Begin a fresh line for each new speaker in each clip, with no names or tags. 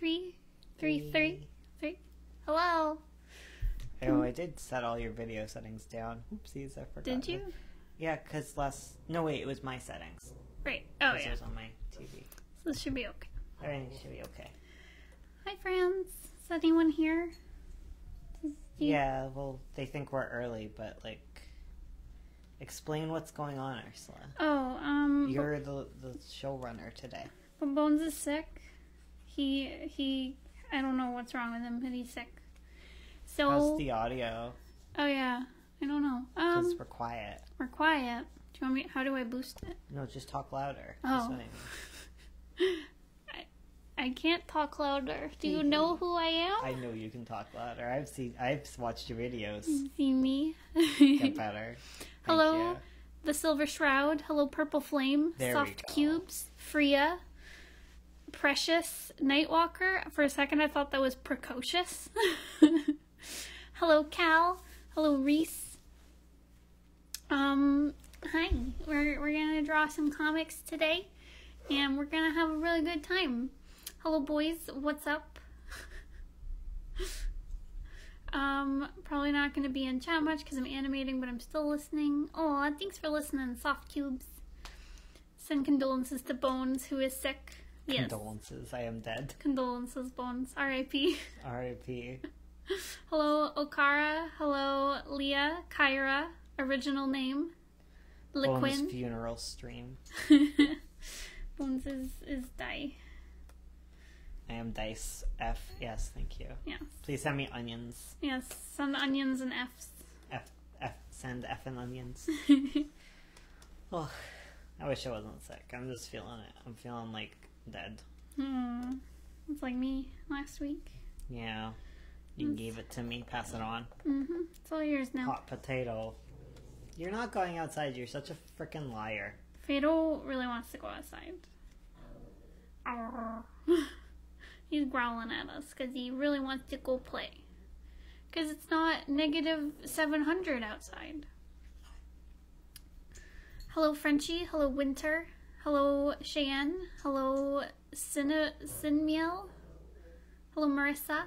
Three. Hello.
Oh, I did set all your video settings down. Oopsies, I forgot.
Did you?
Yeah, because No, wait, it was my settings.
Right. Oh, yeah.
It was on my TV.
So this should be okay.
Everything should be okay.
Hi, friends. Is anyone here?
Yeah, well, they think we're early, but, like, explain what's going on, Ursula.
Oh,
You're the showrunner today.
But Bones is sick. He, I don't know what's wrong with him, but he's sick. So.
How's the audio?
Oh, yeah. I don't know.
Because we're quiet.
We're quiet. Do you want me, how do I boost it?
No, just talk louder.
Oh.
That's what I mean.
I can't talk louder. Do you know who I am?
I know you can talk louder. I've watched your videos.
See me?
Get better.
Hello, the Silver Shroud. Hello, Purple Flame.
There
Soft
we go.
Cubes. Freya. Precious. Nightwalker. For a second I thought that was Precocious. Hello, Cal. Hello, Reese. Hi. We're gonna draw some comics today, and we're gonna have a really good time. Hello, boys. What's up? Probably not going to be in chat much because I'm animating, but I'm still listening. Oh, thanks for listening, Soft Cubes. Send condolences to Bones, who is sick. Yes.
Condolences, I am dead.
Condolences, Bones. R.I.P.
R.I.P.
Hello, Okara. Hello, Leah. Kyra. Original name. Liquin.
Bones funeral stream.
Bones is die.
I am Dice F. Yes, thank you.
Yes.
Please send me onions.
Yes, send onions and Fs.
Send F and onions. Oh, I wish I wasn't sick. I'm just feeling it. I'm feeling like dead.
It's like me last week.
Yeah. You gave it to me. Pass it on.
It's all yours now.
Hot potato. You're not going outside. You're such a freaking liar.
Fado really wants to go outside. Arr. He's growling at us because he really wants to go play. Because it's not negative 700 outside. Hello, Frenchie. Hello, Winter. Hello, Cheyenne. Hello, Sinmiel. Hello, Marissa.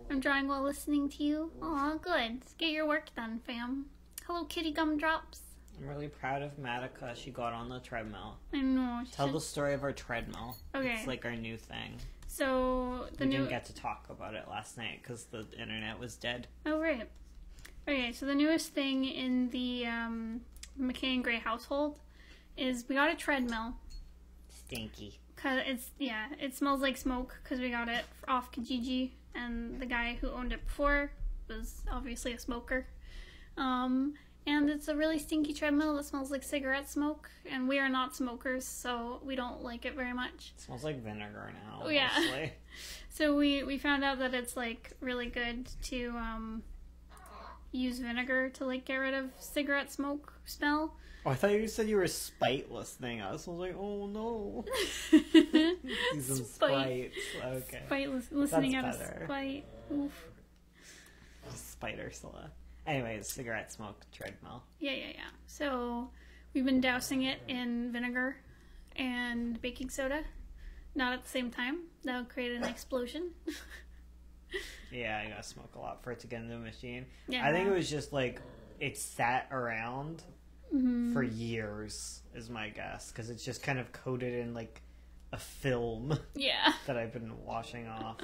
I'm drawing while listening to you. Aw, good. Get your work done, fam. Hello, Kitty Gumdrops.
I'm really proud of Matica. She got on the treadmill.
I know.
Tell the story of our treadmill.
Okay.
It's like our new thing.
So
we didn't get to talk about it last night because the internet was dead.
Oh, right. Okay, so the newest thing in the McKay and Gray household is we got a treadmill.
Stinky.
Cause it smells like smoke because we got it off Kijiji, and the guy who owned it before was obviously a smoker. And it's a really stinky treadmill that smells like cigarette smoke, and we are not smokers, so we don't like it very much.
It smells like vinegar now.
Oh, yeah.
Mostly.
So we found out that it's like really good to use vinegar to like get rid of cigarette smoke smell.
Oh, I thought you said you were Spite listening. I was like, oh no. Use some Spite. Okay.
Spite listening
That's
out
better.
of spite. Oof.
Spite Ursula. Anyways, cigarette smoke treadmill.
Yeah. So we've been dousing it in vinegar and baking soda. Not at the same time. That'll create an explosion.
Yeah, I gotta smoke a lot for it to get in the machine.
Yeah.
I think it was just like it sat around for years, is my guess, because it's just kind of coated in like a film.
Yeah.
That I've been washing off.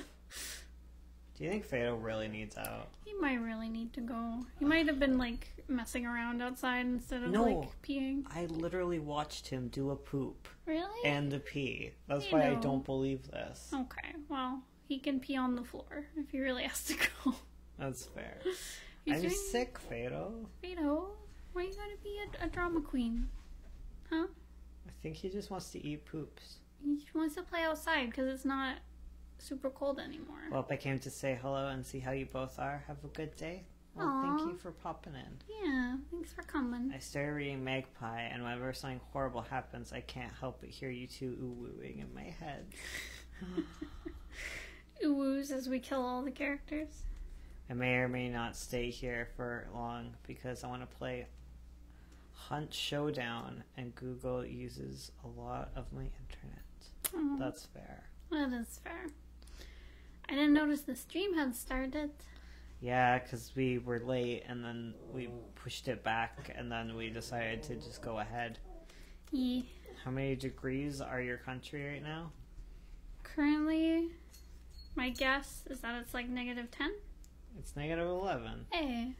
Do you think Fado really needs out?
He might really need to go. He might have been like messing around outside instead of like peeing.
I literally watched him do a poop.
Really?
And a pee. That's why I don't believe this.
Okay, well, he can pee on the floor if he really has to go.
That's fair.
I'm
sick, Fado.
Fado, why you gotta be a drama queen? Huh?
I think he just wants to eat poops.
He just wants to play outside because it's not super cold anymore.
Well, I came to say hello and see how you both are. Have a good day. Well,
Aww.
thank you for popping in.
Yeah, thanks for coming.
I started reading Magpie, and whenever something horrible happens, I can't help but hear you two ooh-wooing in my head.
Ooh-woos as we kill all the characters.
I may or may not stay here for long because I want to play Hunt Showdown, and Google uses a lot of my internet.
Aww.
That's fair.
That is fair. I didn't notice the stream had started.
Yeah, because we were late, and then we pushed it back, and then we decided to just go ahead.
Yeah.
How many degrees are your country right now?
Currently, my guess is that it's like -10.
It's -11.
Hey.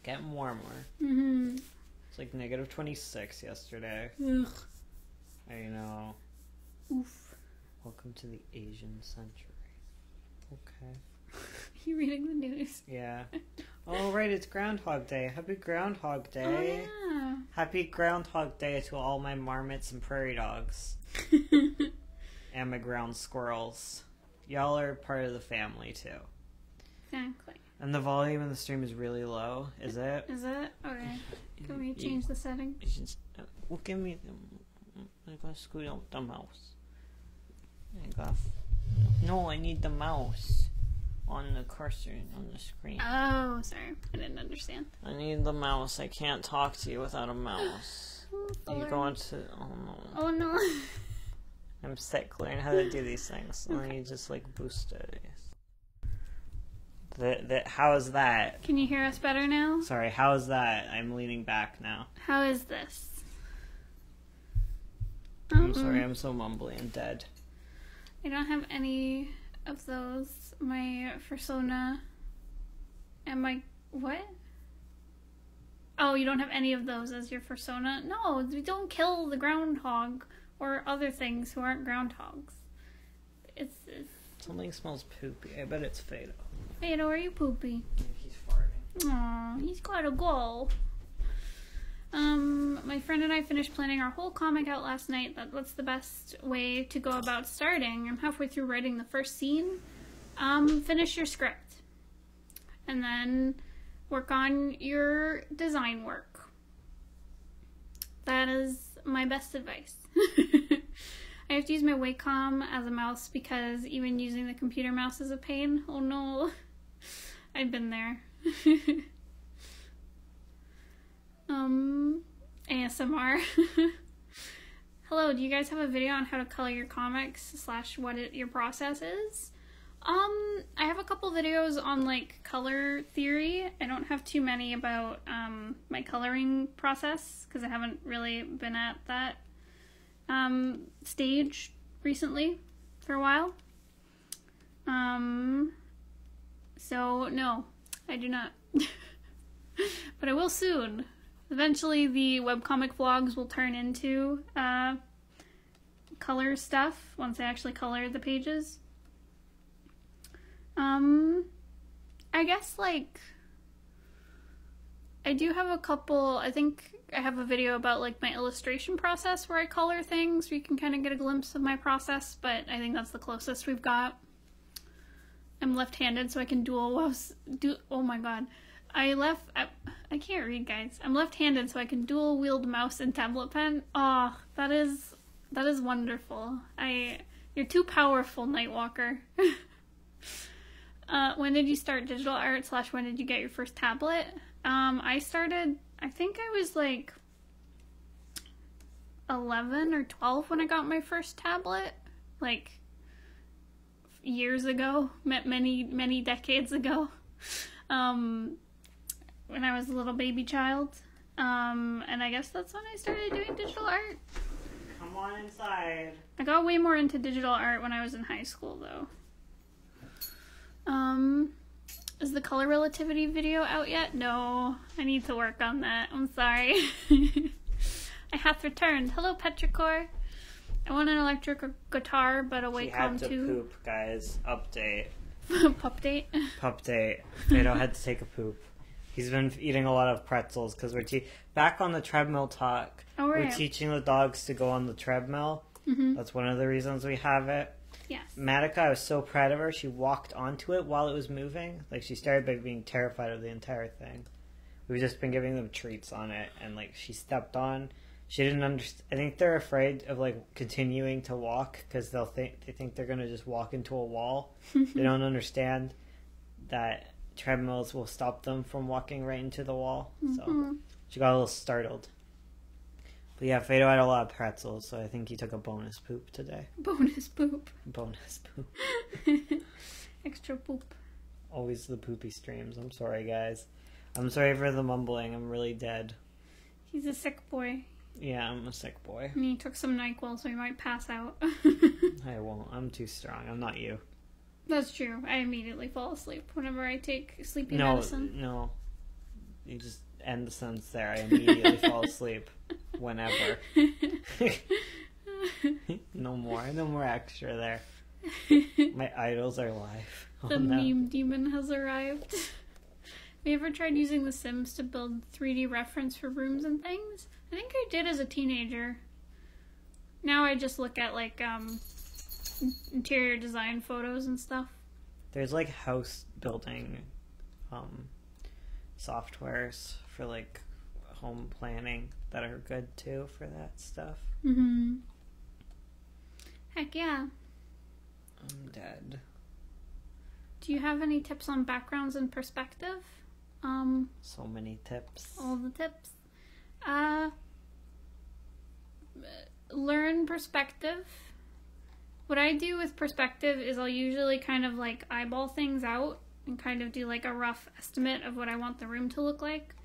Getting warmer.
Mm-hmm.
It's like -26 yesterday.
Ugh.
I know.
Oof.
Welcome to the Asian century. Okay.
You reading the news?
Yeah. Oh, right, it's Groundhog Day. Happy Groundhog Day.
Oh, yeah.
Happy Groundhog Day to all my marmots and prairie dogs. And my ground squirrels. Y'all are part of the family, too.
Exactly.
And the volume in the stream is really low, is it?
Is it? Okay. Can we change the setting?
Well, give me the... I gotta scoot out the mouse. No, I need the mouse on the cursor on the screen.
Oh, sorry. I didn't understand.
I need the mouse. I can't talk to you without a mouse. You going to... Oh, no.
Oh, no.
I'm sick. Learn how to do these things.
Okay.
Let me just, like, boost it. How is that?
Can you hear us better now?
Sorry, how is that? I'm leaning back now.
How is this?
I'm sorry, I'm so mumbly and dead.
I don't have any of those. My persona and my... What? Oh, you don't have any of those as your persona? No, we don't kill the groundhog or other things who aren't groundhogs. It's
Something smells poopy. I bet it's Fado.
Fado, are you poopy?
He's farting.
Aw, he's gotta go. My friend and I finished planning our whole comic out last night. What's the best way to go about starting? I'm halfway through writing the first scene. Finish your script. And then work on your design work. That is my best advice. I have to use my Wacom as a mouse because even using the computer mouse is a pain. Oh no. I've been there. ASMR. Hello, do you guys have a video on how to color your comics / what your process is? I have a couple videos on like color theory. I don't have too many about my coloring process because I haven't really been at that stage recently for a while. So no, I do not. But I will soon. Eventually the webcomic vlogs will turn into color stuff once I actually color the pages. I guess like I do have a couple, I think I have a video about like my illustration process where I color things, where you can kind of get a glimpse of my process, but I think that's the closest we've got. I'm left-handed, so I can oh my god. I can't read, guys. I'm left-handed, so I can dual wield mouse and tablet pen. Oh, that is wonderful. You're too powerful, Nightwalker. When did you start digital art / when did you get your first tablet? I think I was like 11 or 12 when I got my first tablet. Like years ago, many decades ago. When I was a little baby child. And I guess that's when I started doing digital art.
Come on inside.
I got way more into digital art when I was in high school, though. Is the color relativity video out yet? No, I need to work on that. I'm sorry. I hath returned. Hello, Petrichor. I want an electric guitar, but a Wacom too.
She had to poop, guys. Update.
Pupdate?
Pupdate. Fado had to take a poop. He's been eating a lot of pretzels because we're back on the treadmill talk.
Oh, right.
We're teaching the dogs to go on the treadmill. Mm-hmm. That's one of the reasons we have it.
Yes.
Matica, I was so proud of her. She walked onto it while it was moving. Like, she started by being terrified of the entire thing. We've just been giving them treats on it, and, like, she stepped on. She didn't understand. I think they're afraid of, like, continuing to walk because they think they're going to just walk into a wall. They don't understand that treadmills will stop them from walking right into the wall. So she got a little startled. But yeah, Fado had a lot of pretzels, so I think he took a bonus poop today.
Bonus poop.
Bonus poop.
extra poop.
Always the poopy streams. I'm sorry, guys. I'm sorry for the mumbling. I'm really dead.
He's a sick boy.
Yeah, I'm a sick boy.
And he took some NyQuil, so he might pass out.
I won't. I'm too strong. I'm not you.
That's true. I immediately fall asleep whenever I take sleepy medicine.
No. You just end the sentence there. I immediately fall asleep. Whenever. No more extra there. My idols are live.
The meme demon has arrived. Have you ever tried using The Sims to build 3D reference for rooms and things? I think I did as a teenager. Now I just look at like interior design photos and stuff.
There's like house building softwares for like home planning that are good too for that stuff.
Mm-hmm. Heck yeah.
I'm dead.
Do you have any tips on backgrounds and perspective?
So many tips.
All the tips. Learn perspective. What I do with perspective is I'll usually kind of like eyeball things out and kind of do like a rough estimate of what I want the room to look like.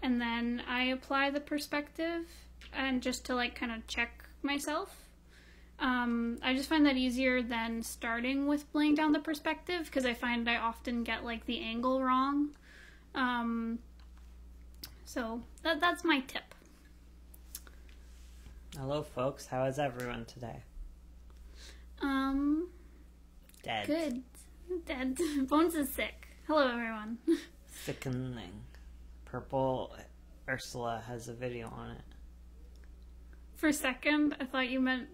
And then I apply the perspective and just to like kind of check myself. I just find that easier than starting with laying down the perspective because I find I often get like the angle wrong. So that's my tip.
Hello folks, how is everyone today? Dead.
Good. Dead. Bones is sick. Hello everyone.
Sickening. Purple Ursula has a video on it.
For a second, I thought you meant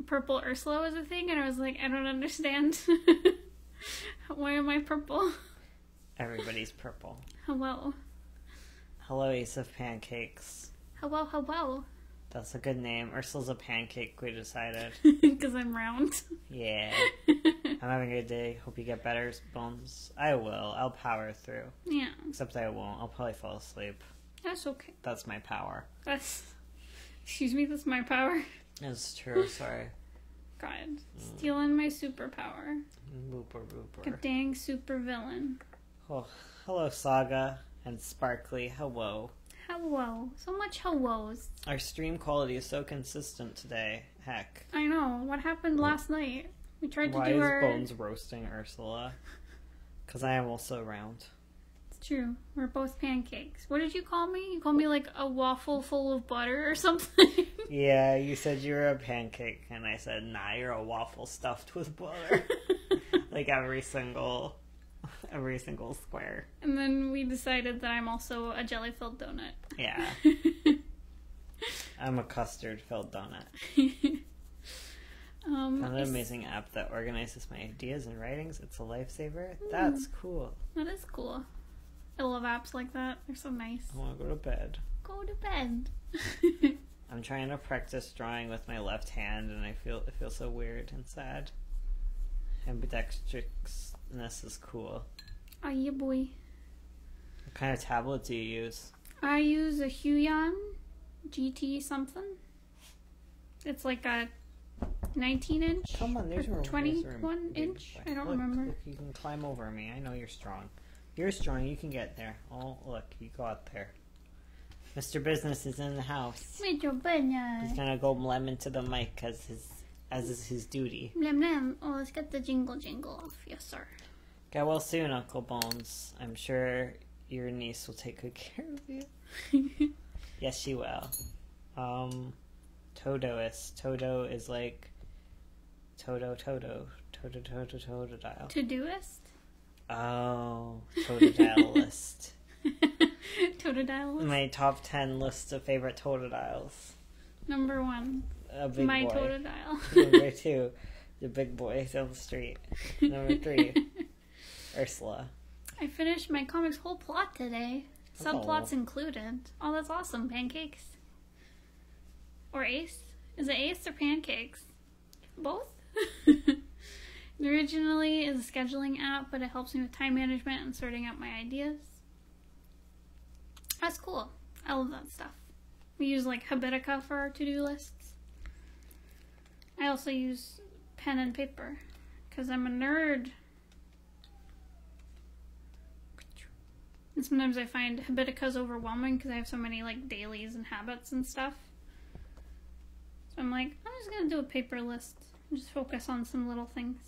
Purple Ursula was a thing, and I was like, I don't understand. Why am I purple?
Everybody's purple.
Hello.
Hello, Ace of Pancakes.
Hello.
That's a good name. Ursula's a pancake, we decided.
Because I'm round.
Yeah. I'm having a good day. Hope you get better, Bones. I will. I'll power through.
Yeah.
Except I won't. I'll probably fall asleep.
That's okay.
That's my power.
Excuse me, that's my power.
That's true, sorry.
God. Stealing my superpower.
Booper.
A dang super villain.
Oh, hello, Saga and Sparkly. Hello.
Hello. So much hellos.
Our stream quality is so consistent today. Heck.
I know. What happened last night? We tried to
Why
do
is Bones roasting Ursula? Because I am also round.
It's true. We're both pancakes. What did you call me? You called me like a waffle full of butter or something?
Yeah, you said you were a pancake, and I said, nah, you're a waffle stuffed with butter. Like every single square.
And then we decided that I'm also a jelly-filled donut.
Yeah. I'm a custard-filled donut. Found an amazing app that organizes my ideas and writings. It's a lifesaver. That's cool.
That is cool. I love apps like that. They're so nice.
I want to go to bed.
Go to bed.
I'm trying to practice drawing with my left hand, and it feels so weird and sad. Ambidextrousness is cool.
Oh, yeah, boy.
What kind of tablet do you use?
I use a Huion GT something. It's like a 19-inch?
Come on, there's room.
21-inch? I don't remember.
Look, you can climb over me. I know you're strong. You're strong. You can get there. Oh, look. You go out there. Mr. Business is in the house.
Mr. Business.
He's gonna go lemon to the mic as is his duty.
Blam, blam. Oh, let's get the jingle off. Yes, sir.
Get well soon, Uncle Bones. I'm sure your niece will take good care of you. Yes, she will. Todoist. Todo is like Totodile.
To-doist?
Oh, Totodile.
Totodile?
My top 10 list of favorite Totodiles.
Number 1.
A big
My
boy.
Totodile.
Number 2, the big boy down the street. Number 3, Ursula.
I finished my comics whole plot today. Subplots included. Oh, that's awesome. Pancakes. Or Ace. Is it Ace or Pancakes? Both? It originally is a scheduling app, but it helps me with time management and sorting out my ideas. That's cool. I love that stuff. We use like Habitica for our to-do lists. I also use pen and paper because I'm a nerd. And sometimes I find Habitica's overwhelming because I have so many, like, dailies and habits and stuff. So I'm like, I'm just gonna do a paper list and just focus on some little things.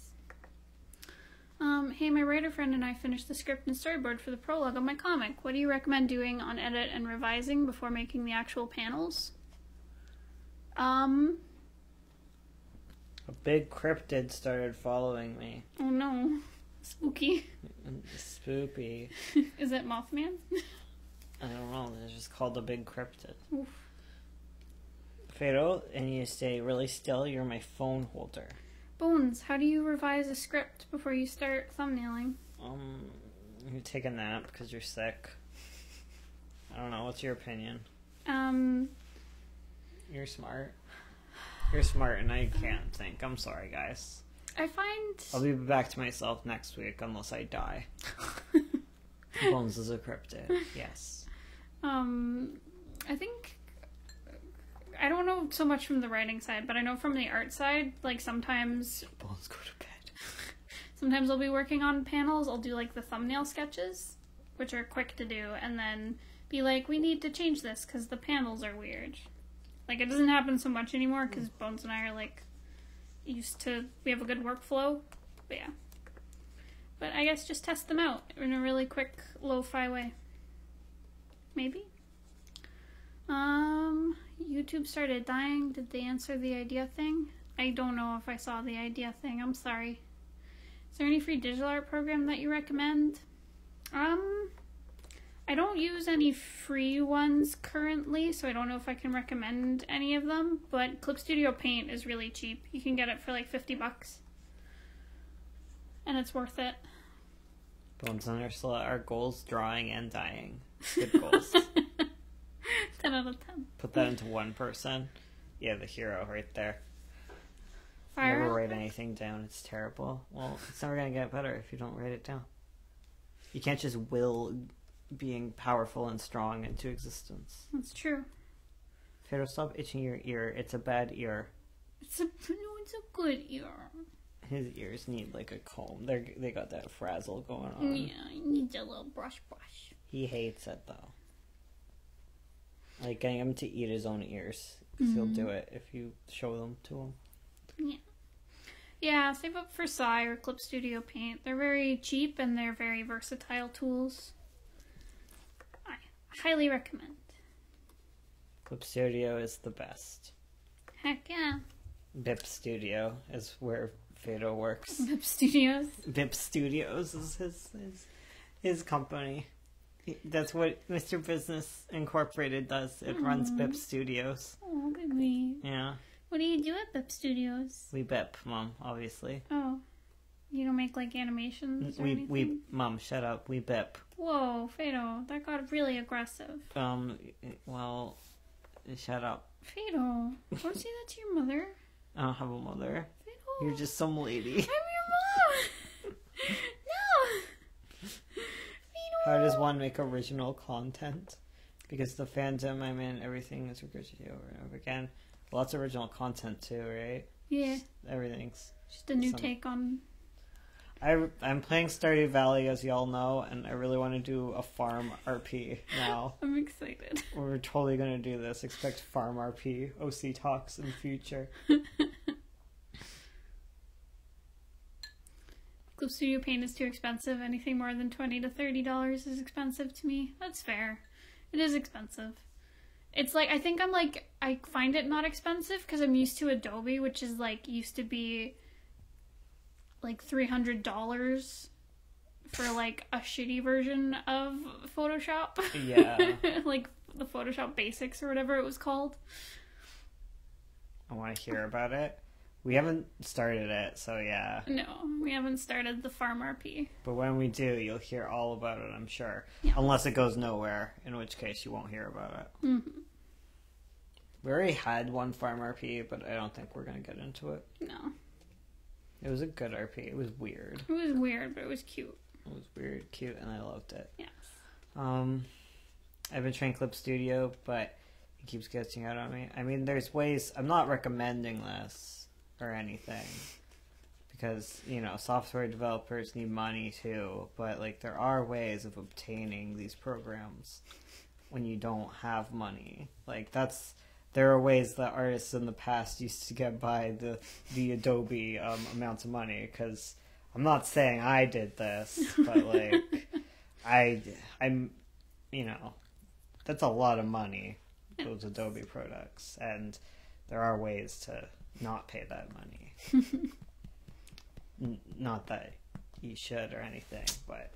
Hey, my writer friend and I finished the script and storyboard for the prologue of my comic. What do you recommend doing on edit and revising before making the actual panels?
A big cryptid started following me.
Oh no. Spooky.
Spoopy.
Is it Mothman?
I don't know. It's just called a big cryptid.
Oof.
Fado, and you stay really still. You're my phone holder.
Bones, how do you revise a script before you start thumbnailing?
You take a nap because you're sick. I don't know. What's your opinion? You're smart. You're smart, and I can't think. I'm sorry, guys.
I find...
I'll be back to myself next week unless I die. Bones is a cryptid. Yes.
I think... I don't know so much from the writing side, but I know from the art side, like, sometimes...
Bones, go to bed.
Sometimes I'll be working on panels. I'll do, like, the thumbnail sketches, which are quick to do, and then be like, we need to change this because the panels are weird. Like, it doesn't happen so much anymore because Bones and I are, like, we have a good workflow. But yeah. But I guess just test them out in a really quick, lo-fi way. Maybe? YouTube started dying. Did they answer the idea thing? I don't know if I saw the idea thing. I'm sorry. Is there any free digital art program that you recommend? I don't use any free ones currently, so I don't know if I can recommend any of them, but Clip Studio Paint is really cheap. You can get it for like $50. And it's worth it.
Bones and Ursula, our goals, drawing and dying. Good goals.
10 out of 10.
Put that into one person. Yeah, the hero right there.
Fire
Never write
element?
anything down. It's terrible. Well, it's never going to get better if you don't write it down. You can't just will being powerful and strong into existence.
That's true.
Fado, stop itching your ear. It's a bad ear.
It's a good ear.
His ears need like a comb. They got that frazzle going on.
Yeah, he needs a little brush.
He hates it though. Like getting him to eat his own ears. 'Cause he'll do it if you show them to him.
Yeah. Yeah, save up for Psy or Clip Studio Paint. They're very cheap and they're very versatile tools. I highly recommend.
Clip Studio is the best.
Heck yeah.
Bip Studio is where Fado works.
Web Studios.
Bip Studios is his company. That's what Mr. Business Incorporated does. It runs Bip Studios.
Oh, baby.
Yeah.
What do you do at Bip Studios?
We bip, Mom, obviously.
Oh. You don't make, like, animations or anything?
We, Mom, shut up. We bip.
Whoa, Fado, that got really aggressive.
Well, shut up.
Fado, don't say that to your mother.
I don't have a mother.
Fado.
You're just some lady.
I'm your mom! No! Fado!
How does one make original content? Because the fandom I'm in, everything is regurgitated over and over again. Lots of original content too, right?
Yeah.
Everything's
Just a new take on...
I'm playing Stardew Valley, as y'all know, and I really want to do a farm RP now.
I'm excited.
We're totally going to do this. Expect farm RP, OC talks in the future.
Clip Studio Paint is too expensive. Anything more than $20 to $30 is expensive to me. That's fair. It is expensive. It's like, I find it not expensive because I'm used to Adobe, which is like, used to be like $300 for like a shitty version of Photoshop.
Yeah.
Like the Photoshop Basics or whatever it was called.
I want to hear about it. We haven't started it, so yeah.
No, we haven't started the Farm RP.
But when we do, you'll hear all about it, I'm sure.
Yeah.
Unless it goes nowhere, in which case you won't hear about it.
Mm-hmm.
We already had one farm RP, but I don't think we're going to get into it.
No.
It was a good RP. It was weird.
It was weird, but it was cute.
It was weird, cute, and I loved it.
Yes.
I've been trying Clip Studio, but it keeps getting out on me. I mean, there's ways... I'm not recommending this or anything, because, you know, software developers need money too, but like there are ways of obtaining these programs when you don't have money. Like there are ways that artists in the past used to get by the Adobe amounts of money, because I'm not saying I did this, but like I'm, you know, that's a lot of money, those Adobe products, and there are ways to not pay that money. Not that you should or anything, but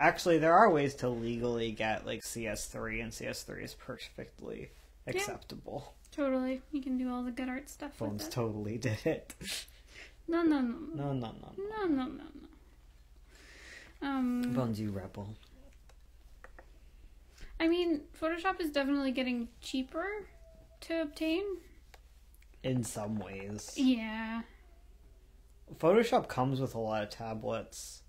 actually there are ways to legally get like CS3, and CS3 is perfectly acceptable.
Totally. You can do all the good art stuff
Bones
with it.
totally did it.
No.
Bones, you rebel.
I mean, Photoshop is definitely getting cheaper to obtain.
In some ways.
Yeah.
Photoshop comes with a lot of tablets.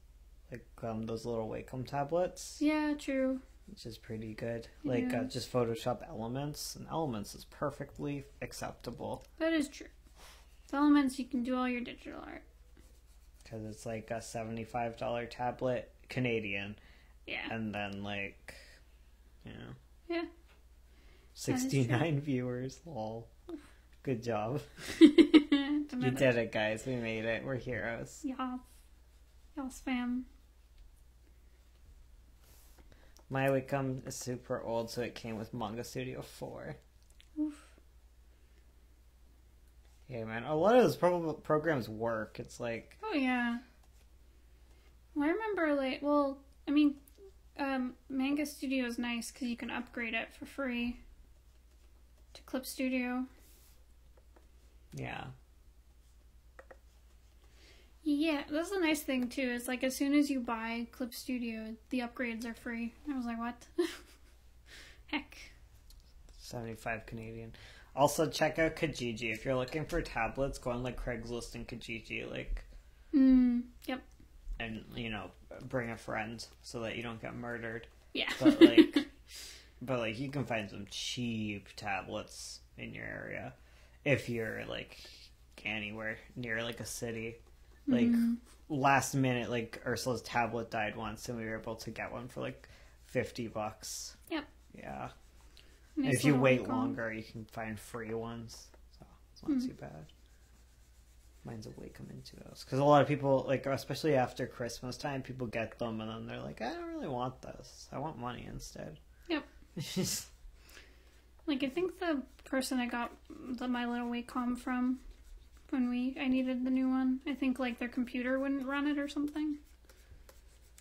Like those little Wacom tablets.
Yeah, true.
Which is pretty good. Like
Yeah.
just Photoshop Elements. And Elements is perfectly acceptable.
That is true. With Elements, you can do all your digital art.
Because it's like a $75 tablet Canadian.
Yeah.
And then like, you know.
Yeah.
69 viewers. Lol. Good job. You did it, guys. We made it. We're heroes.
Y'all's fam.
My Wacom is super old, so it came with Manga Studio 4.
Oof.
Yeah, man. A lot of those programs work. It's like...
Oh, yeah. Well, I remember, Manga Studio is nice because you can upgrade it for free to Clip Studio.
Yeah.
Yeah, that's the nice thing, too. Is like, as soon as you buy Clip Studio, the upgrades are free. I was like, what? Heck.
75 Canadian. Also, check out Kijiji. If you're looking for tablets, go on, like, Craigslist and Kijiji, like...
Yep.
And, you know, bring a friend so that you don't get murdered.
Yeah.
But, like, you can find some cheap tablets in your area. If you're, like, anywhere near, like, a city. Like, last minute, like, Ursula's tablet died once, and we were able to get one for, like, $50.
Yep.
Yeah.
Nice,
if you wait
Wacom.
longer, you can find free ones. So, it's not too bad. Mine's a Wacom into those. Because a lot of people, like, especially after Christmas time, people get them, and then they're like, I don't really want this. I want money instead.
Yep. Like, I think the person I got my little Wacom from... when I needed the new one. I think, like, their computer wouldn't run it or something.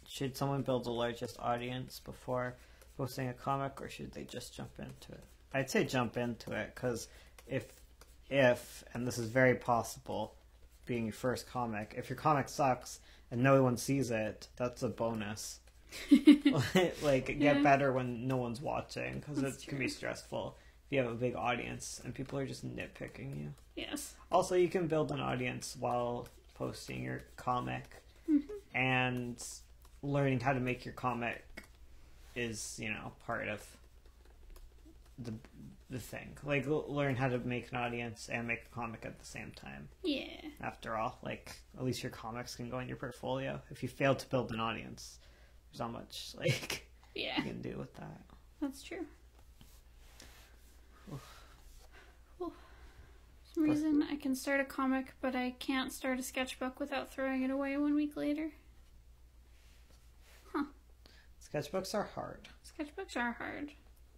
Should someone build the largest audience before posting a comic, or should they just jump into it? I'd say jump into it, because if, and this is very possible, being your first comic, if your comic sucks and no one sees it, that's a bonus. Get better when no one's watching, because it can be stressful if you have a big audience and people are just nitpicking you.
Yes.
Also, you can build an audience while posting your comic, and learning how to make your comic is, you know, part of the thing. Like, learn how to make an audience and make a comic at the same time.
Yeah.
After all, like, at least your comics can go in your portfolio. If you fail to build an audience, there's not much, like, you can do with that.
That's true. For some reason, I can start a comic, but I can't start a sketchbook without throwing it away 1 week later. Huh.
Sketchbooks are hard.
Sketchbooks are hard.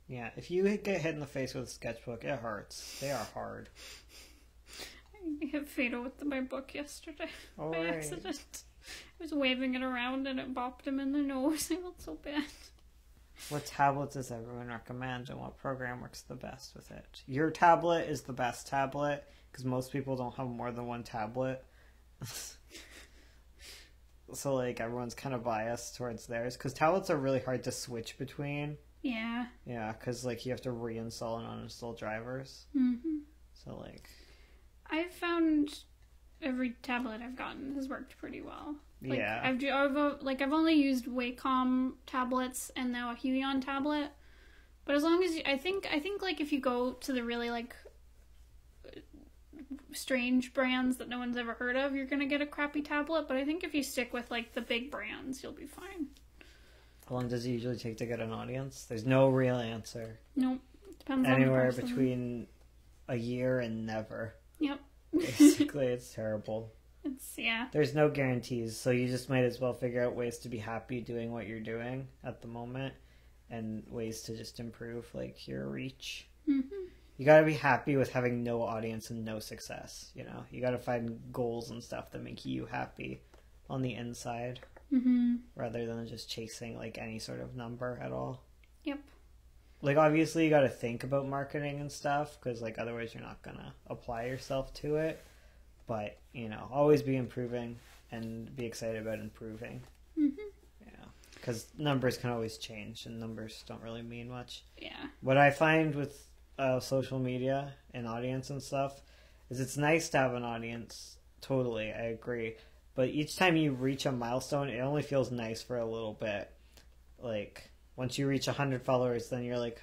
Yeah, if you get hit in the face with a sketchbook, it hurts. They are hard.
I hit Fatal with my book yesterday
All
by
right.
accident. I was waving it around and it bopped him in the nose. I felt so bad.
What tablet does everyone recommend, and what program works the best with it? Your tablet is the best tablet, because most people don't have more than one tablet. So, like, everyone's kind of biased towards theirs, because tablets are really hard to switch between.
Yeah.
Yeah, because, like, you have to reinstall and uninstall drivers. So, like...
I've found every tablet I've gotten has worked pretty well. Like,
yeah.
I've only used Wacom tablets and now a Huion tablet. But as long as I think like if you go to the really like strange brands that no one's ever heard of, you're gonna get a crappy tablet. But I think if you stick with like the big brands, you'll be fine.
How long does it usually take to get an audience? There's no real answer.
Nope. Depends on
Anywhere
the person.
between a year and never.
Yep.
Basically, it's terrible.
Yeah.
There's no guarantees, so you just might as well figure out ways to be happy doing what you're doing at the moment, and ways to just improve like your reach.
Mm-hmm.
You gotta be happy with having no audience and no success. You know, you gotta find goals and stuff that make you happy on the inside, rather than just chasing like any sort of number at all.
Yep.
Like, obviously you gotta think about marketing and stuff, because like otherwise you're not gonna apply yourself to it. But, you know, always be improving and be excited about improving. Yeah, because numbers can always change, and numbers don't really mean much.
Yeah.
What I find with social media and audience and stuff is it's nice to have an audience. Totally, I agree. But each time you reach a milestone, it only feels nice for a little bit. Like, once you reach 100 followers, then you're like,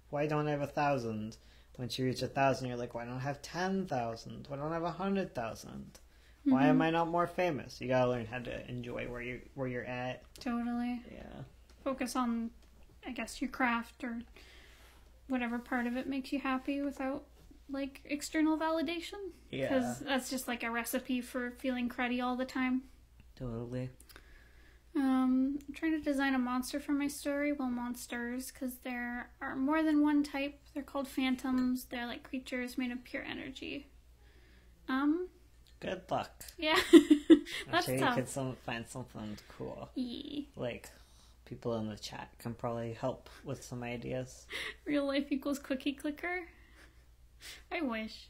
why don't I have 1,000? Once you reach 1,000, you're like, why don't I have 10,000? Why don't I have 100,000? Why am I not more famous? You gotta learn how to enjoy where you're at.
Totally.
Yeah.
Focus on, I guess, your craft or whatever part of it makes you happy without, like, external validation.
Yeah.
Because that's just, like, a recipe for feeling cruddy all the time.
Totally.
I'm trying to design a monster for my story. Well, monsters, because there are more than one type. They're called phantoms. They're, like, creatures made of pure energy.
Good luck.
Yeah. That's
I'm sure
tough.
you could find something cool.
Yeah.
Like, people in the chat can probably help with some ideas.
Real life equals cookie clicker. I wish.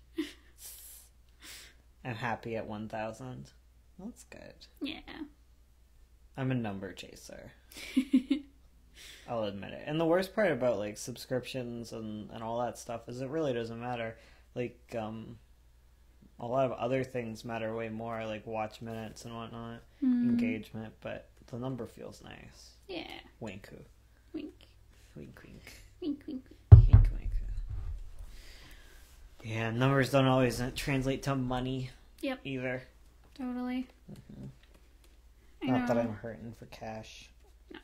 I'm happy at 1,000. That's good.
Yeah.
I'm a number chaser. I'll admit it. And the worst part about, like, subscriptions and all that stuff is it really doesn't matter. Like, a lot of other things matter way more, like watch minutes and whatnot, engagement, but the number feels nice.
Yeah.
Winku.
Wink.
Wink, wink.
Wink, wink.
Wink, wink. Yeah, numbers don't always translate to money.
Yep.
Either.
Totally.
Not that I'm hurting for cash.
No.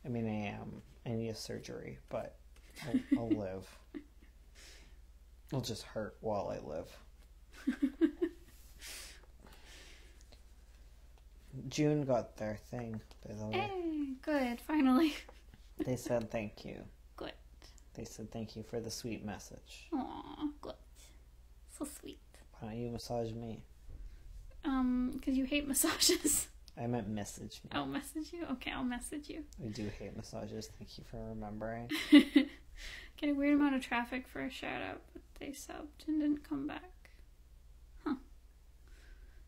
I mean, I am. I need a surgery, but I'll live. I'll just hurt while I live. June got their thing, by the way.
Hey, good, finally.
They said thank you.
Good.
They said thank you for the sweet message.
Aw, good. So sweet.
Why don't you massage me?
Because you hate massages.
I meant message me.
I'll message you? Okay, I'll message you.
I do hate massages. Thank you for remembering.
Get a weird amount of traffic for a shout out, but they subbed and didn't come back. Huh.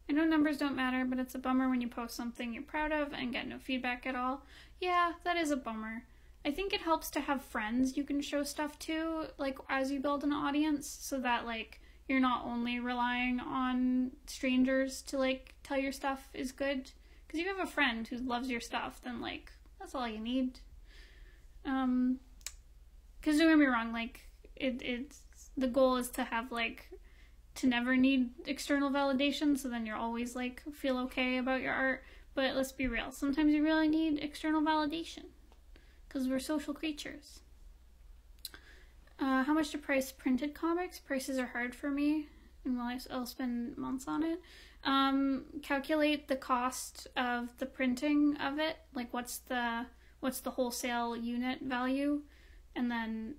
I know numbers don't matter, but it's a bummer when you post something you're proud of and get no feedback at all. Yeah, that is a bummer. I think it helps to have friends you can show stuff to, like, as you build an audience, so that, like, you're not only relying on strangers to, like, tell your stuff is good. Because if you have a friend who loves your stuff, then, like, that's all you need. Because don't get me wrong, like, it's the goal is to have, like, to never need external validation, so then you're always, like, feel okay about your art. But let's be real, sometimes you really need external validation. Because we're social creatures. How much to price printed comics? Prices are hard for me, and I'll spend months on it. Calculate the cost of the printing of it, like what's the wholesale unit value, and then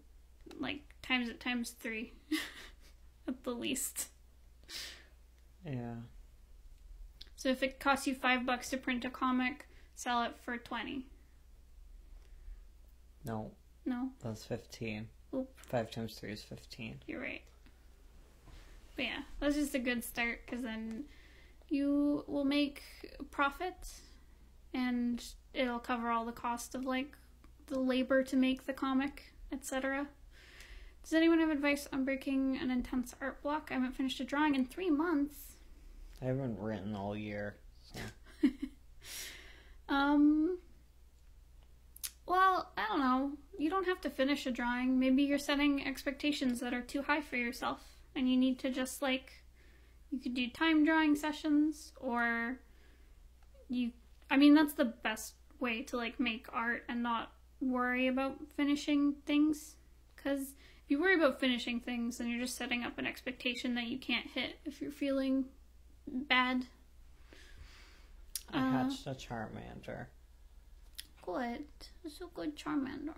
like times it times 3 at the least.
Yeah.
So if it costs you $5 to print a comic, sell it for 20.
No.
No?
That's 15.
Oop.
5 times 3 is 15.
You're right. But yeah, that's just a good start, because then you will make profit, and it'll cover all the cost of, like, the labor to make the comic, etc. Does anyone have advice on breaking an intense art block? I haven't finished a drawing in 3 months.
I haven't written all year. So.
Well, I don't know. You don't have to finish a drawing. Maybe you're setting expectations that are too high for yourself, and you need to just, like, You could do time drawing sessions, or that's the best way to like make art and not worry about finishing things. Because if you worry about finishing things, then you're just setting up an expectation that you can't hit if you're feeling bad.
I hatched a Charmander.
Good. It's a good Charmander.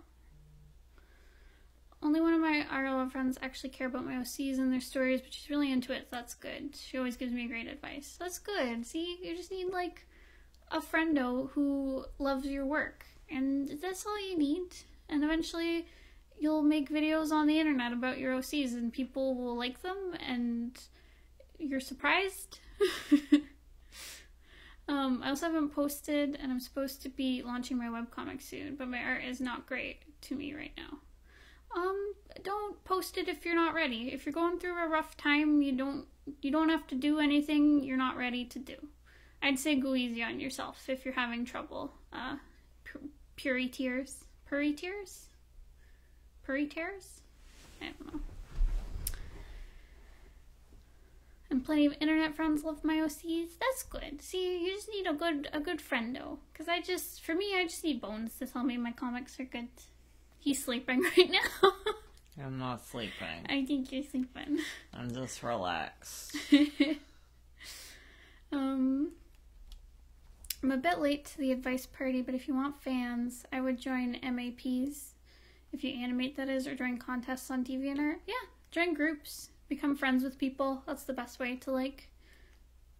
Only one of my IRL friends actually care about my OCs and their stories, but she's really into it, so that's good. She always gives me great advice. That's good. See, you just need, like, a friendo who loves your work. And that's all you need. And eventually, you'll make videos on the internet about your OCs, and people will like them, and you're surprised. I also haven't posted, and I'm supposed to be launching my webcomic soon, but my art is not great to me right now. Don't post it if you're not ready. If you're going through a rough time, you don't have to do anything you're not ready to do. I'd say go easy on yourself if you're having trouble. Purry tears? I don't know. And plenty of internet friends love my OCs. That's good. See, you just need a good friendo. Because I just need Bones to tell me my comics are good. He's sleeping right now.
I'm not sleeping.
I think you're sleeping.
I'm just relaxed.
I'm a bit late to the advice party, but if you want fans, I would join MAPs. If you animate, that is, or join contests on DeviantArt. Yeah, join groups. Become friends with people. That's the best way to, like,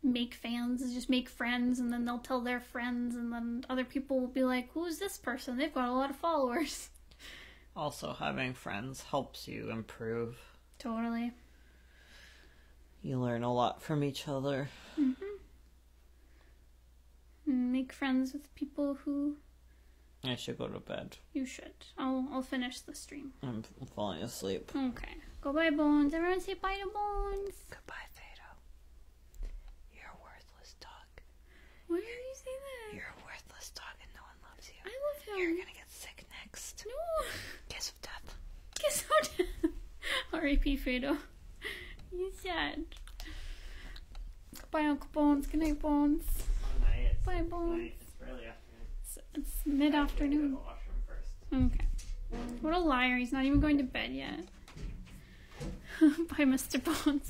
make fans, is just make friends, and then they'll tell their friends, and then other people will be like, who's this person? They've got a lot of followers.
Also, having friends helps you improve.
Totally.
You learn a lot from each other.
Mm-hmm. Make friends with people who...
I should go to bed.
You should. I'll finish the stream.
I'm falling asleep.
Okay. Goodbye, Bones. Everyone say bye to Bones.
Goodbye, Fado. You're a worthless dog.
Why did you say that?
You're a worthless dog and no one loves you.
I love him.
You're gonna get sick next.
No.
Kiss of death.
Kiss of death. R.I.P. Fado. He's sad. Goodbye, Uncle Bones. Good night, Bones. Bye, Bones.
It's early afternoon.
It's mid-afternoon. Okay. What a liar. He's not even going to bed yet. Bye, Mr. Bones.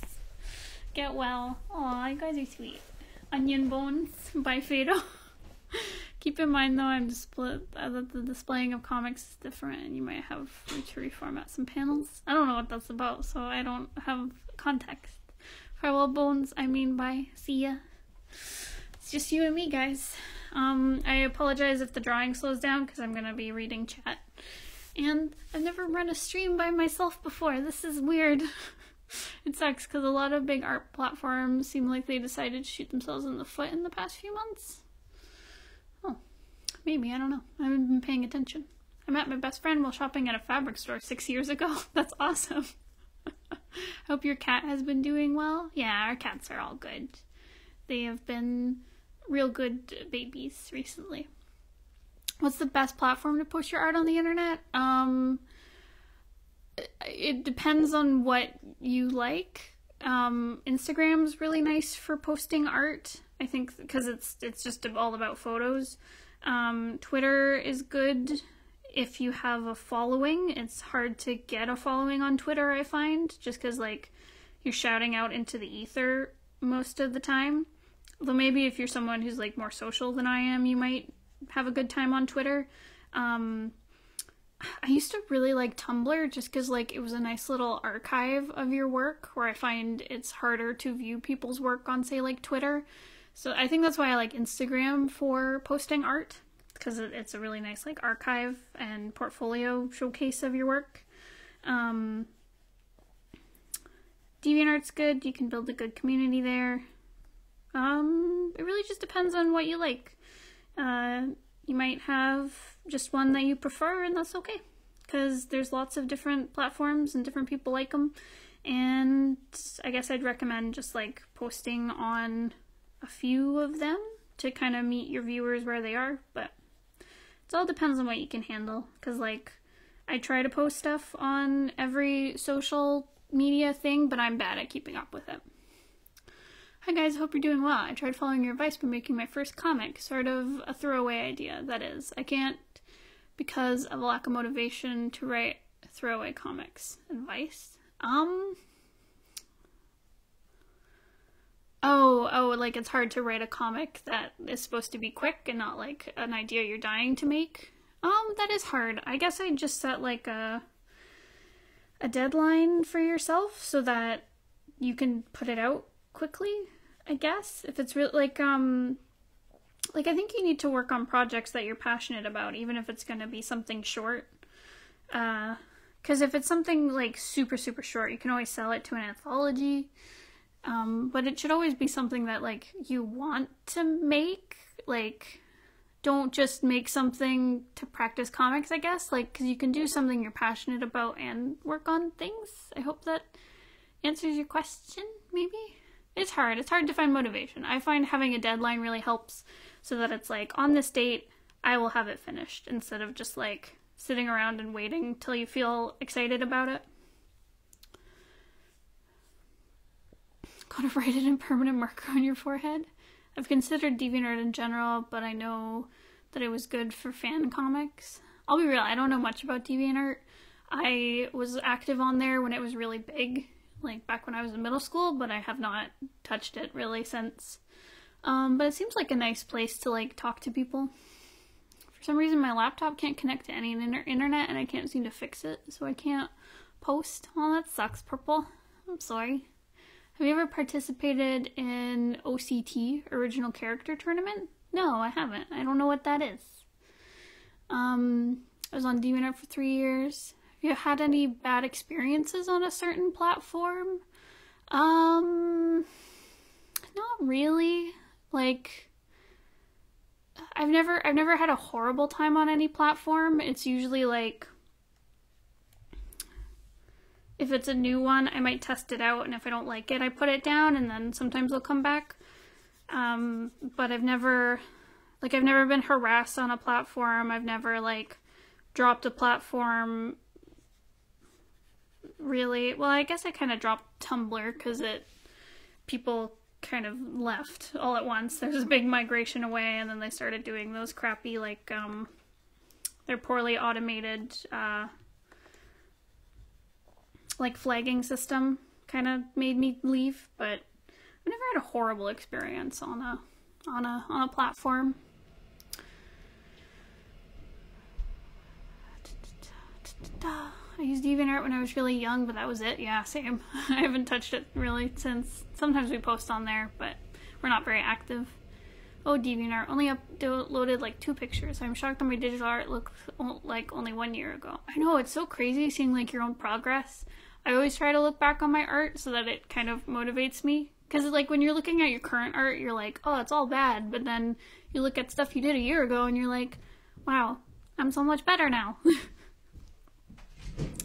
Get well. Aw, you guys are sweet. Onion Bones. Bye, Fado. Keep in mind, though, the displaying of comics is different, and you might have to reformat some panels. I don't know what that's about, so I don't have context. Farewell, Bones. I mean, bye. See ya. It's just you and me, guys. I apologize if the drawing slows down, because I'm going to be reading chat. And I've never run a stream by myself before. This is weird. It sucks, because a lot of big art platforms seem like they decided to shoot themselves in the foot in the past few months. Oh, maybe, I don't know. I haven't been paying attention. I met my best friend while shopping at a fabric store 6 years ago. That's awesome. Hope your cat has been doing well. Yeah, our cats are all good. They have been real good babies recently. What's the best platform to post your art on the internet? It depends on what you like. Instagram's really nice for posting art, I think, because it's just all about photos. Twitter is good if you have a following. It's hard to get a following on Twitter, I find, just because, like, you're shouting out into the ether most of the time. Although maybe if you're someone who's, like, more social than I am, you might have a good time on Twitter. I used to really like Tumblr just because, like, it was a nice little archive of your work, where I find it's harder to view people's work on, say, like, Twitter. So I think that's why I like Instagram for posting art, because it's a really nice, like, archive and portfolio showcase of your work. DeviantArt's good. You can build a good community there. It really just depends on what you like. You might have just one that you prefer, and that's okay, because there's lots of different platforms and different people like them. And I guess I'd recommend just, like, posting on a few of them to kind of meet your viewers where they are, but it all depends on what you can handle, because, like, I try to post stuff on every social media thing, but I'm bad at keeping up with it. Hi guys, hope you're doing well. I tried following your advice by making my first comic, sort of a throwaway idea, that is. I can't because of a lack of motivation to write throwaway comics. Advice? Oh, like it's hard to write a comic that is supposed to be quick and not like an idea you're dying to make. That is hard. I guess I'd just set like a deadline for yourself so that you can put it out quickly, I guess. If it's really like I think you need to work on projects that you're passionate about, even if it's going to be something short. Because if it's something like super, super short, you can always sell it to an anthology. But it should always be something that like you want to make. Like, don't just make something to practice comics, I guess. Like, because you can do something you're passionate about and work on things. I hope that answers your question, maybe? It's hard. It's hard to find motivation. I find having a deadline really helps so that it's like, on this date, I will have it finished, instead of just like sitting around and waiting till you feel excited about it. Gotta write it in permanent marker on your forehead. I've considered DeviantArt in general, but I know that it was good for fan comics. I'll be real, I don't know much about DeviantArt. I was active on there when it was really big, like back when I was in middle school, but I have not touched it really since. But it seems like a nice place to like talk to people. For some reason my laptop can't connect to any internet and I can't seem to fix it, so I can't post. Oh, that sucks, Purple. I'm sorry. Have you ever participated in OCT, Original Character Tournament? No, I haven't. I don't know what that is. I was on DeviantArt for 3 years. Have you had any bad experiences on a certain platform? Not really. Like, I've never had a horrible time on any platform. It's usually like, if it's a new one, I might test it out, and if I don't like it, I put it down, and then sometimes they'll come back. But I've never been harassed on a platform. I've never, like, dropped a platform, really. Well, I guess I kind of dropped Tumblr, because people kind of left all at once. There was a big migration away, and then they started doing those crappy, like, they're poorly automated, like flagging system kind of made me leave, but I've never had a horrible experience on a platform. I used DeviantArt when I was really young, but that was it. Yeah, same. I haven't touched it really since. Sometimes we post on there, but we're not very active. Oh, DeviantArt only uploaded like 2 pictures. I'm shocked that my digital art looked like only 1 year ago. I know, it's so crazy seeing like your own progress. I always try to look back on my art so that it kind of motivates me. Because like when you're looking at your current art, you're like, oh, it's all bad. But then you look at stuff you did a year ago and you're like, wow, I'm so much better now.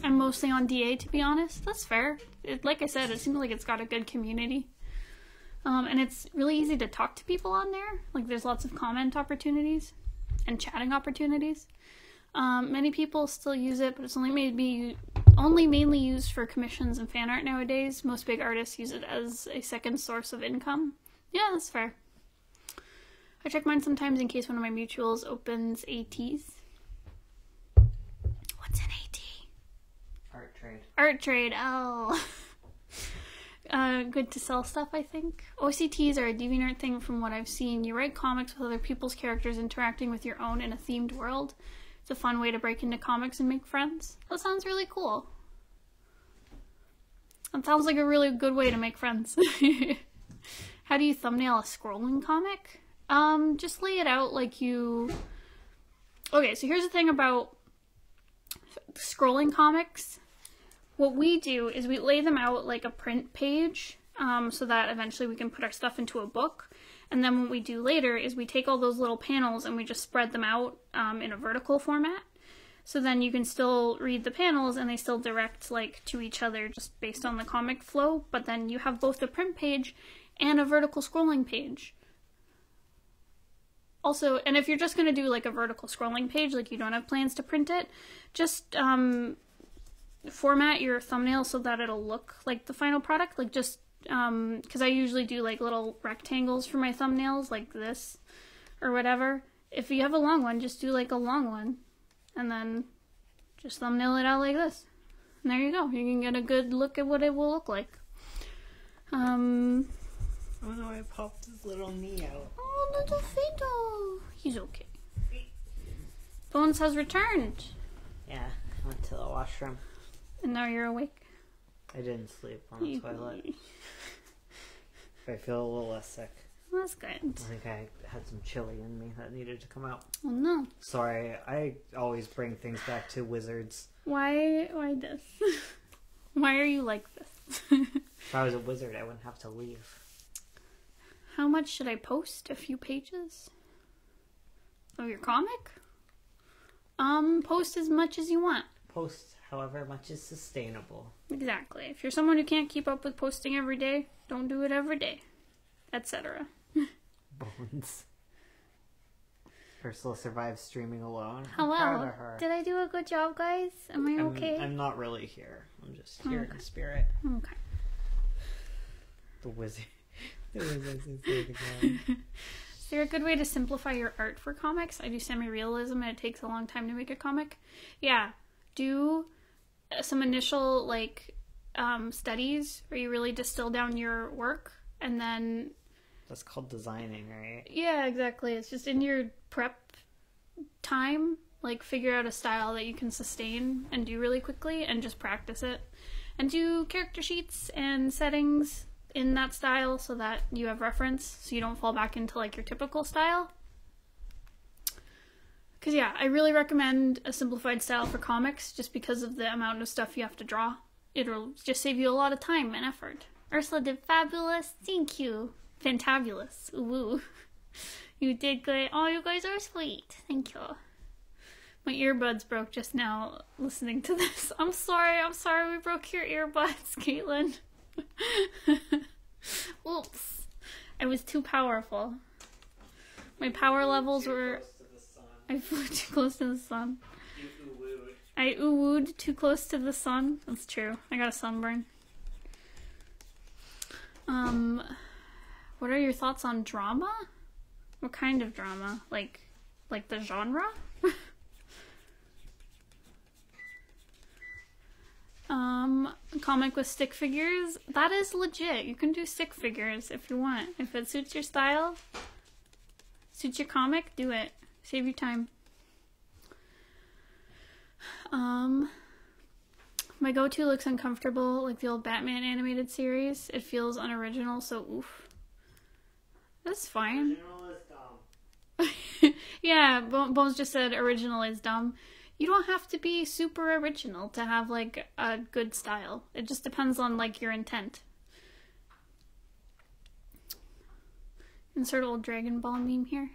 I'm mostly on DA, to be honest. That's fair. Like I said, it seems like it's got a good community. And it's really easy to talk to people on there. Like there's lots of comment opportunities and chatting opportunities. Many people still use it, but it's only mainly used for commissions and fan art nowadays. Most big artists use it as a second source of income. Yeah, that's fair. I check mine sometimes in case one of my mutuals opens ATs. What's an AT?
Art trade.
Art trade, oh. Good to sell stuff, I think. OCTs are a DeviantArt thing from what I've seen. You write comics with other people's characters interacting with your own in a themed world. It's a fun way to break into comics and make friends. That sounds really cool. That sounds like a really good way to make friends. How do you thumbnail a scrolling comic? Just lay it out like you... Okay, so here's the thing about scrolling comics. What we do is we lay them out like a print page, so that eventually we can put our stuff into a book. And then what we do later is we take all those little panels and we just spread them out in a vertical format. So then you can still read the panels and they still direct like to each other just based on the comic flow. But then you have both a print page and a vertical scrolling page. Also, and if you're just going to do like a vertical scrolling page, like you don't have plans to print it, just format your thumbnail so that it'll look like the final product. Like just because I usually do like little rectangles for my thumbnails, like this or whatever. If you have a long one, just do like a long one, and then just thumbnail it out like this. And there you go. You can get a good look at what it will look like.
Oh no, I popped his little knee out.
Oh, little Fiddle. He's okay. Bones has returned.
Yeah, I went to the washroom.
And now you're awake.
I didn't sleep on the toilet. I feel a little less sick.
That's good.
I think I had some chili in me that needed to come out.
Oh no.
Sorry, I always bring things back to wizards.
Why this? Why are you like this?
If I was a wizard, I wouldn't have to leave.
How much should I post? A few pages? Of your comic? Post as much as you want.
Post however much is sustainable.
Exactly. If you're someone who can't keep up with posting every day, don't do it every day. Etc.
Bones. Ursula survived streaming alone.
Hello.
I'm proud of her.
Did I do a good job, guys? Am I okay?
I'm not really here. I'm just here in spirit.
Okay.
The wizard. The wizard is there to go.
Is there a good way to simplify your art for comics? I do semi-realism and it takes a long time to make a comic. Yeah. Do some initial, studies where you really distill down your work and then...
That's called designing, right?
Yeah, exactly. It's just in your prep time, figure out a style that you can sustain and do really quickly and just practice it. And do character sheets and settings in that style so that you have reference, so you don't fall back into, your typical style. Because, yeah, I really recommend a simplified style for comics just because of the amount of stuff you have to draw. It'll just save you a lot of time and effort. Ursula did fabulous. Thank you. Fantabulous. Ooh. You did good. Oh, you guys are sweet. Thank you. My earbuds broke just now listening to this. I'm sorry we broke your earbuds, Caitlin. Oops. I was too powerful. My power levels were... I flew too close to the sun.
You ooh-wooed.
I ooh-wooed too close to the sun. That's true. I got a sunburn. What are your thoughts on drama? What kind of drama? Like the genre? Comic with stick figures? That is legit. You can do stick figures if you want. If it suits your style, suits your comic, do it. Save you time. My go-to looks uncomfortable, like the old Batman animated series. It feels unoriginal, so oof. That's fine.
Original is dumb.
Yeah, Bones just said original is dumb. You don't have to be super original to have, a good style. It just depends on, your intent. Insert old Dragon Ball meme here.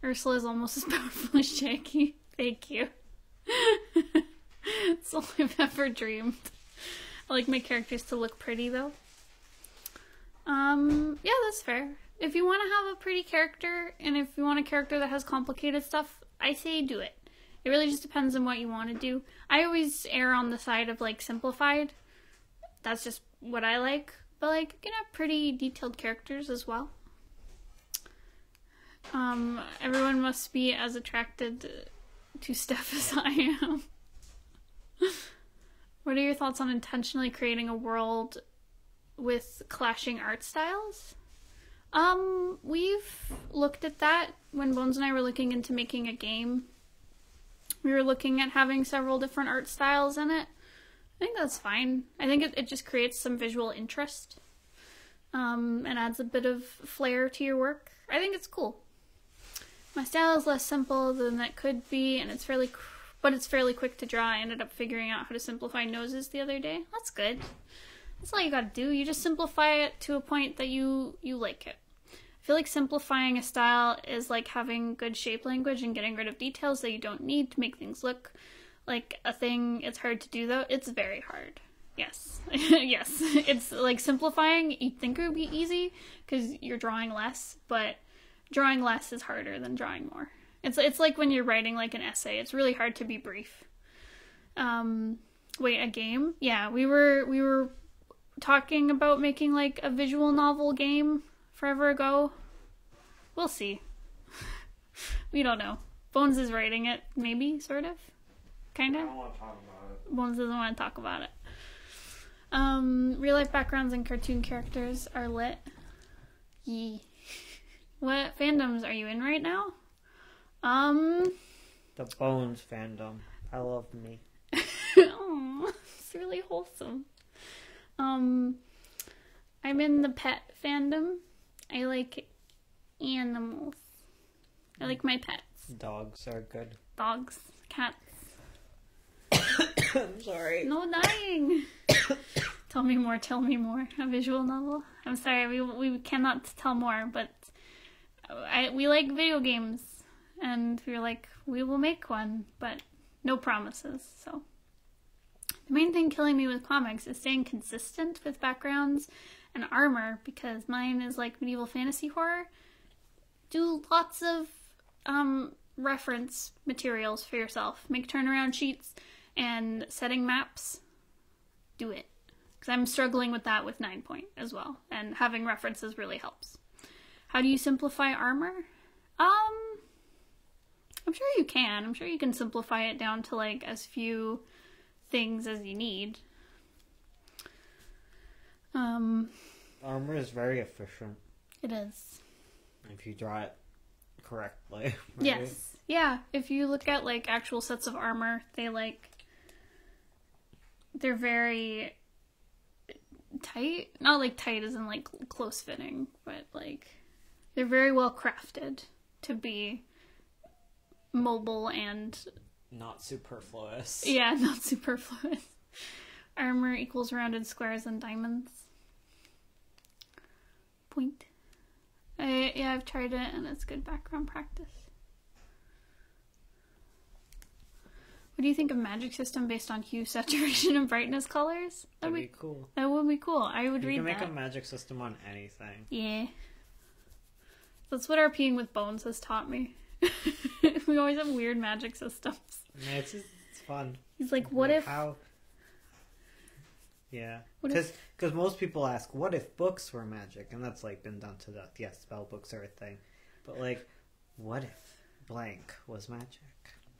Ursula is almost as powerful as Jackie. Thank you. It's all I've ever dreamed. I like my characters to look pretty, though. Yeah, that's fair. If you want to have a pretty character, and if you want a character that has complicated stuff, I say do it. It really just depends on what you want to do. I always err on the side of, simplified. That's just what I like. But, you can have pretty detailed characters as well. Everyone must be as attracted to Steph as I am. What are your thoughts on intentionally creating a world with clashing art styles? We've looked at that when Bones and I were looking into making a game. We were looking at having several different art styles in it. I think that's fine. I think it just creates some visual interest. And adds a bit of flair to your work. I think it's cool. My style is less simple than it could be, and it's fairly quick to draw. I ended up figuring out how to simplify noses the other day. That's good. That's all you gotta do. You just simplify it to a point that you like it. I feel like simplifying a style is like having good shape language and getting rid of details that you don't need to make things look like a thing. It's hard to do, though. It's very hard. Yes. Yes. It's like simplifying, you'd think it would be easy because you're drawing less, but drawing less is harder than drawing more. It's like when you're writing an essay. It's really hard to be brief. Wait, a game? Yeah, we were talking about making like a visual novel game forever ago. We'll see. We don't know. Bones is writing it, maybe, sort of, kind of.
I don't want to talk about it.
Bones doesn't want to talk about it. Real life backgrounds and cartoon characters are lit. Yee. What fandoms are you in right now?
The Bones fandom. I love me.
Oh, it's really wholesome. I'm in the pet fandom. I like animals. I like my pets.
Dogs are good.
Dogs, cats.
I'm sorry.
No dying. Tell me more. A visual novel. I'm sorry, we cannot tell more, but we like video games, and we were like, we will make one, but no promises. So the main thing killing me with comics is staying consistent with backgrounds and armor, because mine is like medieval fantasy horror. Do lots of reference materials for yourself. Make turnaround sheets and setting maps. Do it. Because I'm struggling with that with 9 Point as well. And having references really helps. How do you simplify armor? I'm sure you can. I'm sure you can simplify it down to like as few things as you need.
Armor is very efficient.
It is.
If you draw it correctly. Right?
Yes. Yeah. If you look at like actual sets of armor, they're very tight. Not like tight as in like close fitting, but like they're very well crafted to be mobile and
not superfluous.
Yeah, not superfluous. Armor equals rounded squares and diamonds. Point. I've tried it and it's good background practice. What do you think of magic system based on hue, saturation, and brightness colors?
That'd be cool.
That would be cool. I would read that.
You can make a magic system on anything.
Yeah. That's what RPing with Bones has taught me. We always have weird magic systems.
Yeah, it's fun.
He's like, what if...
How... Yeah. Because most people ask, what if books were magic? And that's like been done to death. Yes, spell books are a thing. But like, what if blank was magic?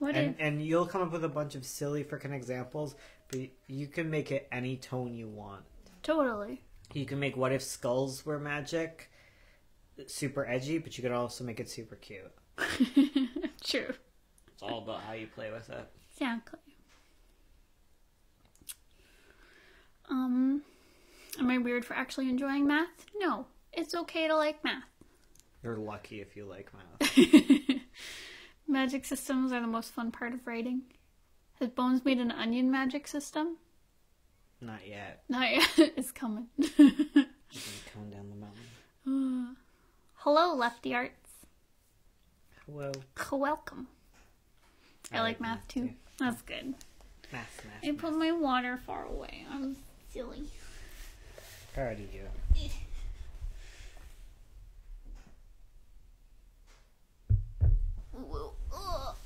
And you'll come up with a bunch of silly freaking examples, but you can make it any tone you want.
Totally.
You can make what if skulls were magic, super edgy, but you could also make it super cute.
True.
It's all about how you play with it.
Exactly. Am I weird for actually enjoying math? No. It's okay to like math.
You're lucky if you like math.
Magic systems are the most fun part of writing. Has Bones made an onion magic system?
Not yet.
Not yet. It's coming.
Coming down the mountain.
Hello, Lefty Arts.
Hello.
Welcome. I like math too. That's good.
Math.
I put my water far away. I'm silly.
Proud of you.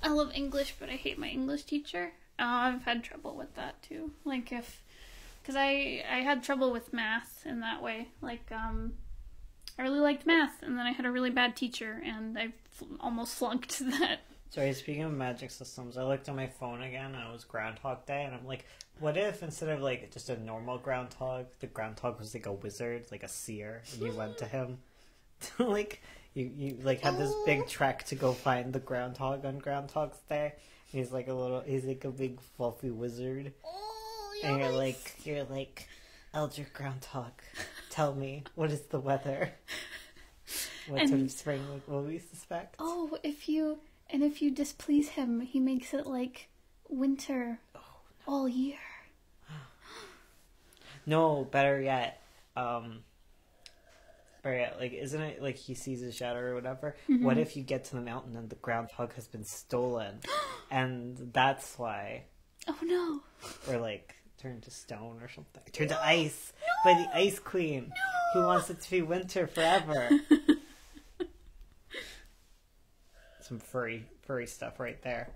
I love English, but I hate my English teacher. I've had trouble with that too. Like because I had trouble with math in that way. Like I really liked math, and then I had a really bad teacher, and I almost flunked that.
Sorry, speaking of magic systems, I looked on my phone again, and it was Groundhog Day, and I'm like, what if instead of like just a normal groundhog, the groundhog was like a wizard, like a seer, and you went to him, like you like had this big trek to go find the groundhog on Groundhog's Day. And he's like a big fluffy wizard, and you're like, Elder Groundhog, tell me, what is the weather? What sort of spring will we suspect?
Oh, if you displease him, he makes it like winter all year.
No, better yet, like, isn't it like he sees his shadow or whatever? Mm-hmm. What if you get to the mountain and the groundhog has been stolen, and that's why?
Oh no!
Or like turned to stone or something. Turned to ice by the Ice Queen, who wants it to be winter forever. Some furry stuff right there.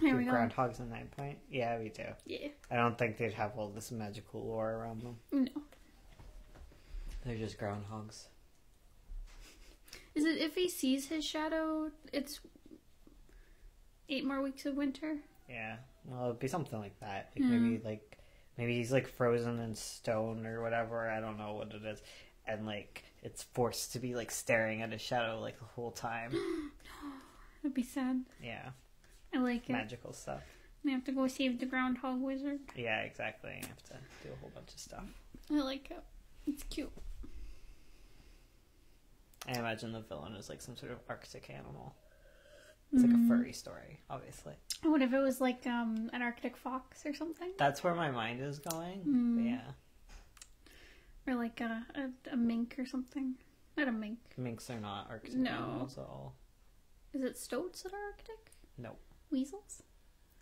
There we go.
Groundhogs in 9 Point. Yeah, we do.
Yeah.
I don't think they'd have all this magical lore around them.
No.
They're just groundhogs.
Is it if he sees his shadow, it's 8 more weeks of winter?
Yeah. Well, it'd be something like that. Maybe he's like frozen in stone or whatever. I don't know what it is. And like it's forced to be like staring at his shadow like the whole time.
That'd be sad.
Yeah.
I like it.
Magical stuff.
We have to go save the groundhog wizard.
Yeah, exactly. You have to do a whole bunch of stuff.
I like it. It's cute.
I imagine the villain is like some sort of Arctic animal. It's like a furry story, obviously.
What if it was like an Arctic fox or something?
That's where my mind is going. But yeah.
Or like a mink or something. Not a mink.
Minks are not Arctic animals at all.
Is it stoats that are Arctic?
No.
Weasels?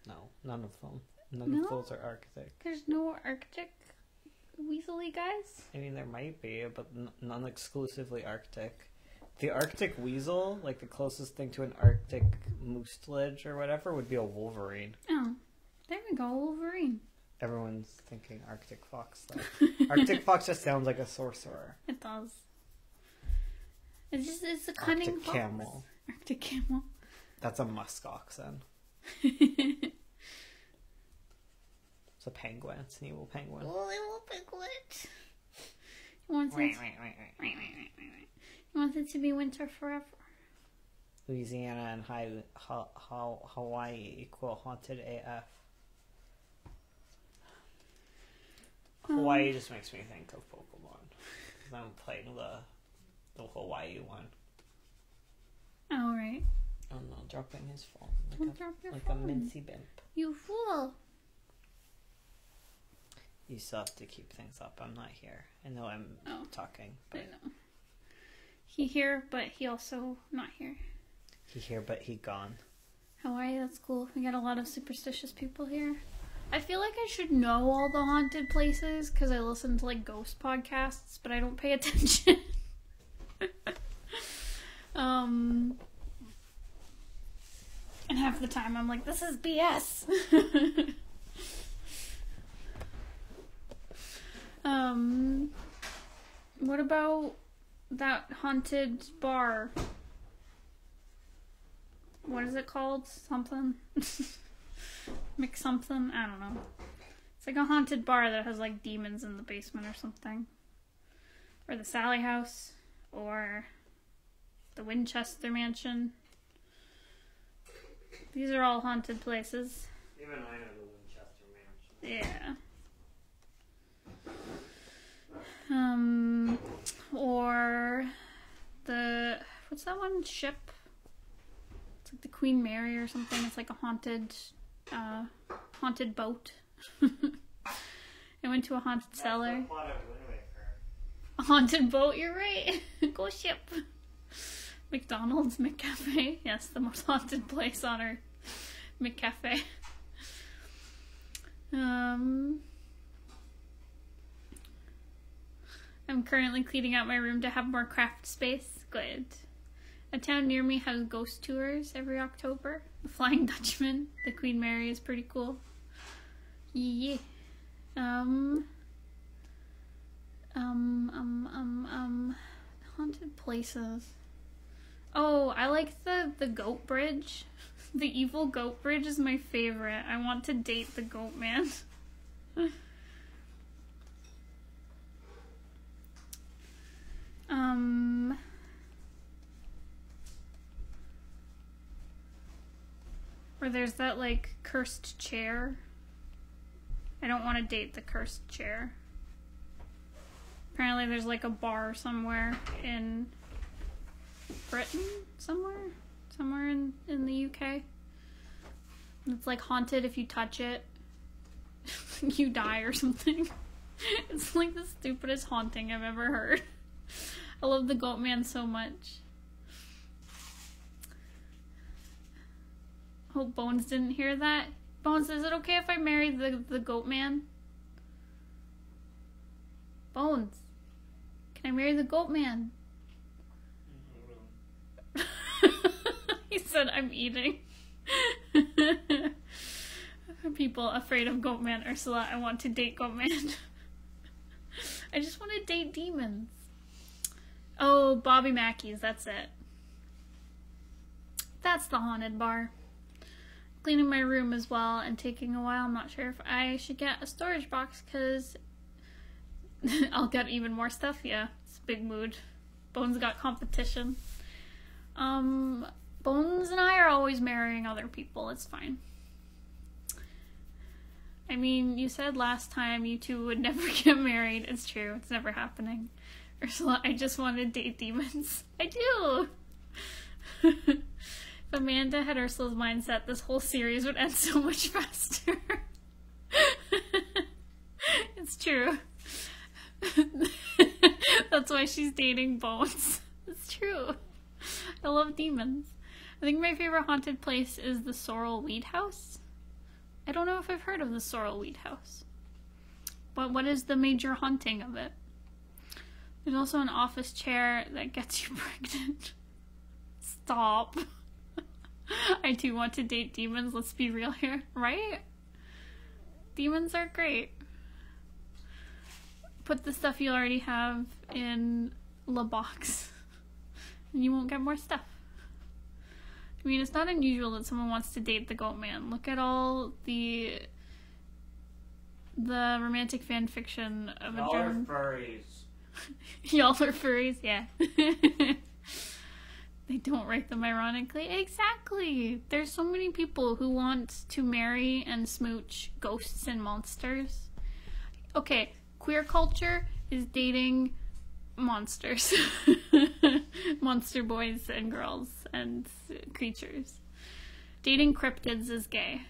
No, none of them. None of those are Arctic.
There's no Arctic weaselly guys?
I mean, there might be, but none exclusively Arctic. The Arctic weasel, like the closest thing to an Arctic moostelage or whatever, would be a wolverine.
Oh, there we go, Wolverine.
Everyone's thinking Arctic fox, though. Arctic fox just sounds like a sorcerer.
It does. It's a cunning
Arctic
fox.
camel.
Arctic camel.
That's a musk oxen. It's a penguin. It's an evil penguin.
Oh, little piglet. He wants it to be winter forever.
Louisiana and Hawaii equal haunted AF. Hawaii just makes me think of Pokemon. Because I'm playing the Hawaii one.
Oh, right.
Oh no, dropping his phone.
Don't drop your
like
phone.
a mincy bimp.
You fool.
You still have to keep things up. I'm not here. I know I'm talking. But
I know. He here, but he also not here.
He here, but he gone.
Hawaii, that's cool. We got a lot of superstitious people here. I feel like I should know all the haunted places because I listen to like ghost podcasts, but I don't pay attention. And half the time I'm like, this is BS. What about that haunted bar? What is it called? Something? McSomething? I don't know. It's like a haunted bar that has like demons in the basement or something. Or the Sally House. Or the Winchester Mansion. These are all haunted places.
Even I know the Winchester Mansion.
Yeah. Or the, what's that one? Ship? It's like the Queen Mary or something. It's like a haunted boat. I went to a haunted cellar.
The plot of Wind Waker.
A haunted boat, you're right. Go ship. McDonald's, McCafe. Yes, the most haunted place on earth. McCafe. I'm currently cleaning out my room to have more craft space. Good. A town near me has ghost tours every October. The Flying Dutchman. The Queen Mary is pretty cool. Yeah. Haunted places. Oh, I like the goat bridge. The evil goat bridge is my favorite. I want to date the goat man. Or there's that like cursed chair. I don't want to date the cursed chair. Apparently there's like a bar somewhere in Britain, somewhere in the UK. It's like haunted. If you touch it, you die or something. It's like the stupidest haunting I've ever heard. I love the goat man so much. Hope Bones didn't hear that. Bones, is it okay if I marry the goat man? Bones, can I marry the goat man? He said, I'm eating. People afraid of Goatman. Ursula, I want to date Goatman. I just want to date demons. Oh, Bobby Mackey's, that's it. That's the haunted bar. Cleaning my room as well and taking a while. I'm not sure if I should get a storage box because I'll get even more stuff. Yeah, it's a big mood. Bones got competition. Bones and I are always marrying other people. It's fine. I mean, you said last time you two would never get married. It's true. It's never happening. Ursula, I just want to date demons. I do! If Amanda had Ursula's mindset, this whole series would end so much faster. It's true. That's why she's dating Bones. It's true. I love demons. I think my favorite haunted place is the Sorrel Weed House. I don't know if I've heard of the Sorrel Weed House. But what is the major haunting of it? There's also an office chair that gets you pregnant. Stop. I do want to date demons, let's be real here, right? Demons are great. Put the stuff you already have in the box and you won't get more stuff. I mean, it's not unusual that someone wants to date the Goat Man. Look at all the romantic fan fiction of a German.
Y'all are furries.
Y'all are furries, yeah. They don't write them ironically. Exactly! There's so many people who want to marry and smooch ghosts and monsters. Okay, queer culture is dating monsters. Monster boys and girls and creatures. Dating cryptids is gay.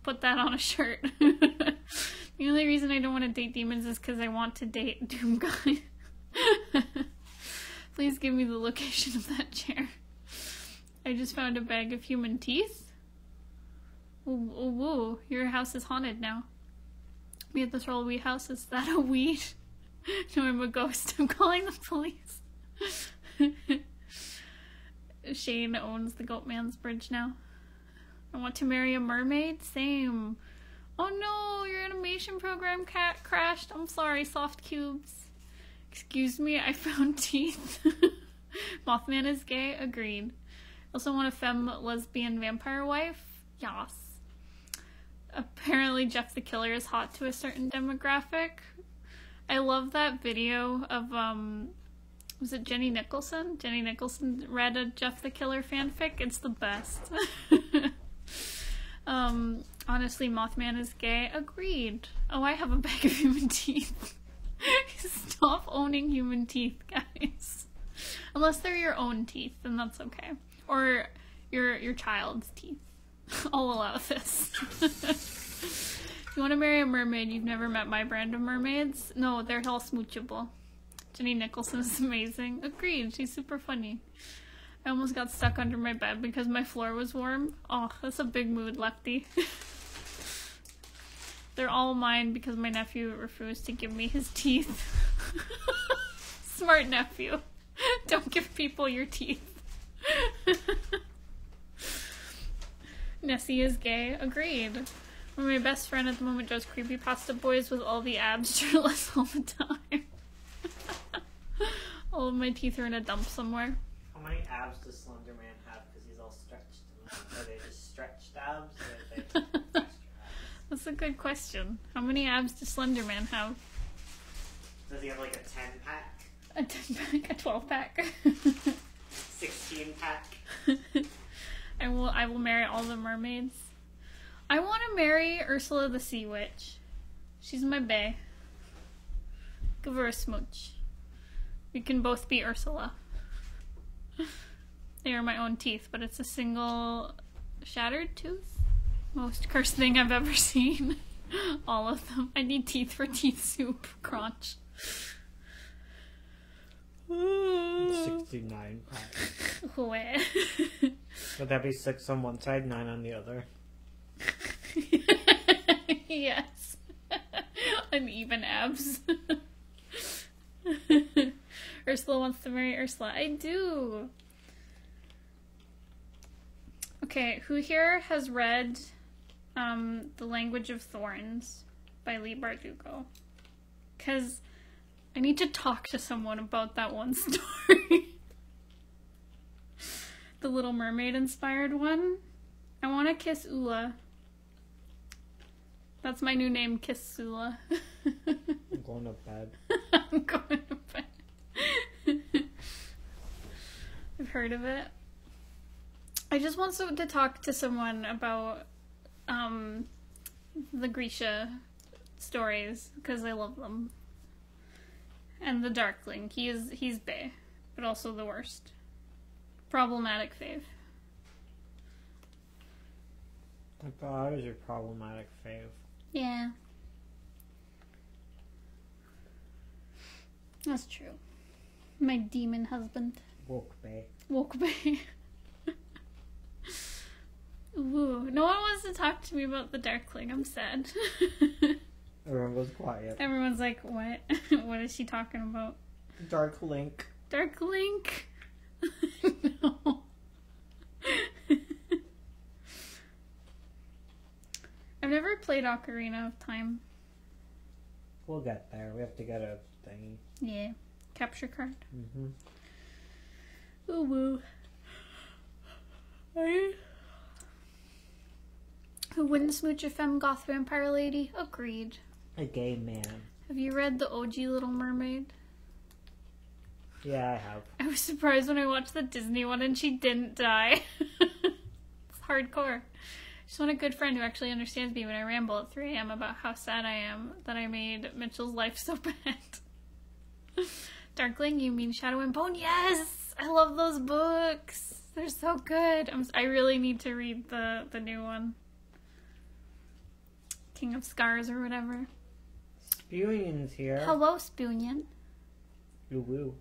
Put that on a shirt. The only reason I don't want to date demons is because I want to date Doom Guy. Please give me the location of that chair. I just found a bag of human teeth. Ooh, ooh, ooh. Your house is haunted now. We at this Sorrel Weed House. Is that a weed? No, I'm a ghost. I'm calling the police. Shane owns the Goat Man's bridge now. I want to marry a mermaid? Same. Oh no, your animation program crashed. I'm sorry, soft cubes. Excuse me, I found teeth. Mothman is gay? Agreed. Also want a femme lesbian vampire wife? Yas. Apparently Jeff the Killer is hot to a certain demographic. I love that video of, was it Jenny Nicholson? Jenny Nicholson read a Jeff the Killer fanfic. It's the best. Honestly, Mothman is gay. Agreed. Oh, I have a bag of human teeth. Stop owning human teeth, guys. Unless they're your own teeth, then that's okay. Or your child's teeth. I'll allow this. If you want to marry a mermaid, you've never met my brand of mermaids? No, they're all smoochable. Jenny Nicholson is amazing. Agreed, she's super funny. I almost got stuck under my bed because my floor was warm. Oh, that's a big mood, Lefty. They're all mine because my nephew refused to give me his teeth. Smart nephew. Don't give people your teeth. Nessie is gay. Agreed. My best friend at the moment does creepypasta boys with all the abs shirtless all the time. All of my teeth are in a dump somewhere.
How many abs does Slender Man have? Because he's all stretched. Are they just stretched abs? Or are they extra abs?
That's a good question. How many abs does Slender Man have?
Does he have like a 10-pack?
A 10-pack? A 12-pack?
16-pack?
I will marry all the mermaids. I want to marry Ursula the Sea Witch. She's my bae. Give her a smooch. We can both be Ursula. They are my own teeth, but it's a single shattered tooth. Most cursed thing I've ever seen. All of them. I need teeth for teeth soup. Crunch.
69 pack.
Where?
Would that be 6 on one side, 9 on the other?
Yes. Uneven abs. Ursula wants to marry Ursula. I do. Okay, who here has read The Language of Thorns by Leigh Bardugo? Because I need to talk to someone about that one story. The Little Mermaid inspired one. I want to kiss Ula. That's my new name, Kiss Ula.
I'm going to bed.
I'm going to bed. I've heard of it. I just want to talk to someone about the Grisha stories because I love them. And the Darkling. He's bae, but also the worst. Problematic fave.
I thought I was your problematic fave.
Yeah. That's true. My demon husband.
Woke bae.
Woke bae. Ooh, no one wants to talk to me about the Darkling. I'm sad.
Everyone was quiet.
Everyone's like, what? What is she talking about?
Dark Link.
Dark Link? No. I've never played Ocarina of Time.
We'll get there. We have to get a thingy.
Yeah. Capture card.
Mm-hmm.
Ooh woo. Who wouldn't smooch a femme goth vampire lady? Agreed.
A gay man.
Have you read the OG Little Mermaid?
Yeah, I have.
I was surprised when I watched the Disney one and she didn't die. It's hardcore. I just want a good friend who actually understands me when I ramble at 3 a.m. about how sad I am that I made Mitchell's life so bad. Darkling, you mean Shadow and Bone? Yes! I love those books. They're so good. I really need to read the new one. King of Scars or whatever.
Spewion's here.
Hello, Spoonian.
Woo woo.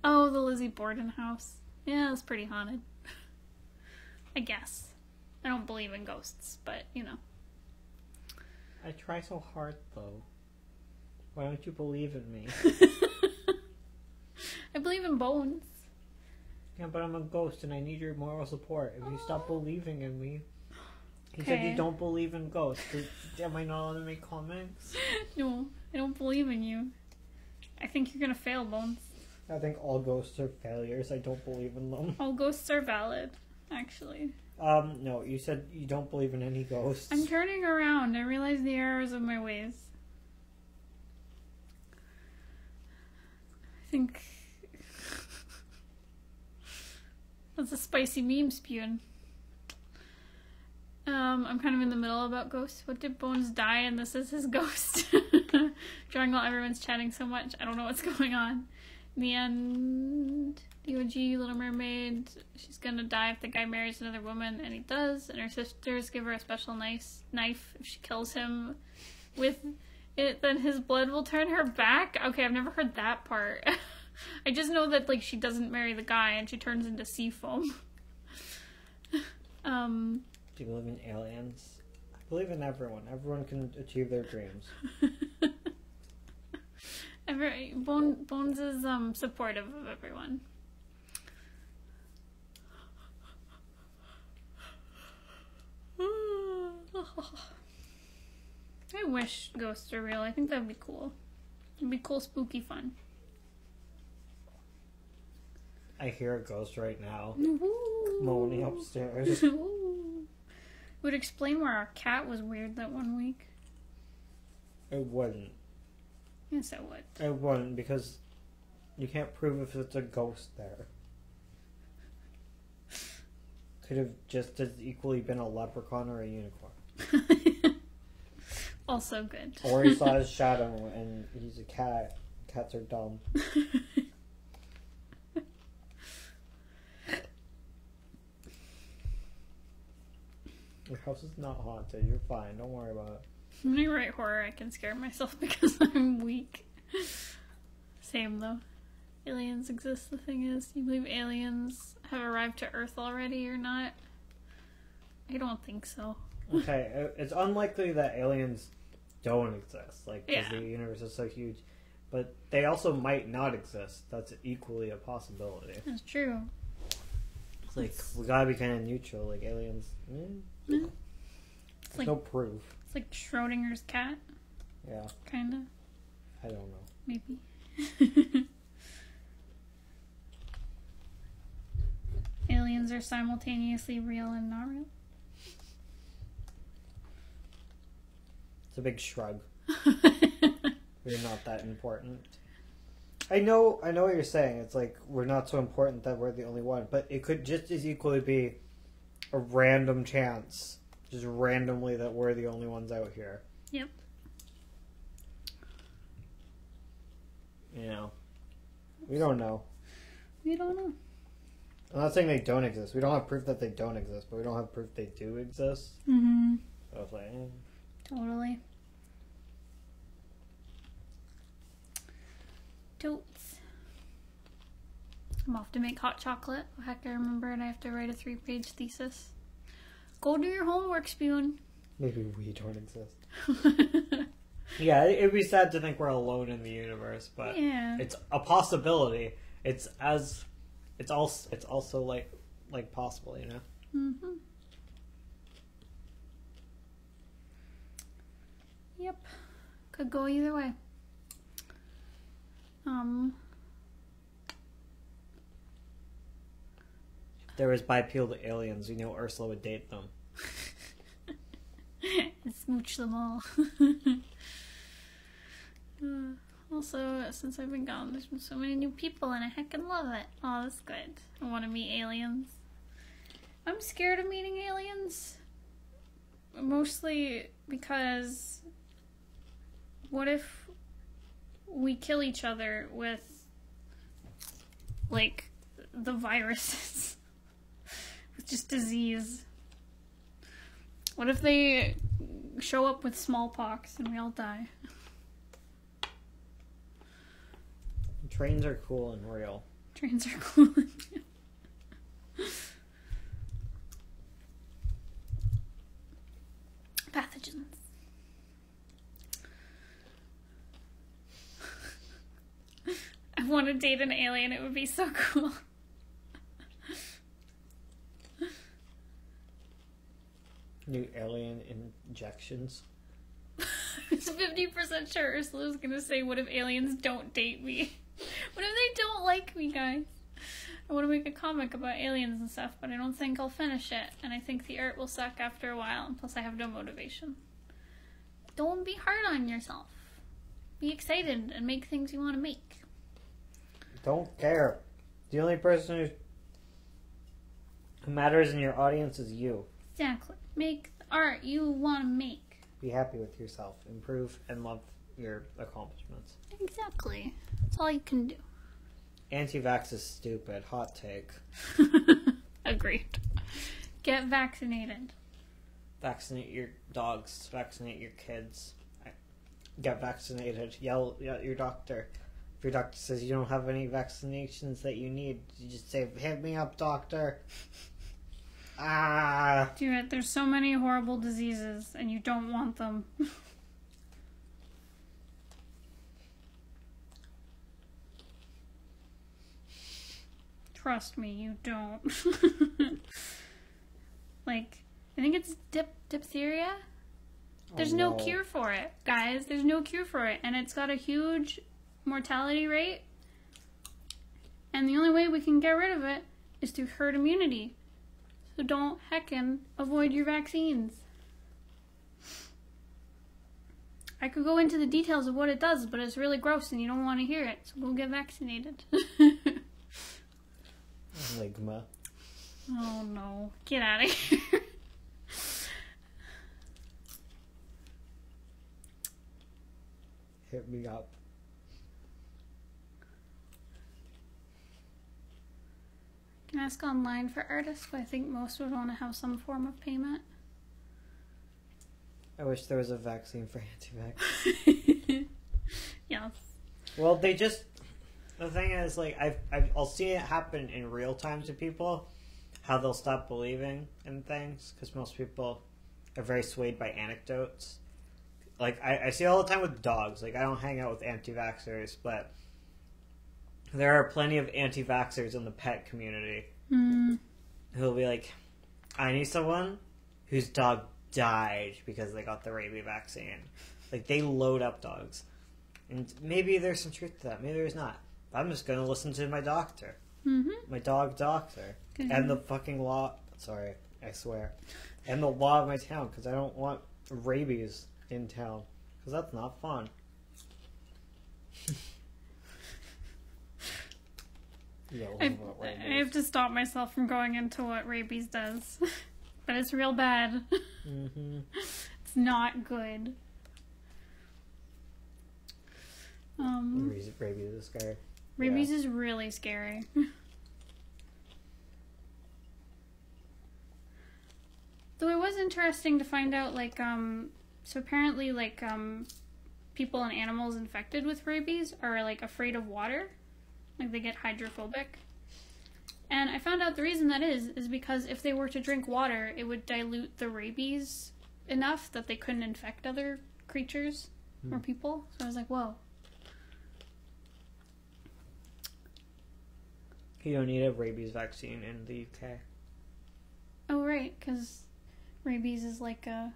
Oh, the Lizzie Borden house. Yeah, it's pretty haunted. I guess. I don't believe in ghosts, but, you know.
I try so hard, though. Why don't you believe in me?
I believe in bones.
Yeah, but I'm a ghost and I need your moral support. If you stop believing in me... He
Okay.
said you don't believe in ghosts. Am I not allowed to make comments?
No, I don't believe in you. I think you're gonna fail, Bones.
I think all ghosts are failures. I don't believe in them.
All ghosts are valid, actually.
No, you said you don't believe in any ghosts.
I'm turning around. I realize the errors of my ways. I think... That's a spicy meme spewing. I'm kind of in the middle about ghosts. What did Bones die and this is his ghost? Drawing while everyone's chatting so much. I don't know what's going on. In the end, the OG Little Mermaid, she's gonna die if the guy marries another woman, and he does, and her sisters give her a special nice knife. If she kills him with it, then his blood will turn her back? Okay, I've never heard that part. I just know that, like, she doesn't marry the guy and she turns into sea foam.
Do you believe in aliens? I believe in everyone. Everyone can achieve their dreams.
Bones is supportive of everyone. I wish ghosts are real. I think that'd be cool. It'd be cool, spooky fun.
I hear a ghost right now.
Ooh.
Moaning upstairs.
Ooh. Would explain where our cat was weird that one week.
It wouldn't.
Yes, it would.
It wouldn't, because you can't prove if it's a ghost there. Could have just as equally been a leprechaun or a unicorn.
Also good.
Or he saw his shadow and he's a cat. Cats are dumb. Your house is not haunted. You're fine. Don't worry about it.
When I write horror, I can scare myself because I'm weak. Same though. Aliens exist. The thing is, do you believe aliens have arrived to Earth already or not? I don't think so.
Okay, it's unlikely that aliens don't exist, like, because
Yeah.
the universe is so huge. But they also might not exist. That's equally a possibility.
That's true.
It's like, we gotta be kind of neutral, like aliens.
It's
There's no proof.
It's like Schrodinger's cat,
Yeah.
kind of.
I don't know.
Maybe. Aliens are simultaneously real and not real.
It's a big shrug. We're not that important. I know what you're saying. It's like we're not so important that we're the only one, but it could just as equally be a random chance, just randomly, that we're the only ones out here.
Yep.
You know, we don't know.
We don't know.
I'm not saying they don't exist. We don't have proof that they don't exist, but we don't have proof they do exist.
Mm-hmm.
So it's like,
Totally. Totes. I'm off to make hot chocolate. Heck, I remember, and I have to write a 3-page thesis. Go do your homework, Spoon.
maybe we don't exist. Yeah, it'd be sad to think we're alone in the universe, but
Yeah.
it's a possibility. It's also like possible, you know.
Mm-hmm. Yep. Could go either way.
If there was bipedal aliens, you know Ursula would date them.
And smooch them all. Also, since I've been gone, there's been so many new people and I heckin' love it. Oh, that's good. I want to meet aliens. I'm scared of meeting aliens. Mostly because what if we kill each other with, like, the viruses? With just disease. What if they show up with smallpox and we all die?
Trains are cool and real.
Trains are cool. Pathogens. I want to date an alien. It would be so cool.
New alien injections.
I was 50% sure Ursula's gonna say, what if aliens don't date me? What if they don't like me, guys? I want to make a comic about aliens and stuff, but I don't think I'll finish it. And I think the art will suck after a while, and plus I have no motivation. Don't be hard on yourself. Be excited and make things you want to make.
Don't care. The only person who matters in your audience is you.
Exactly. Make the art you want to make.
Be happy with yourself. Improve and love your accomplishments.
Exactly. That's all you can do.
Anti-vax is stupid. Hot take.
Agreed. Get vaccinated.
Vaccinate your dogs. Vaccinate your kids. Get vaccinated. Yell at your doctor. If your doctor says you don't have any vaccinations that you need, you just say, hit me up, doctor. Ah.
Dude, there's so many horrible diseases, and you don't want them. Trust me, you don't. Like, I think it's diphtheria. There's no cure for it, guys. There's no cure for it. And it's got a huge mortality rate. And the only way we can get rid of it is through herd immunity. So don't heckin' avoid your vaccines. I could go into the details of what it does, but it's really gross and you don't want to hear it. So go get vaccinated.
Ligma.
Oh no. Get out of here.
Hit me up.
You can ask online for artists, but I think most would want to have some form of payment.
I wish there was a vaccine for anti-vax.
Yes.
Well, the thing is, like, I'll see it happen in real time to people, how they'll stop believing in things, because most people are very swayed by anecdotes. Like, I see it all the time with dogs. Like, I don't hang out with anti-vaxxers, but there are plenty of anti-vaxxers in the pet community who'll be like, I need someone whose dog died because they got the rabies vaccine. Like, they load up dogs. And maybe there's some truth to that. Maybe there's not. I'm just gonna listen to my doctor.
Mm-hmm.
My dog doctor.
Good.
And the fucking law. Sorry, I swear. And the law of my town, because I don't want rabies in town. Because that's not fun.
I have to stop myself from going into what rabies does. But it's real bad.
Mm-hmm.
It's not good.
Rabies is scary.
Rabies is really scary. Though it was interesting to find out, like, so apparently, like, people and animals infected with rabies are, like, afraid of water. Like, they get hydrophobic. And I found out the reason that is because if they were to drink water, it would dilute the rabies enough that they couldn't infect other creatures or people. So I was like, whoa.
You don't need a rabies vaccine in the UK.
Oh, right, because rabies is like a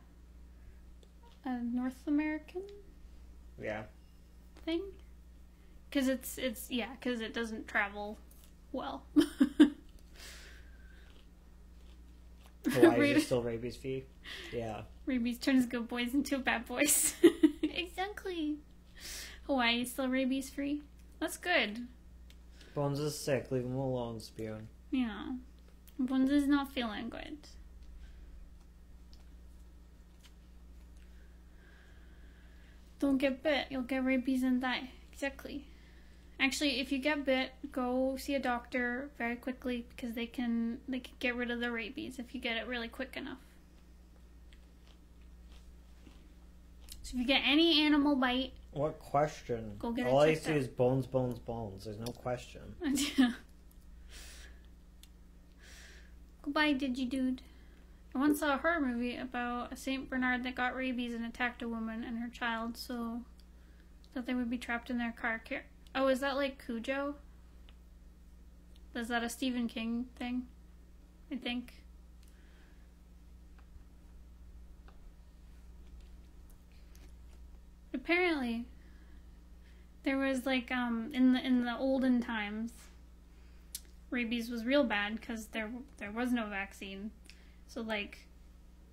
North American thing. Because because it doesn't travel well.
Hawaii is still rabies free. Yeah.
Rabies turns good boys into bad boys. Exactly. Hawaii is still rabies free. That's good.
Bones is sick. Leave him alone, Spoon.
Yeah. Bones is not feeling good. Don't get bit. You'll get rabies and die. Exactly. Actually, if you get bit, go see a doctor very quickly because they can get rid of the rabies if you get it really quick enough. So if you get any animal bite,
what question?
Go get
All
it
I
checked
see
out.
is bones, bones, bones. There's no question.
Goodbye, Digidude. I once saw a horror movie about a Saint Bernard that got rabies and attacked a woman and her child, so that they would be trapped in their car. Oh, is that like Cujo? Is that a Stephen King thing? I think. Apparently, there was like in the olden times, rabies was real bad because there was no vaccine. So like,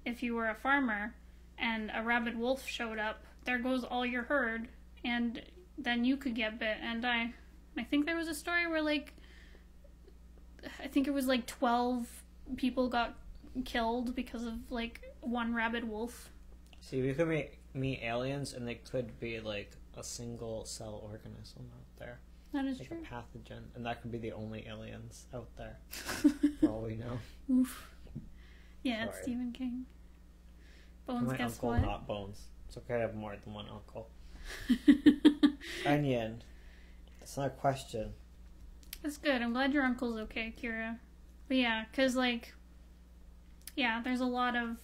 if you were a farmer and a rabid wolf showed up, there goes all your herd, and then you could get bit and die. I think there was a story where like, I think it was like 12 people got killed because of like one rabid wolf.
See, we could meet aliens, and they could be like a single cell organism out there.
That is
like
true.
A pathogen, and that could be the only aliens out there. For all we know.
Oof. Yeah, it's Stephen King. Bones,
My
guess
uncle,
what?
not Bones. It's okay to have more than one uncle. Onion. That's not a question.
That's good. I'm glad your uncle's okay, Kira. But yeah, because, like, yeah, there's a lot of...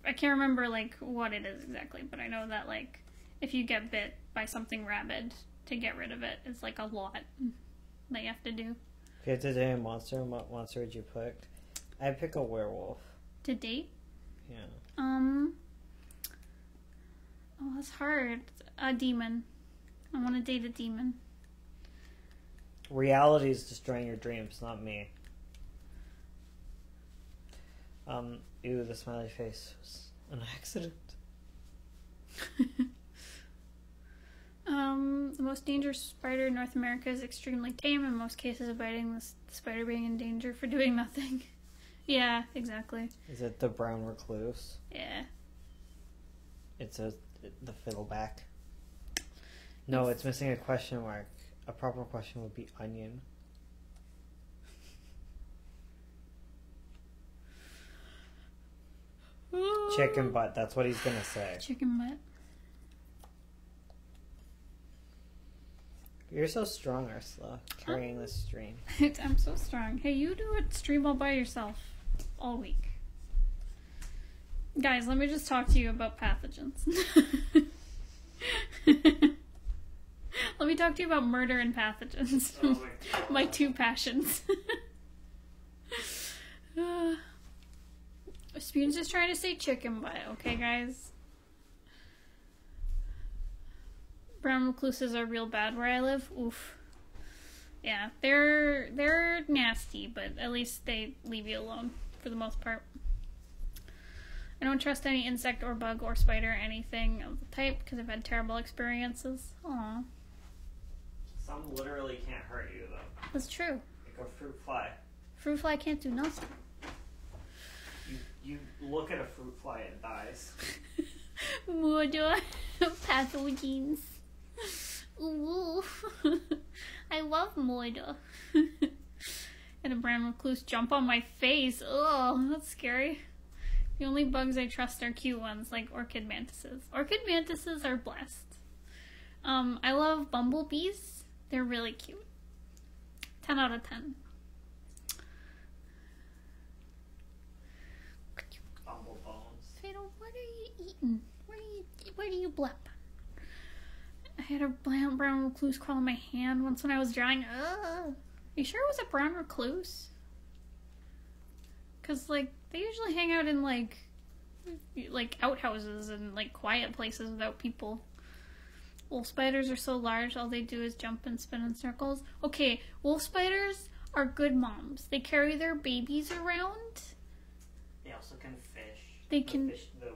I can't remember, like, what it is exactly, but I know that, like, if you get bit by something rabid, to get rid of it, it's, like, a lot that you have to do.
If you had to date a monster, what monster would you pick? I'd pick a werewolf.
To date?
Yeah.
Oh, that's hard. A demon. I want to date a demon.
Reality is destroying your dreams, not me. Ew, the smiley face was an accident.
The most dangerous spider in North America is extremely tame. In most cases of biting, the spider being in danger for doing nothing. Yeah, exactly.
Is it the brown recluse?
Yeah.
It's the fiddleback. No, it's missing a question mark. A proper question would be onion. Chicken butt, that's what he's gonna say.
Chicken butt.
You're so strong, Ursula, carrying this stream.
I'm so strong. Hey, you do a stream all by yourself all week. Guys, let me just talk to you about pathogens. Let me talk to you about murder and pathogens.
Oh
my two passions. Spoon's just trying to say chicken butt, okay, guys? brown recluses are real bad where I live. Oof. Yeah, they're nasty, but at least they leave you alone for the most part. I don't trust any insect or bug or spider or anything of the type because I've had terrible experiences. Aww.
Some literally can't hurt you, though.
That's true.
Like a fruit fly.
Fruit fly can't do nothing.
You look at a fruit fly, it dies.
Murder. Pathogens. Ooh. I love murder. And a brown recluse jump on my face. Oh, that's scary. The only bugs I trust are cute ones, like orchid mantises. Orchid mantises are blessed. I love bumblebees. They're really cute. 10 out of 10.
Bumblebones.
Fatal, what are you eating? Where do you blep? I had a brown recluse crawl on my hand once when I was drawing. You sure it was a brown recluse? Because, like, they usually hang out in, like outhouses and, like, quiet places without people. Wolf spiders are so large, all they do is jump and spin in circles. Okay, wolf spiders are good moms. They carry their babies around.
They also can fish.
They can...
The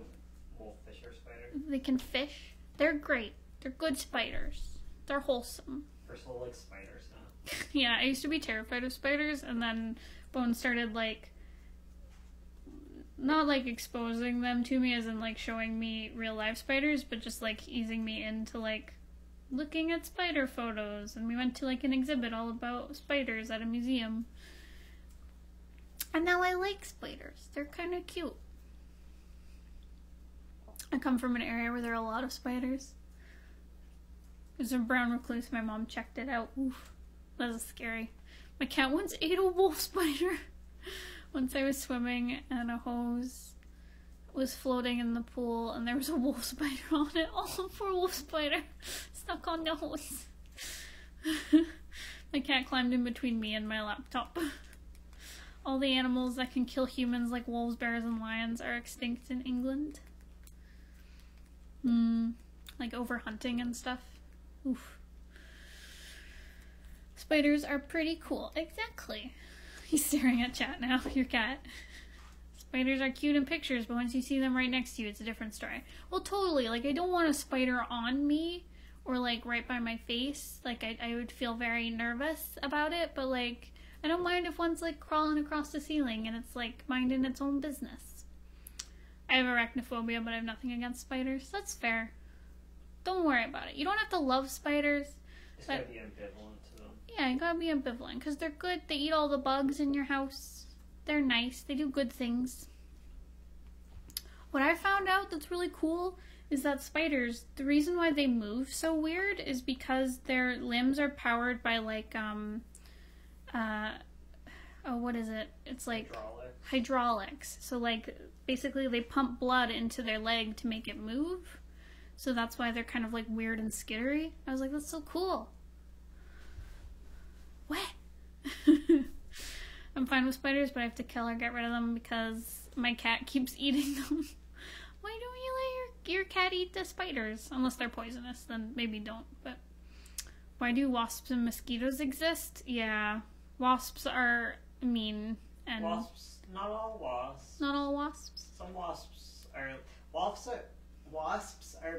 wolf fisher spider.
They can fish. They're great. They're good spiders. They're wholesome.
Ursula likes spiders now.
Yeah, I used to be terrified of spiders, and then Bone started, like, not, like, exposing them to me as in, like, showing me real-life spiders, but just, like, easing me into, like, looking at spider photos. And we went to, like, an exhibit all about spiders at a museum. And now I like spiders. They're kind of cute. I come from an area where there are a lot of spiders. There's a brown recluse. My mom checked it out. Oof. That was scary. My cat once ate a wolf spider. Once I was swimming and a hose was floating in the pool and there was a wolf spider on it. Oh, poor wolf spider. Stuck on the hose. My cat climbed in between me and my laptop. All the animals that can kill humans like wolves, bears, and lions are extinct in England. Like overhunting and stuff. Oof. Spiders are pretty cool. Exactly. He's staring at chat now, your cat. Spiders are cute in pictures, but once you see them right next to you, it's a different story. Well, totally. Like, I don't want a spider on me or, like, right by my face. Like, I would feel very nervous about it, but, like, I don't mind if one's, like, crawling across the ceiling and it's, like, minding its own business. I have arachnophobia, but I have nothing against spiders. That's fair. Don't worry about it. You don't have to love spiders.
Just gotta be ambivalent to them.
Yeah, you gotta be ambivalent, because they're good. They eat all the bugs in your house. They're nice. They do good things. What I found out that's really cool is that spiders, the reason why they move so weird is because their limbs are powered by, like, what is it? It's like hydraulics. So, like, basically they pump blood into their leg to make it move. So that's why they're kind of, like, weird and skittery. I was like, that's so cool. What? I'm fine with spiders, but I have to kill or get rid of them because my cat keeps eating them. Why don't you let your cat eat the spiders? Unless they're poisonous, then maybe don't. But why do wasps and mosquitoes exist? Yeah, wasps are mean. And
wasps, not all wasps.
Not all wasps?
Some wasps are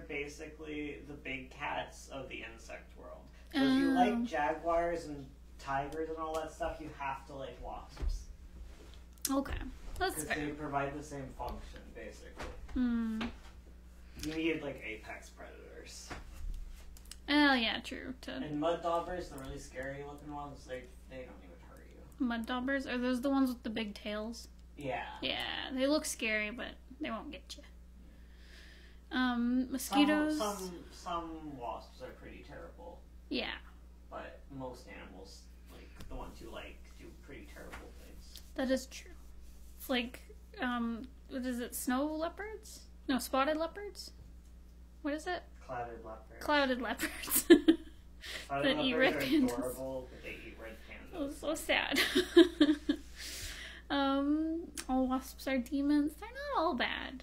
basically the big cats of the insect world. So if you like jaguars and tigers and all that stuff, you have to like wasps.
Okay, that's fair.
Because they provide the same function, basically. You need like apex predators.
Oh yeah, true.
And mud daubers, the really scary looking ones, they don't even hurt you.
Mud daubers? Are those the ones with the big tails?
Yeah.
Yeah, they look scary, but they won't get you. Mosquitoes.
Some wasps are pretty terrible.
Yeah.
But most animals, like the ones you like, do pretty terrible things.
That is true. It's like, what is it? Snow leopards? No, spotted leopards? What is it?
Clouded leopards.
Clouded leopards.
Clouded
that eat red
leopards are
pandas.
adorable, but they eat red pandas.
Oh, so sad. All wasps are demons. They're not all bad.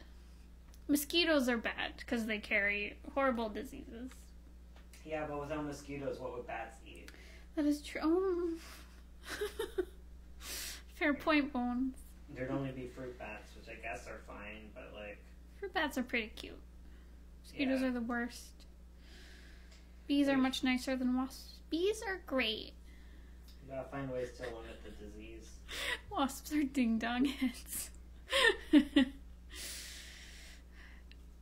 Mosquitoes are bad because they carry horrible diseases.
Yeah, but without mosquitoes, what would bats eat?
That is true. Oh. Fair point, Bones.
There'd only be fruit bats, which I guess are fine, but like...
Fruit bats are pretty cute. Mosquitoes are the worst. Bees are much nicer than wasps. Bees are great.
You gotta find ways to limit the disease.
Wasps are ding-dong heads.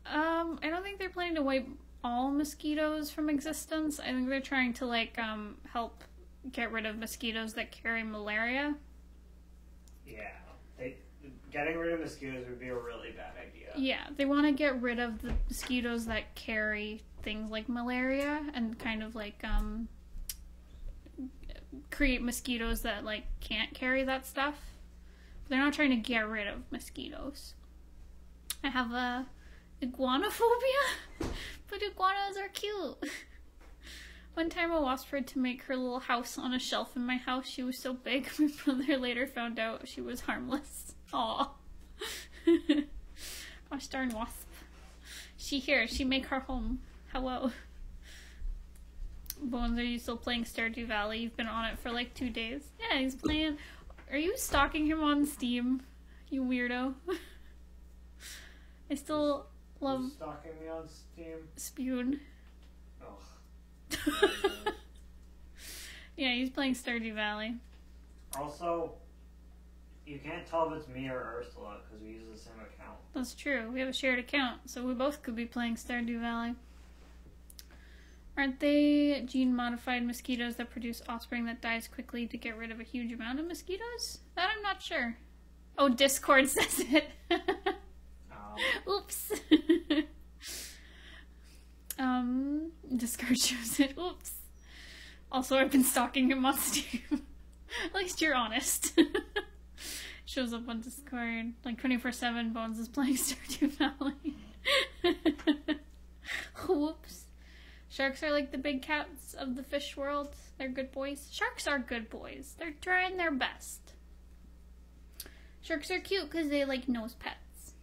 I don't think they're planning to wipe all mosquitoes from existence. I think they're trying to, like, help get rid of mosquitoes that carry malaria.
Yeah. Getting rid of mosquitoes would be a really bad idea.
Yeah, they want to get rid of the mosquitoes that carry things like malaria and kind of, like, create mosquitoes that, like, can't carry that stuff. But they're not trying to get rid of mosquitoes. I have a iguanophobia, but iguanas are cute. One time a wasp tried to make her little house on a shelf in my house. She was so big, my brother later found out she was harmless. Aw. Gosh darn wasp. She make her home. Hello. Bones, are you still playing Stardew Valley? You've been on it for like 2 days. Yeah, he's playing. Are you stalking him on Steam? You weirdo. I still love...
Who's stalking me on Steam?
Spoon.
Oh.
Yeah, he's playing Stardew Valley.
Also, you can't tell if it's me or Ursula because we use the same account.
That's true. We have a shared account, so we both could be playing Stardew Valley. Aren't they gene-modified mosquitoes that produce offspring that dies quickly to get rid of a huge amount of mosquitoes? That I'm not sure. Oh, Discord says it. Oops. Discord shows it. Oops. Also, I've been stalking him on Steam. At least you're honest. Shows up on Discord. Like 24/7, Bones is playing Stardew Valley. Whoops. Sharks are like the big cats of the fish world. They're good boys. Sharks are good boys. They're trying their best. Sharks are cute because they like nose pets.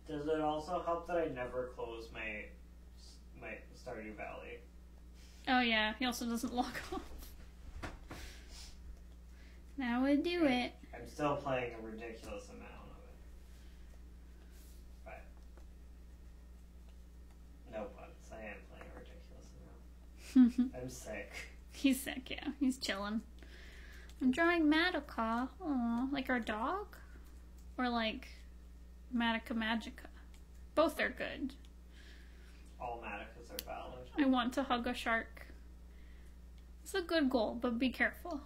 Does it also help that I never close my Stardew Valley?
Oh yeah, he also doesn't log off. Now we do it.
I'm still playing a ridiculous amount of it. But no buts. I am playing a ridiculous amount. I'm sick.
He's sick, yeah. He's chilling. I'm drawing Madoka. Aw, like our dog? Or like Madoka Magica. Both are good.
All Madicas are valid.
I want to hug a shark. It's a good goal, but be careful.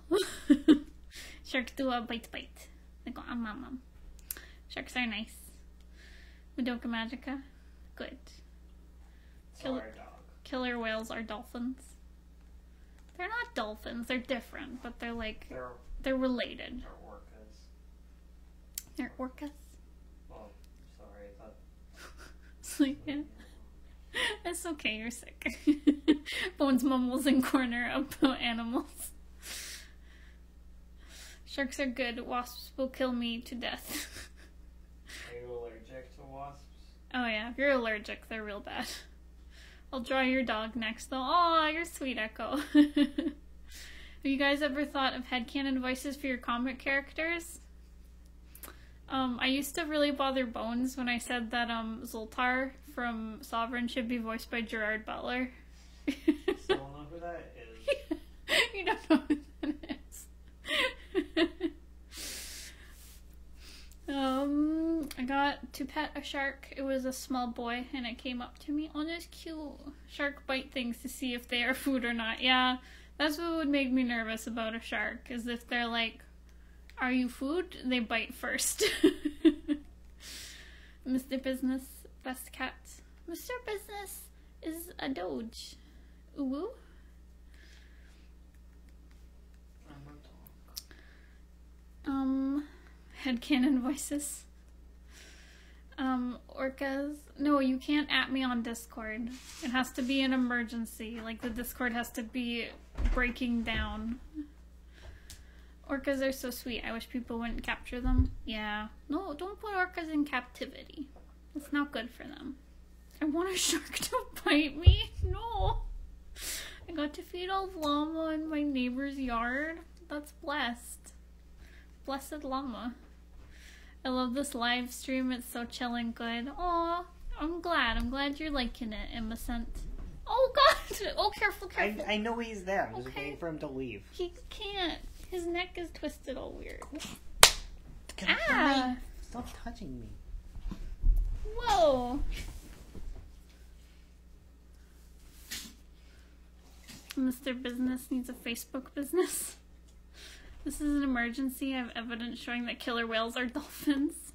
Sharks do a bite. They go, Sharks are nice. Madoka Magica. Good.
So our dog.
Killer whales are dolphins. They're not dolphins, they're different, but they're like, they're related.
They're orcas.
They're orcas?
Oh, sorry, I thought...
It's like, yeah. It's okay, you're sick. Bones mumbles in corner about animals. Sharks are good, wasps will kill me to death.
Are you allergic to wasps?
Oh yeah, if you're allergic, they're real bad. I'll draw your dog next though. Aw, you're sweet, Echo. Have you guys ever thought of headcanon voices for your comic characters? I used to really bother Bones when I said that Zoltar from Sovereign should be voiced by Gerard Butler.
Still don't know who that is.
You don't know who that is. I got to pet a shark. It was a small boy, and it came up to me. Oh, that's cute. Shark bite things to see if they are food or not. Yeah, that's what would make me nervous about a shark, is if they're like, are you food? They bite first. Mr. Business, best cat. Mr. Business is a doge. Ooh. Headcanon voices. Orcas. No, you can't at me on Discord. It has to be an emergency. Like, the Discord has to be breaking down. Orcas are so sweet. I wish people wouldn't capture them. Yeah. No, don't put orcas in captivity. It's not good for them. I want a shark to bite me. No. I got to feed a llama in my neighbor's yard. That's blessed. Blessed llama. I love this live stream. It's so chill and good. Aw, I'm glad you're liking it, Innocent. Oh god! Oh, careful.
I know he's there. I'm just waiting for him to leave.
He can't. His neck is twisted all weird.
Ah! Stop touching me.
Whoa! Mr. Business needs a Facebook business. This is an emergency. I have evidence showing that killer whales are dolphins.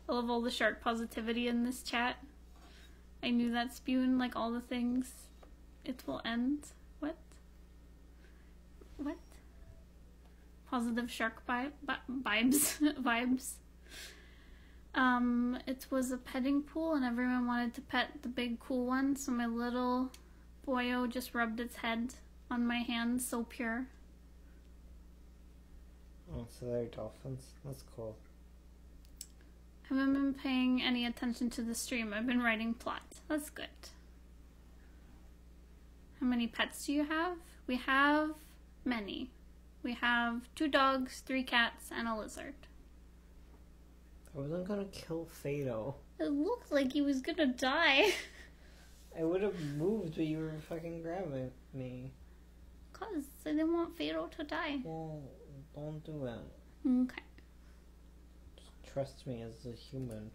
I love all the shark positivity in this chat. I knew that spewing like all the things. It will end. What? What? Positive shark vibes. Vibes. It was a petting pool and everyone wanted to pet the big cool one, so my little boyo just rubbed its head on my hand, so pure.
Oh, so they're dolphins? That's cool.
I haven't been paying any attention to the stream. I've been writing plot. That's good. How many pets do you have? We have many. We have 2 dogs, 3 cats, and a lizard.
I wasn't gonna kill Fado.
It looked like he was gonna die.
I would have moved, but you were fucking grabbing me.
Cause I didn't want Fado to die.
Well, don't do that.
Okay.
Just trust me as a human.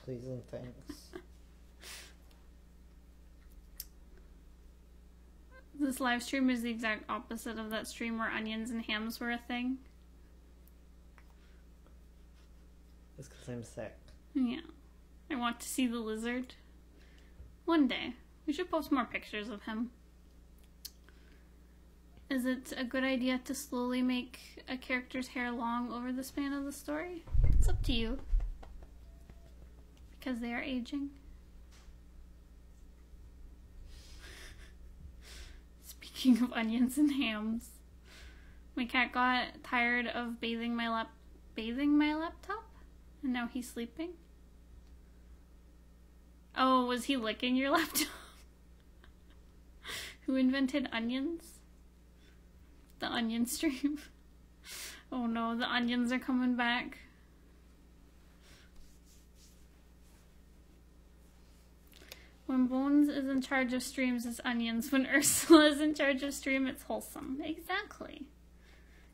Please and thanks.
This live stream is the exact opposite of that stream where onions and hams were a thing.
It's because I'm sick.
Yeah. I want to see the lizard. One day. We should post more pictures of him. Is it a good idea to slowly make a character's hair long over the span of the story? It's up to you. Because they are aging. Speaking of onions and hams, my cat got tired of bathing my laptop, and now he's sleeping. Oh, was he licking your laptop? Who invented onions? The onion stream. Oh no, the onions are coming back. When Bones is in charge of streams, it's onions. When Ursula is in charge of stream, it's wholesome. Exactly.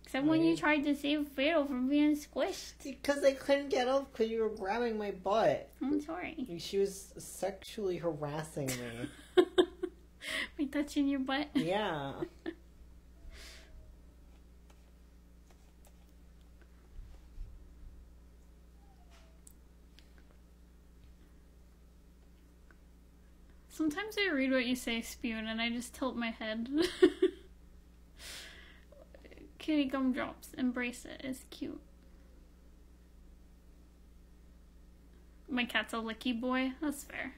Except when you tried to save Fado from being squished.
Because I couldn't get up because you were grabbing my butt.
I'm sorry.
She was sexually harassing me.
By touching your butt?
Yeah.
Sometimes I read what you say, Spoon, and I just tilt my head. Kitty gumdrops. Embrace it. It's cute. My cat's a licky boy. That's fair.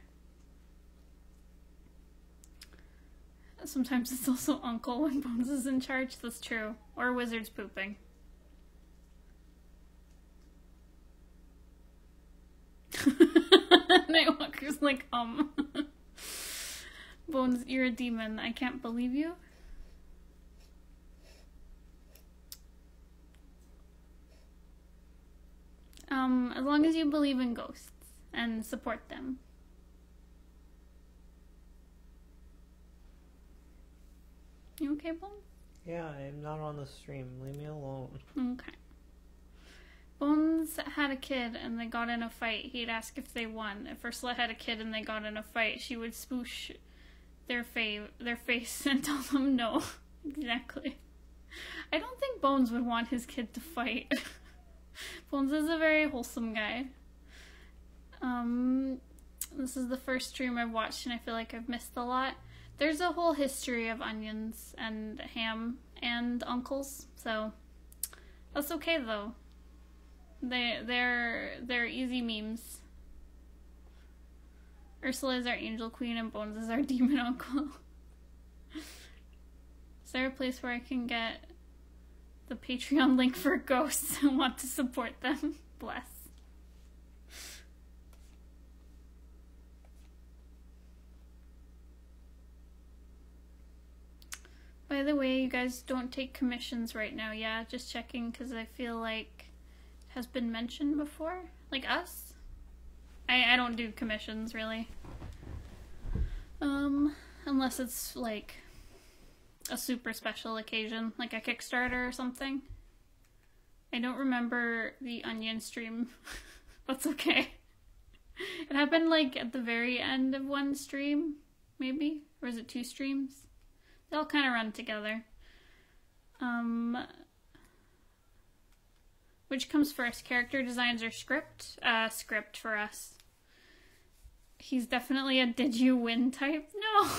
Sometimes it's also Uncle when Bones is in charge. That's true. Or Wizard's pooping. Nightwalker's like, Bones, you're a demon. I can't believe you. As long as you believe in ghosts and support them. You okay, Bones?
Yeah, I'm not on the stream. Leave me alone.
Okay. Bones had a kid and they got in a fight. He'd ask if they won. If Ursula had a kid and they got in a fight, she would spoosh their face and tell them no. Exactly. I don't think Bones would want his kid to fight. Bones is a very wholesome guy. This is the first stream I've watched and I feel like I've missed a lot. There's a whole history of onions and ham and uncles, so that's okay though. They're easy memes. Ursula is our angel queen and Bones is our demon uncle. Is there a place where I can get the Patreon link for ghosts and want to support them? Bless. By the way, you guys don't take commissions right now, yeah? Just checking, because I feel like it has been mentioned before. Like us? I don't do commissions, really. Unless it's, like, a super special occasion, like a Kickstarter or something. I don't remember the Onion stream. That's okay. It happened, like, at the very end of one stream, maybe? Or is it 2 streams? They all kind of run together. Which comes first, character designs or script? Script for us. He's definitely a did you win type? No!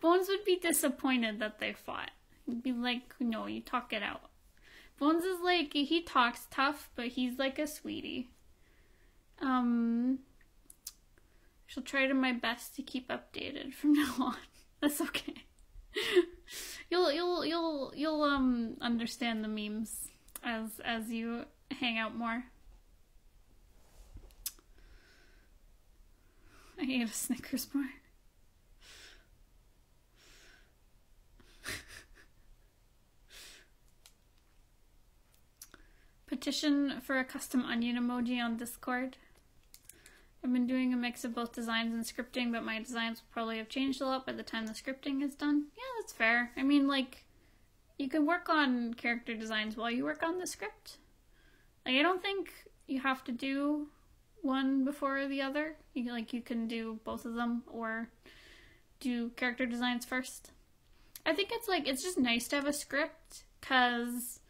Bones would be disappointed that they fought. He'd be like, no, you talk it out. Bones is like, he talks tough, but he's like a sweetie. She'll try to my best to keep updated from now on. That's okay. You'll understand the memes as you hang out more. I ate a Snickers bar. Petition for a custom onion emoji on Discord. I've been doing a mix of both designs and scripting, but my designs will probably have changed a lot by the time the scripting is done. Yeah, that's fair. I mean, like, you can work on character designs while you work on the script. Like, I don't think you have to do one before the other. You can do both of them or do character designs first. I think it's just nice to have a script, because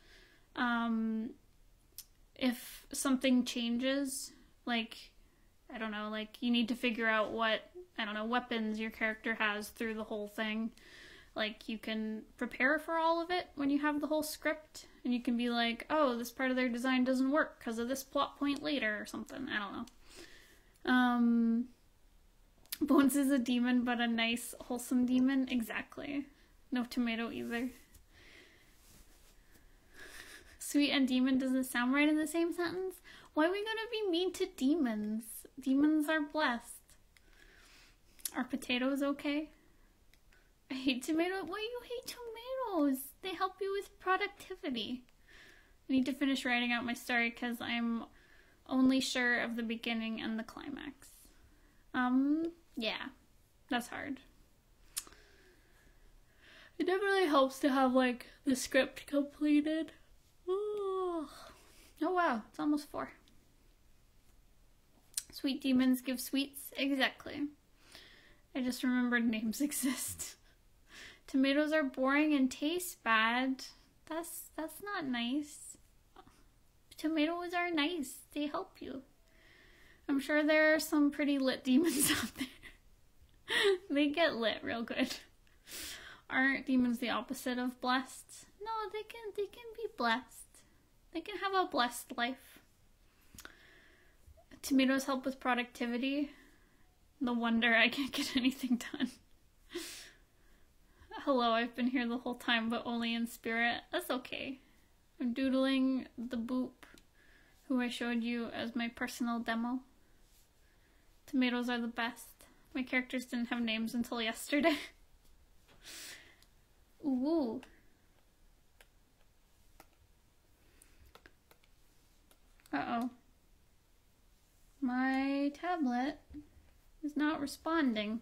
if something changes, like, I don't know, like, you need to figure out what, I don't know, weapons your character has through the whole thing. Like, you can prepare for all of it when you have the whole script, and you can be like, oh, this part of their design doesn't work because of this plot point later or something. I don't know. Bones is a demon, but a nice, wholesome demon. Exactly. No tomato either. Sweet and demon doesn't sound right in the same sentence. Why are we gonna be mean to demons? Demons are blessed. Are potatoes okay? I hate tomatoes. Why do you hate tomatoes? They help you with productivity. I need to finish writing out my story because I'm only sure of the beginning and the climax. Yeah. That's hard. It definitely helps to have, like, the script completed. Oh wow, it's almost 4. Sweet demons give sweets. Exactly. I just remembered names exist. Tomatoes are boring and taste bad. That's not nice. Tomatoes are nice. They help you. I'm sure there are some pretty lit demons out there. They get lit real good. Aren't demons the opposite of blessed? No, they can be blessed. They can have a blessed life. Tomatoes help with productivity. No wonder I can't get anything done. Hello, I've been here the whole time, but only in spirit. That's okay. I'm doodling the boop, who I showed you as my personal demo. Tomatoes are the best. My characters didn't have names until yesterday. Ooh. Uh-oh. My tablet is not responding.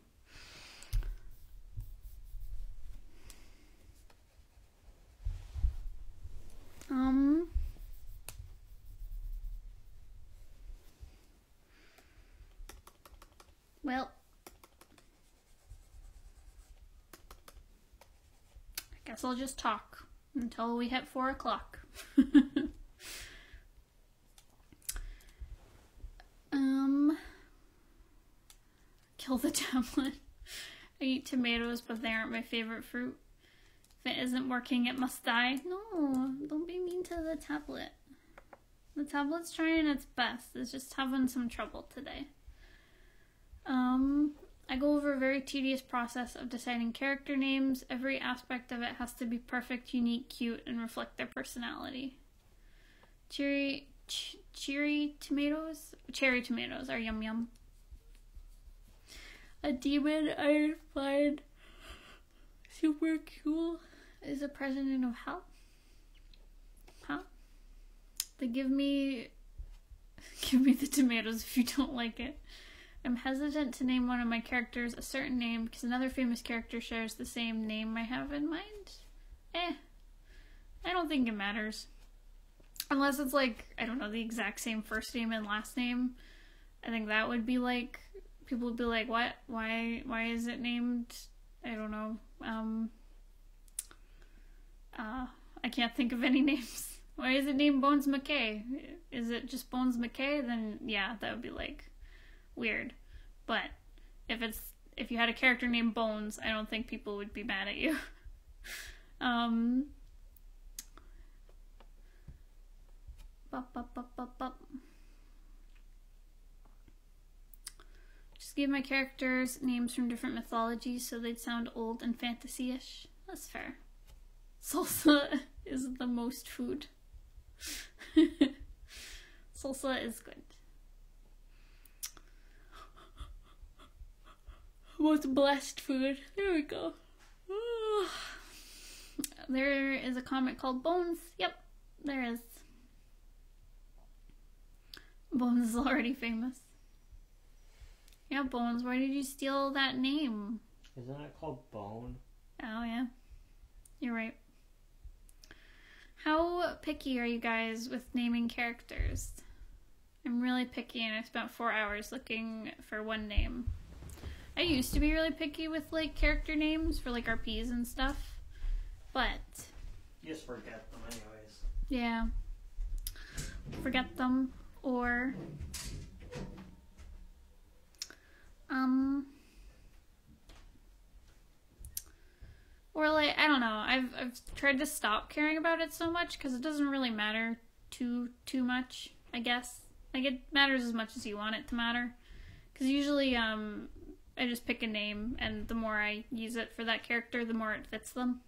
Well, I guess I'll just talk until we hit 4 o'clock. Kill the tablet. I eat tomatoes, but they aren't my favorite fruit. If it isn't working, it must die. No, don't be mean to the tablet. The tablet's trying its best. It's just having some trouble today. I go over a very tedious process of deciding character names. Every aspect of it has to be perfect, unique, cute, and reflect their personality. Cherry tomatoes are yum yum. A demon I find super cool. is a president of hell? Huh? They give me the tomatoes if you don't like it. I'm hesitant to name one of my characters a certain name because another famous character shares the same name I have in mind. I don't think it matters. Unless it's like, I don't know, the exact same first name and last name. I think that would be like, people would be like, what? Why is it named? I don't know. I can't think of any names. Why is it named Bones McKay? Is it just Bones McKay? Then yeah, that would be like weird. But if you had a character named Bones, I don't think people would be mad at you. Just give my characters names from different mythologies so they'd sound old and fantasy-ish. That's fair. Salsa is the most food. Salsa is good. Most blessed food. There we go. There is a comic called Bones. Yep, there is. Bones is already famous. Yeah, Bones, why did you steal that name?
Isn't it called Bone?
Oh, yeah. You're right. How picky are you guys with naming characters? I'm really picky and I spent 4 hours looking for one name. I used to be really picky with, like, character names for, like, RPs and stuff. But...
you just forget them anyways.
yeah. Forget them. Or... or like, I don't know, I've tried to stop caring about it so much because it doesn't really matter too much, I guess. Like, it matters as much as you want it to matter. Because usually, I just pick a name, and the more I use it for that character, the more it fits them.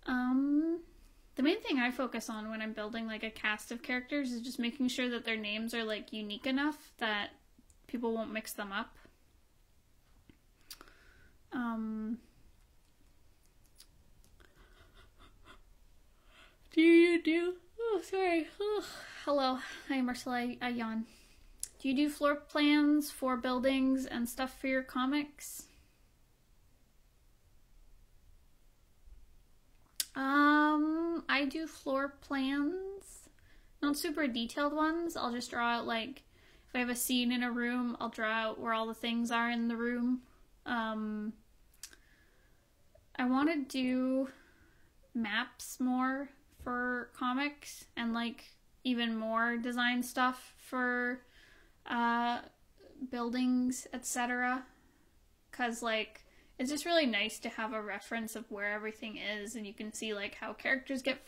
The main thing I focus on when I'm building, like, a cast of characters is just making sure that their names are, like, unique enough that people won't mix them up. Oh, sorry. Oh, hello. Hi, Marcella. I yawn. Do you do floor plans for buildings and stuff for your comics? I do floor plans. Not super detailed ones. I'll just draw out, like, if I have a scene in a room, I'll draw out where all the things are in the room. I want to do maps more for comics and, like, even more design stuff for buildings, etc. Because, like, it's just really nice to have a reference of where everything is, and you can see, like, how characters get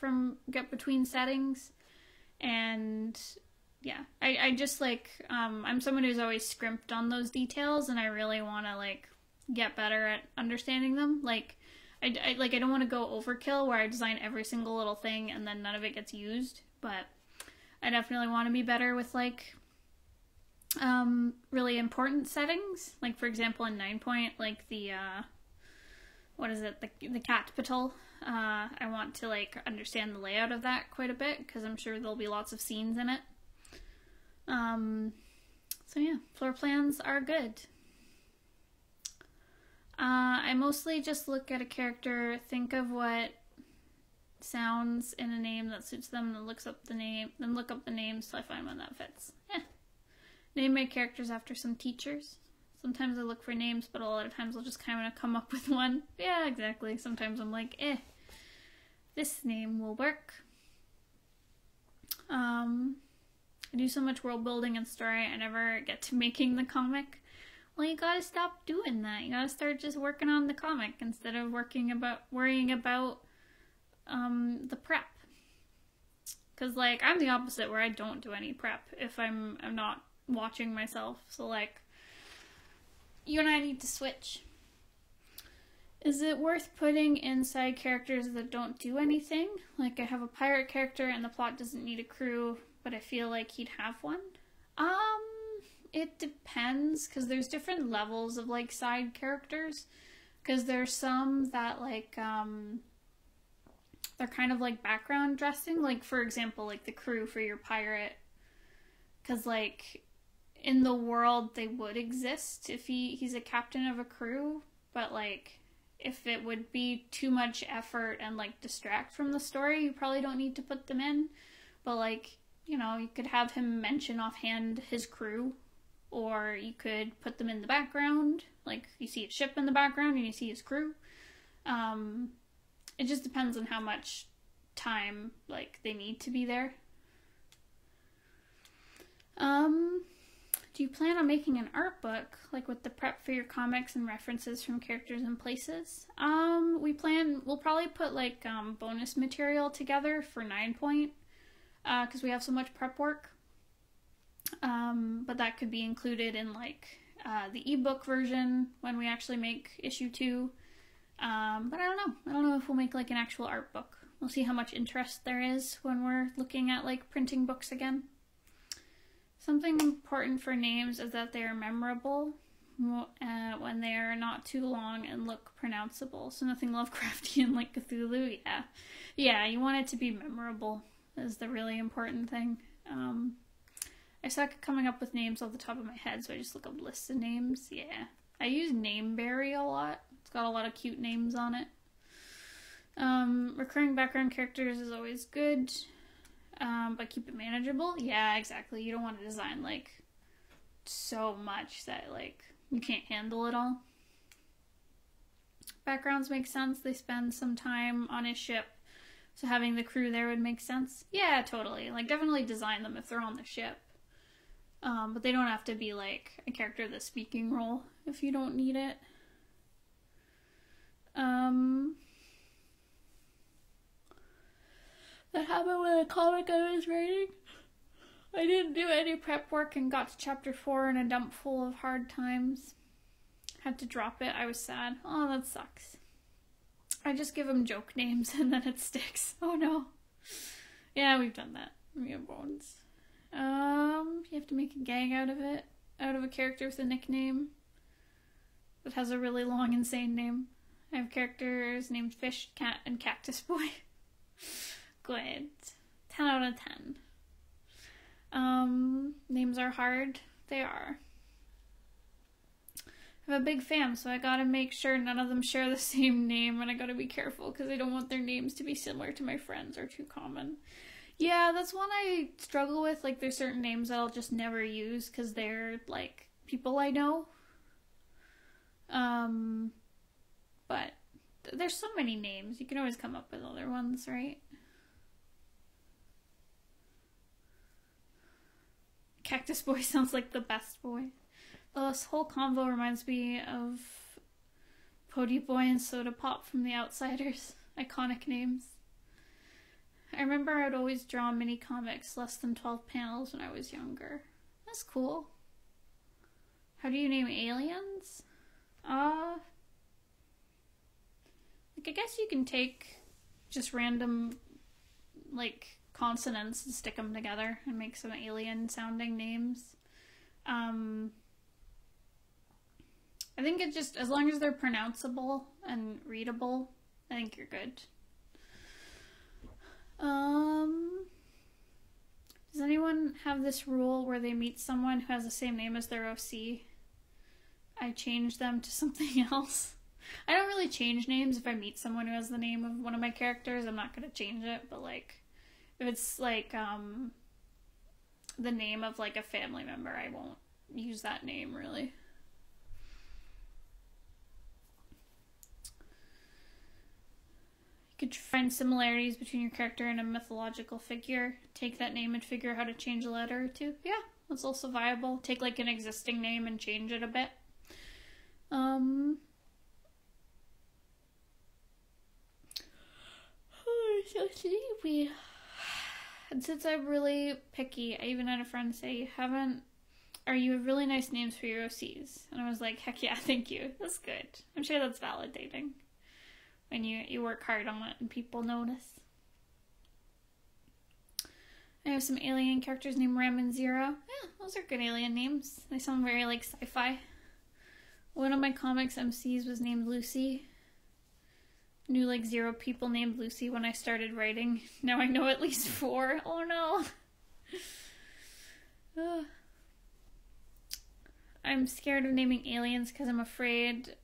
between settings. And yeah, I just, like, I'm someone who's always scrimped on those details, and I really want to, like, get better at understanding them. Like, I don't want to go overkill where I design every single little thing and then none of it gets used, but I definitely want to be better with, like, really important settings. Like, for example, in 9-point, like, the, what is it, the capital. I want to, like, understand the layout of that quite a bit, because I'm sure there'll be lots of scenes in it. So yeah, floor plans are good. I mostly just look at a character, think of what sounds in a name that suits them, then look up the name, so I find one that fits. Name my characters after some teachers. Sometimes I look for names, but a lot of times I'll just kind of come up with one. Yeah, exactly. Sometimes I'm like, this name will work. I do so much world building and story, I never get to making the comic. Well, you gotta stop doing that. You gotta start just working on the comic instead of worrying about the prep. Cause, like, I'm the opposite, where I don't do any prep if I'm not watching myself. So, like, you and I need to switch. Is it worth putting in side characters that don't do anything? Like, I have a pirate character and the plot doesn't need a crew, but I feel like he'd have one. It depends, because there's different levels of, like, side characters. Because there's some that, like, they're kind of like background dressing. Like, for example, like the crew for your pirate. Because, like, in the world they would exist if he's a captain of a crew. But, like, if it would be too much effort and, like, distract from the story, you probably don't need to put them in. But, like, you know, you could have him mention offhand his crew. Or you could put them in the background. Like, you see a ship in the background and you see his crew. It just depends on how much time, like, they need to be there. Do you plan on making an art book, like with the prep for your comics and references from characters and places? We'll probably put, like, bonus material together for 9 Point, because we have so much prep work. But that could be included in, like, the ebook version when we actually make issue 2. But I don't know. I don't know if we'll make, like, an actual art book. We'll see how much interest there is when we're looking at, like, printing books again. Something important for names is that they are memorable when they are not too long and look pronounceable. So nothing Lovecraftian like Cthulhu. Yeah. Yeah, you want it to be memorable is the really important thing. I suck at coming up with names off the top of my head, so I just look up lists of names. Yeah. I use Nameberry a lot. It's got a lot of cute names on it. Recurring background characters is always good, but keep it manageable. Yeah, exactly. You don't want to design, like, so much that, like, you can't handle it all. Backgrounds make sense. They spend some time on a ship, so having the crew there would make sense. Yeah, totally. Like, definitely design them if they're on the ship. But they don't have to be, like, a character with a speaking role if you don't need it. That happened with a comic I was writing. I didn't do any prep work and got to chapter 4 in a dump full of hard times. Had to drop it. I was sad. Oh, that sucks. I just give them joke names and then it sticks. Oh no. Yeah, we've done that. We have bones. You have to make a gang out of it. Out of a character with a nickname that has a really long, insane name. I have characters named Fish, Cat, and Cactus Boy. Good. 10 out of 10. Names are hard. They are. I have a big fam, so I gotta make sure none of them share the same name, and I gotta be careful because I don't want their names to be similar to my friends or too common. Yeah, that's one I struggle with. Like, there's certain names that I'll just never use because they're, like, people I know. But there's so many names. You can always come up with other ones, right? Cactus Boy sounds like the best boy. This whole convo reminds me of Pody Boy and Soda Pop from The Outsiders. Iconic names. I remember I'd always draw mini comics, less than 12 panels when I was younger. That's cool. How do you name aliens? Like, I guess you can take just random, like, consonants and stick them together and make some alien-sounding names. I think it just, as long as they're pronounceable and readable, I think you're good. Does anyone have this rule where they meet someone who has the same name as their OC? I change them to something else. I don't really change names. If I meet someone who has the name of one of my characters, I'm not going to change it, but, like, if it's, like, the name of, like, a family member, I won't use that name, really. You could find similarities between your character and a mythological figure. Take that name and figure out how to change a letter or two. Yeah, that's also viable. Take, like, an existing name and change it a bit. So sleepy. And since I'm really picky, I even had a friend say, you have really nice names for your OCs. And I was like, heck yeah, thank you. That's good. I'm sure that's validating when you work hard on it and people notice. I have some alien characters named Ram and Zero. Yeah, those are good alien names. They sound very, like, sci-fi. One of my comics MCs was named Lucy. Knew like 0 people named Lucy when I started writing. Now I know at least 4. Oh no. I'm scared of naming aliens because I'm afraid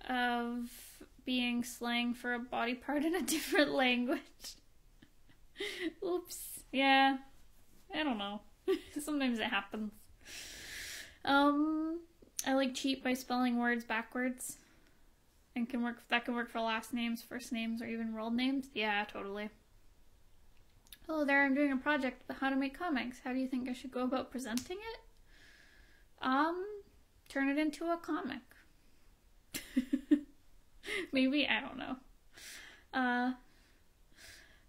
of being slang for a body part in a different language. Oops. Yeah. I don't know. Sometimes it happens. I like cheat by spelling words backwards. And that can work for last names, first names, or even world names. Yeah, totally. Hello there, I'm doing a project with how to make comics. How do you think I should go about presenting it? Turn it into a comic. Maybe, I don't know.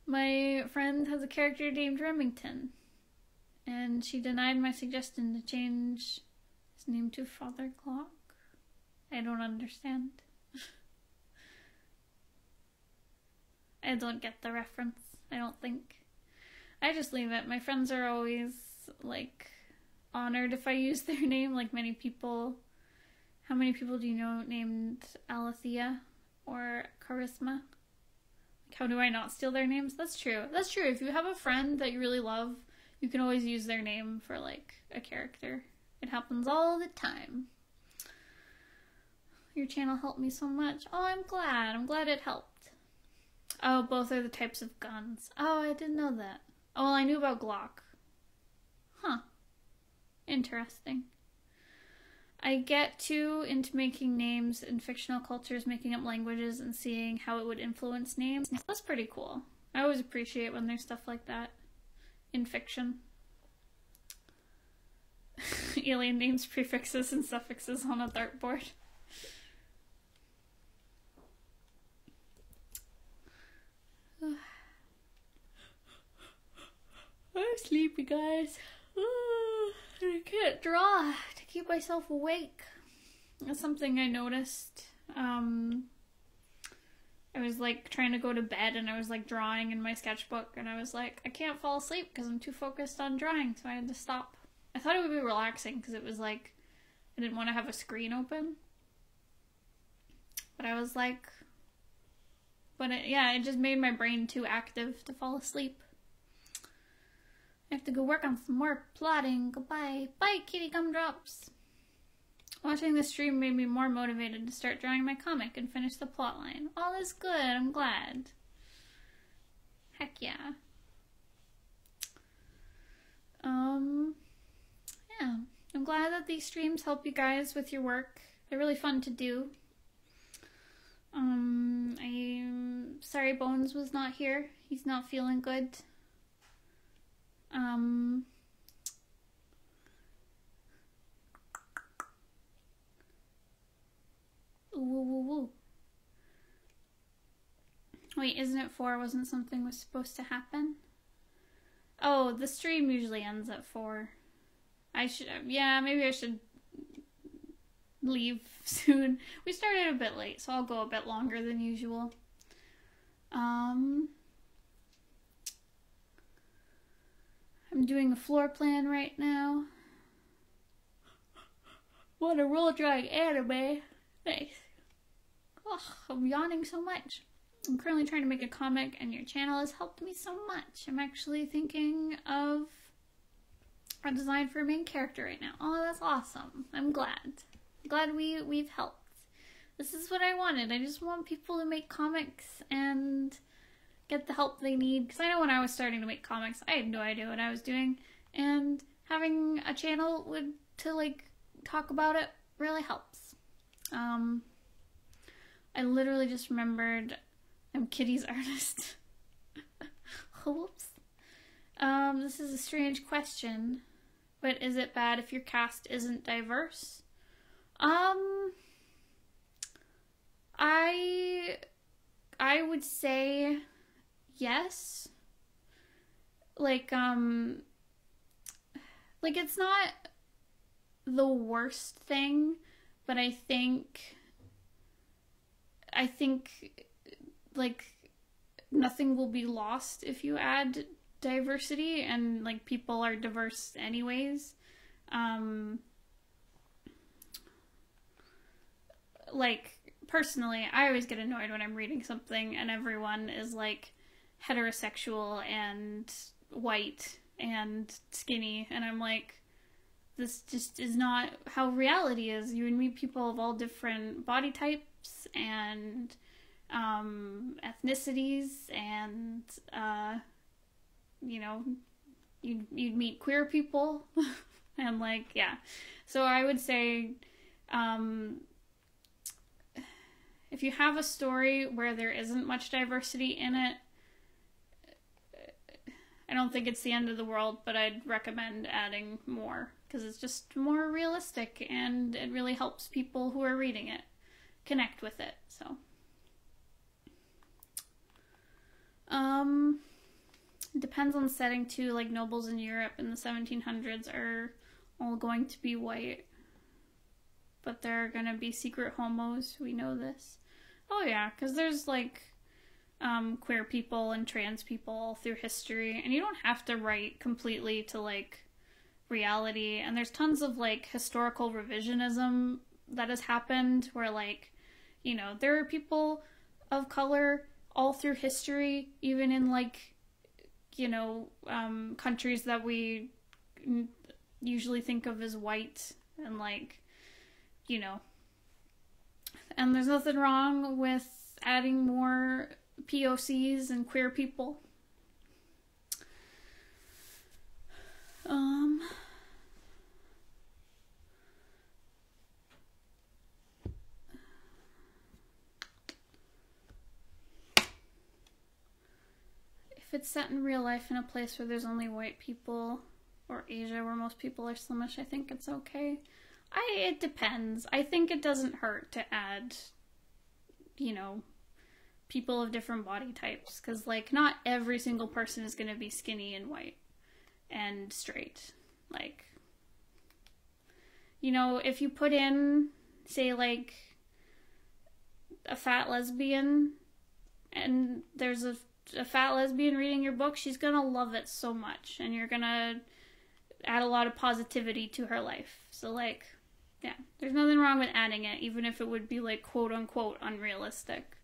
My friend has a character named Remington, and she denied my suggestion to change his name to Father Clock. I don't understand. I don't get the reference, I don't think. I just leave it. My friends are always, like, honored if I use their name, like many people. How many people do you know named Alethea or Charisma? Like, how do I not steal their names? That's true. That's true. If you have a friend that you really love, you can always use their name for, like, a character. It happens all the time. Your channel helped me so much. Oh, I'm glad. I'm glad it helped. Oh, both are the types of guns. Oh, I didn't know that. Oh, well, I knew about Glock. Huh. Interesting. I get too into making names in fictional cultures, making up languages, and seeing how it would influence names. That's pretty cool. I always appreciate when there's stuff like that in fiction. Alien names, prefixes, and suffixes on a dartboard. I'm sleepy, guys. I can't draw to keep myself awake. That's something I noticed. I was like trying to go to bed and I was like drawing in my sketchbook and I was like, I can't fall asleep because I'm too focused on drawing, so I had to stop. I thought it would be relaxing because it was like, I didn't want to have a screen open. But I was like, it just made my brain too active to fall asleep. I have to go work on some more plotting. Goodbye. Bye, kitty gumdrops. Watching the stream made me more motivated to start drawing my comic and finish the plotline. Oh, that's good. I'm glad. Heck yeah. Yeah. I'm glad that these streams help you guys with your work. They're really fun to do. I'm sorry Bones was not here. He's not feeling good. Woo. Wait, isn't it 4? Wasn't something was supposed to happen? Oh, the stream usually ends at 4. Maybe I should leave soon. We started a bit late, so I'll go a bit longer than usual. I'm doing a floor plan right now. What a roll drag anime. Nice. Oh, I'm yawning so much. I'm currently trying to make a comic and your channel has helped me so much. I'm actually thinking of a design for a main character right now. Oh, that's awesome. I'm glad. Glad we've helped. This is what I wanted. I just want people to make comics and get the help they need. Because I know when I was starting to make comics, I had no idea what I was doing. And having a channel to like talk about it really helps. I literally just remembered I'm Kitty's artist. Whoops. This is a strange question, but is it bad if your cast isn't diverse? I would say yes. Like it's not the worst thing, but I think like nothing will be lost if you add diversity, and like people are diverse anyways. like, personally, I always get annoyed when I'm reading something and everyone is, like, heterosexual and white and skinny, and I'm like, this just is not how reality is. You meet people of all different body types and ethnicities, and you know, you'd meet queer people, and like, yeah. So I would say, if you have a story where there isn't much diversity in it, I don't think it's the end of the world, but I'd recommend adding more, because it's just more realistic, and it really helps people who are reading it connect with it, so. It depends on the setting, too. Like, nobles in Europe in the 1700s are all going to be white, but there are going to be secret homos, we know this. Oh yeah, because there's, like, queer people and trans people all through history, and you don't have to write completely to, like, reality, and there's tons of, like, historical revisionism that has happened where, like, you know, there are people of color all through history, even in, like, you know, countries that we usually think of as white, and, like, you know, and there's nothing wrong with adding more POCs and queer people. If it's set in real life in a place where there's only white people, or Asia where most people are Slimish, I think it's okay. It depends. I think it doesn't hurt to add, you know, people of different body types, because, like, not every single person is going to be skinny and white and straight. Like, you know, if you put in, say, like, a fat lesbian, and there's a fat lesbian reading your book, she's gonna love it so much, and you're gonna add a lot of positivity to her life. So, like, yeah, there's nothing wrong with adding it, even if it would be, like, quote-unquote unrealistic.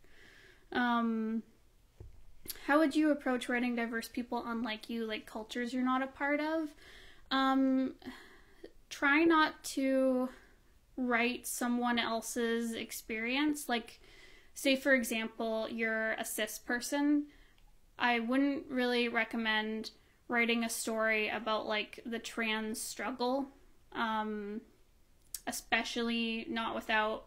How would you approach writing diverse people unlike you, like cultures you're not a part of? Try not to write someone else's experience. Like, say, for example, you're a cis person. I wouldn't really recommend writing a story about, like, the trans struggle, especially not without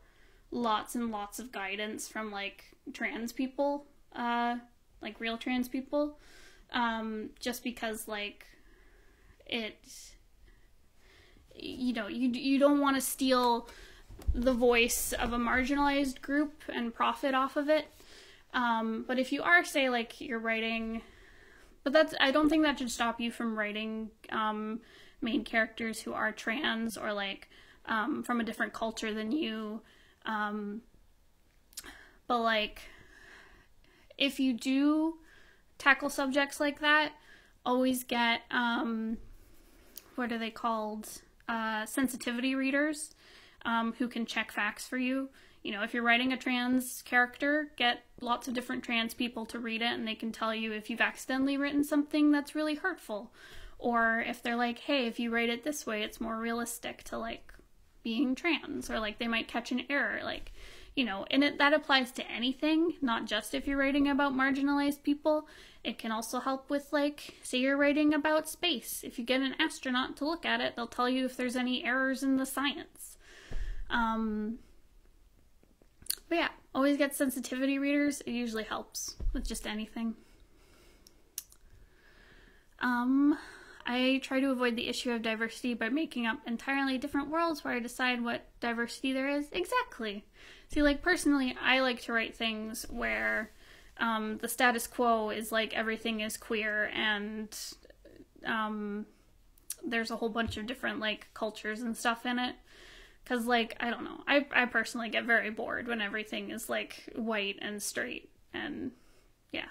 lots and lots of guidance from, like, trans people, like real trans people, just because, like, it, you know, you don't want to steal the voice of a marginalized group and profit off of it. But if you are, say, like, you're writing, but I don't think that should stop you from writing main characters who are trans, or, like, from a different culture than you. But, like, if you do tackle subjects like that, always get, what are they called? Sensitivity readers, who can check facts for you. You know, if you're writing a trans character, get lots of different trans people to read it, and they can tell you if you've accidentally written something that's really hurtful. Or if they're like, hey, if you write it this way, it's more realistic to, like, being trans. Or, like, they might catch an error, like, you know, and that applies to anything, not just if you're writing about marginalized people. It can also help with, like, say you're writing about space. If you get an astronaut to look at it, they'll tell you if there's any errors in the science. But yeah, always get sensitivity readers. It usually helps with just anything. I try to avoid the issue of diversity by making up entirely different worlds where I decide what diversity there is. Exactly. See, like, personally, I like to write things where the status quo is, like, everything is queer, and there's a whole bunch of different, like, cultures and stuff in it. Because, like, I don't know, I personally get very bored when everything is, like, white and straight, and, yeah,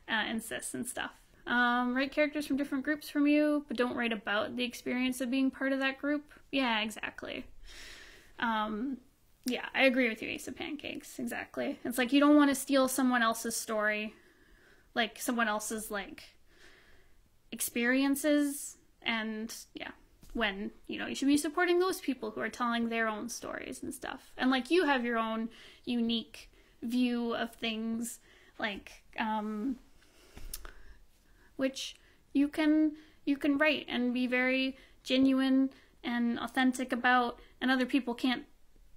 and cis and stuff. Write characters from different groups from you, but don't write about the experience of being part of that group. Yeah, exactly. Yeah, I agree with you, Ace of Pancakes. Exactly. It's like you don't want to steal someone else's story, like someone else's like experiences, and yeah, when you should be supporting those people who are telling their own stories and stuff. And like you have your own unique view of things, like which you can write and be very genuine and authentic about, and other people can't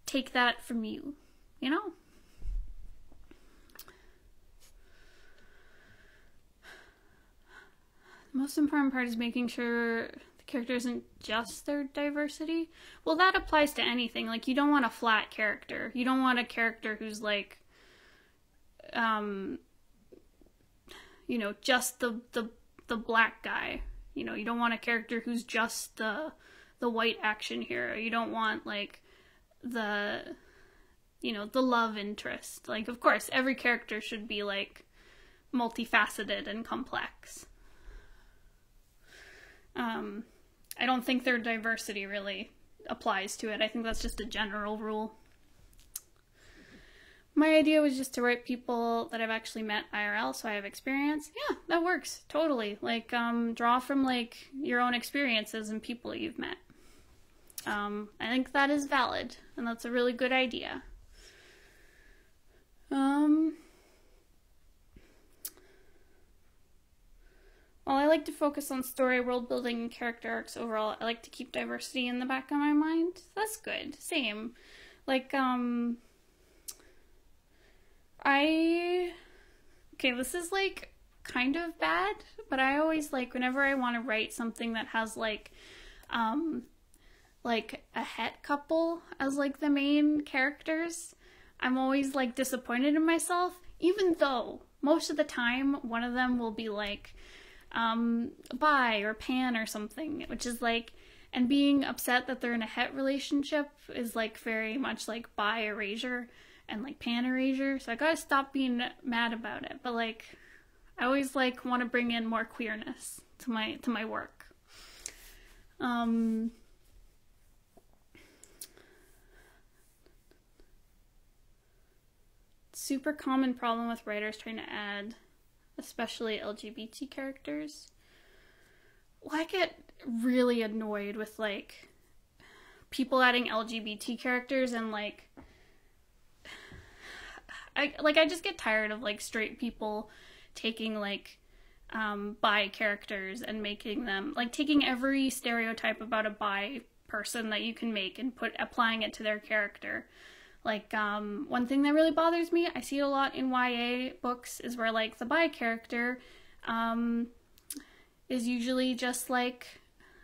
take that from you, you know? The most important part is making sure the character isn't just their diversity. Well, that applies to anything. Like, you don't want a flat character. You don't want a character who's like, just the black guy. You don't want a character who's just the white action hero. You don't want like the love interest. Like, of course, every character should be like multifaceted and complex. I don't think their diversity really applies to it. I think that's just a general rule. My idea was just to write people that I've actually met IRL, so I have experience. Yeah, that works. Totally. Like, draw from, like, your own experiences and people you've met. I think that is valid, and that's a really good idea. While I like to focus on story, world building, and character arcs overall, I like to keep diversity in the back of my mind. That's good. Same. Like, okay, this is, like, kind of bad, but I always, like, whenever I want to write something that has, like a het couple as, like, the main characters, I'm always, like, disappointed in myself, even though most of the time one of them will be, like, bi or pan or something, which is, like, and being upset that they're in a het relationship is, like, very much, like, bi erasure and, like, pan erasure, so I gotta stop being mad about it, but, like, I always, like, want to bring in more queerness to my work. Super common problem with writers trying to add, especially LGBT characters. Well, I get really annoyed with, like, people adding LGBT characters and, like, I just get tired of, like, straight people taking, like, bi characters and making them, like, taking every stereotype about a bi person that you can make and applying it to their character. Like, one thing that really bothers me, I see it a lot in YA books, is where, like, the bi character, is usually just, like,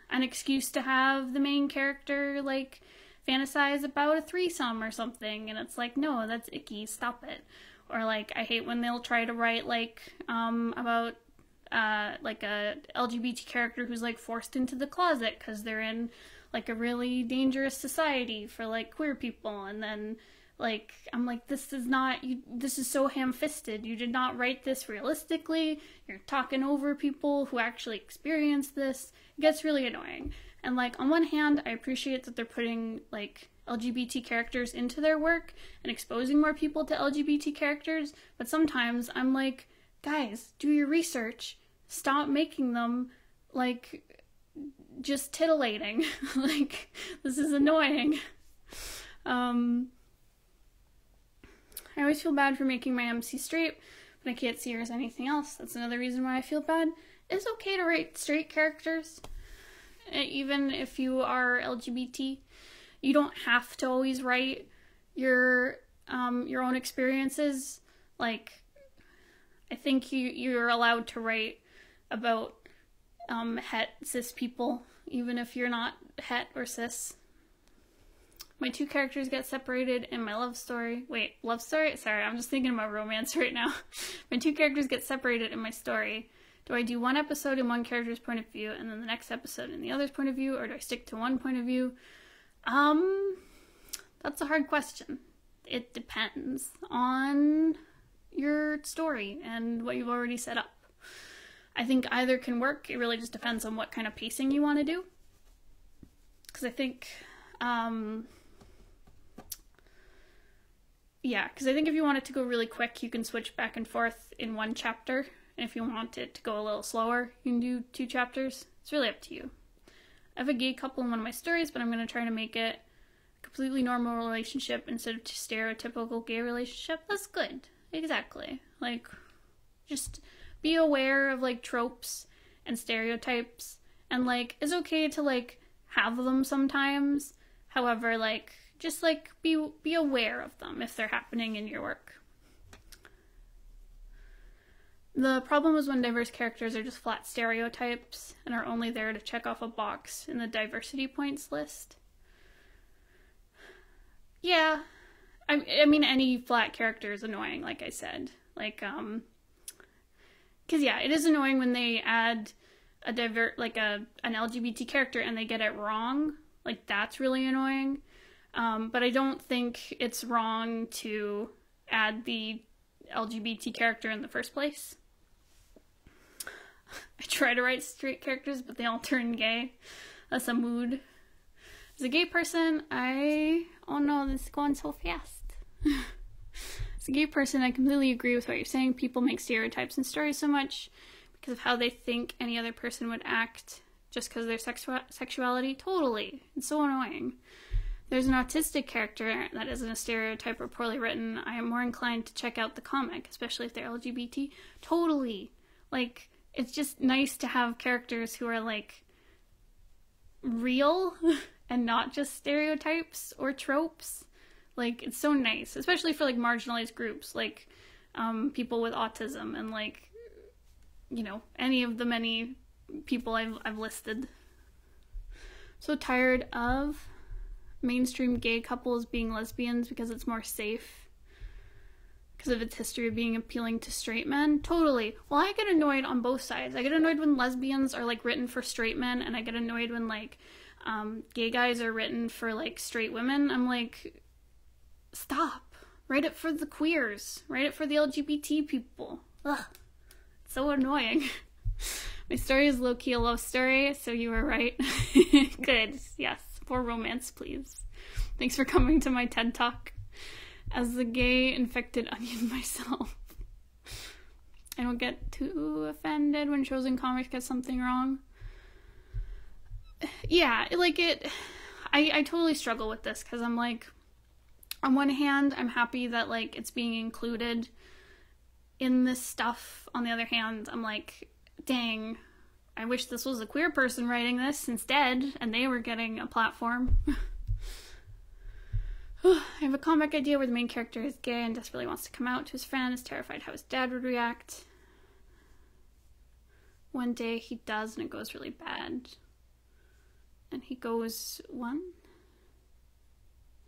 an excuse to have the main character, like, fantasize about a threesome or something, and it's like, no, that's icky, stop it. Or, like, I hate when they'll try to write, like, about, like, a LGBT character who's, like, forced into the closet because they're in, like, a really dangerous society for, like, queer people, and then, like, I'm like, this is so ham-fisted, you did not write this realistically, you're talking over people who actually experienced this. It gets really annoying. And, like, on one hand, I appreciate that they're putting, like, LGBT characters into their work and exposing more people to LGBT characters, but sometimes I'm like, guys, do your research, stop making them, like, just titillating. Like, this is annoying. I always feel bad for making my MC straight, but I can't see her as anything else. That's another reason why I feel bad. It's okay to write straight characters, even if you are LGBT. You don't have to always write your own experiences. Like, I think you're allowed to write about het cis people, even if you're not het or cis. My two characters get separated in my love story. Wait, love story? Sorry, I'm just thinking about romance right now. My two characters get separated in my story. Do I do one episode in one character's point of view and then the next episode in the other's point of view, or do I stick to one point of view? That's a hard question. It depends on your story and what you've already set up. I think either can work. It really just depends on what kind of pacing you want to do. Because I think, yeah, because I think if you want it to go really quick, you can switch back and forth in one chapter. And if you want it to go a little slower, you can do 2 chapters. It's really up to you. I have a gay couple in one of my stories, but I'm going to try to make it a completely normal relationship instead of just stereotypical gay relationship. That's good. Exactly. Like, just be aware of, like, tropes and stereotypes. And, like, it's okay to, like, have them sometimes. However, like, just, like, be aware of them if they're happening in your work. The problem is when diverse characters are just flat stereotypes and are only there to check off a box in the diversity points list. Yeah, I mean, any flat character is annoying, like I said. Like, because, yeah, it is annoying when they add an LGBT character and they get it wrong. Like, that's really annoying. But I don't think it's wrong to add the LGBT character in the first place. I try to write straight characters, but they all turn gay. That's a mood. As a gay person, oh no, this is going so fast. As a gay person, I completely agree with what you're saying. People make stereotypes in stories so much because of how they think any other person would act just because of their sexuality. Totally. It's so annoying. There's an autistic character that isn't a stereotype or poorly written. I am more inclined to check out the comic, especially if they're LGBT. Totally. Like, it's just nice to have characters who are, like, real and not just stereotypes or tropes. Like, it's so nice, especially for, like, marginalized groups, like, people with autism and, like, you know, any of the many people I've listed. So tired of mainstream gay couples being lesbians because it's more safe. Because of its history of being appealing to straight men. Totally. Well, I get annoyed on both sides. I get annoyed when lesbians are, like, written for straight men, and I get annoyed when, like, gay guys are written for, like, straight women. I'm like, stop. Write it for the queers. Write it for the LGBT people. Ugh. It's so annoying. My story is low-key a love story, so you were right. Good. Yes. More romance, please. Thanks for coming to my TED Talk. As the gay infected onion myself, I don't get too offended when Chosen Comics gets something wrong. Yeah, like I totally struggle with this because I'm like, on one hand, I'm happy that, like, it's being included in this stuff. On the other hand, I'm like, dang, I wish this was a queer person writing this instead, and they were getting a platform. I have a comic idea where the main character is gay and desperately wants to come out to his friend, is terrified how his dad would react. One day he does, and it goes really bad. And he goes, one?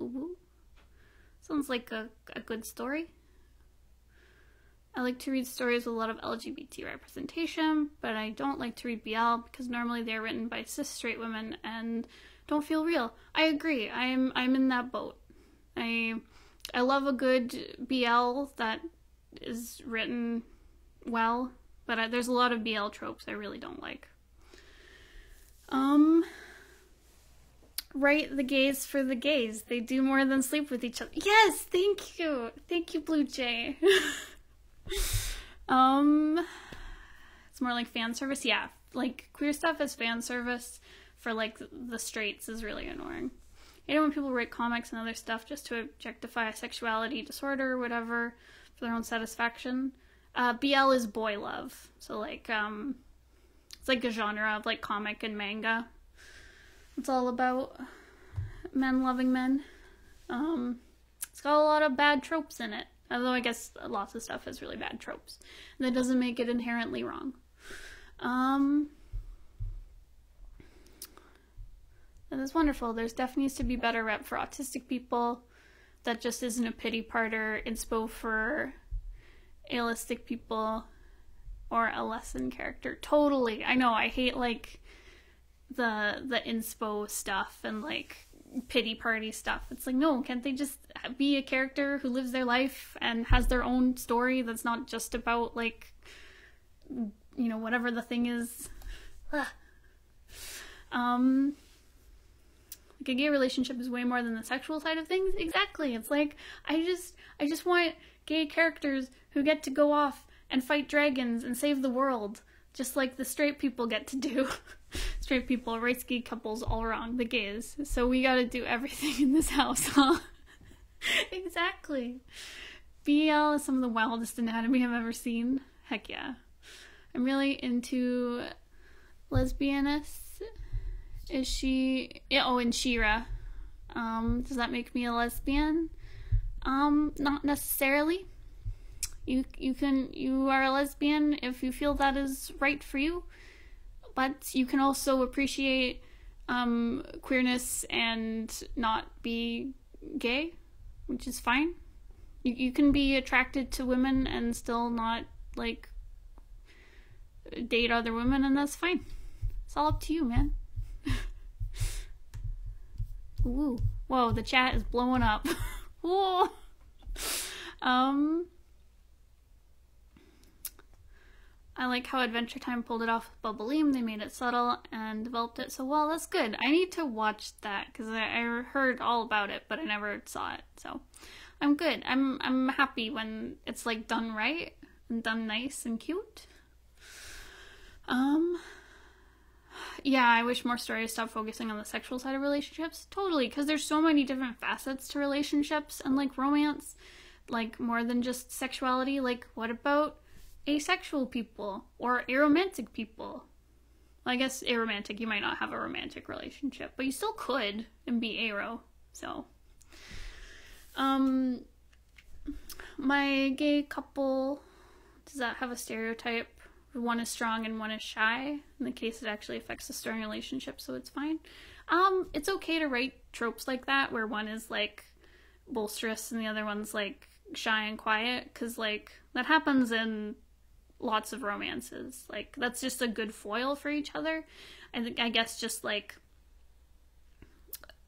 Ooh. Sounds like a good story. I like to read stories with a lot of LGBT representation, but I don't like to read BL because normally they're written by cis straight women and don't feel real. I agree. I'm in that boat. I love a good BL that is written well, but there's a lot of BL tropes I really don't like. Write the gays for the gays. They do more than sleep with each other. Yes, thank you. Thank you, Blue Jay. It's more like fan service. Yeah, like queer stuff as fan service for like the straights is really annoying. You know, when people write comics and other stuff just to objectify a sexuality disorder or whatever for their own satisfaction. BL is boy love, so like it's like a genre of like comic and manga. It's all about men loving men. It's got a lot of bad tropes in it. Although I guess lots of stuff has really bad tropes. And that doesn't make it inherently wrong. That is wonderful. There's definitely needs to be better rep for autistic people. That just isn't a pity parter inspo for allistic people or a lesson character. Totally. I know, I hate like the inspo stuff and like pity party stuff. It's like, no, can't they just be a character who lives their life and has their own story that's not just about like, you know, whatever the thing is. Like, a gay relationship is way more than the sexual side of things. Exactly. It's like, I just want gay characters who get to go off and fight dragons and save the world, just like the straight people get to do. Straight people, rights, gay couples, all wrong. The gays. So we gotta do everything in this house, huh? Exactly. BL is some of the wildest anatomy I've ever seen. Heck yeah. I'm really into lesbianess. Is she... Yeah, oh, and She-Ra. Does that make me a lesbian? Not necessarily. You are a lesbian if you feel that is right for you. But you can also appreciate queerness and not be gay, which is fine. You can be attracted to women and still not, like, date other women, and that's fine. It's all up to you, man. Ooh. Whoa, the chat is blowing up. Whoa. I like how Adventure Time pulled it off with Bubbleem. They made it subtle and developed it so well. That's good. I need to watch that because I heard all about it, but I never saw it. So I'm good. I'm happy when it's like done right and done nice and cute. Yeah, I wish more stories stopped focusing on the sexual side of relationships. Totally, because there's so many different facets to relationships and, like, romance. Like, more than just sexuality. Like, what about asexual people? Or aromantic people? Well, I guess aromantic, you might not have a romantic relationship, but you still could and be aro, so. My gay couple, does that have a stereotype? One is strong and one is shy. In the case, it actually affects the story relationship, so it's fine. It's okay to write tropes like that, where one is, like, boisterous and the other one's, like, shy and quiet, because, like, that happens in lots of romances. Like, that's just a good foil for each other. I guess just, like,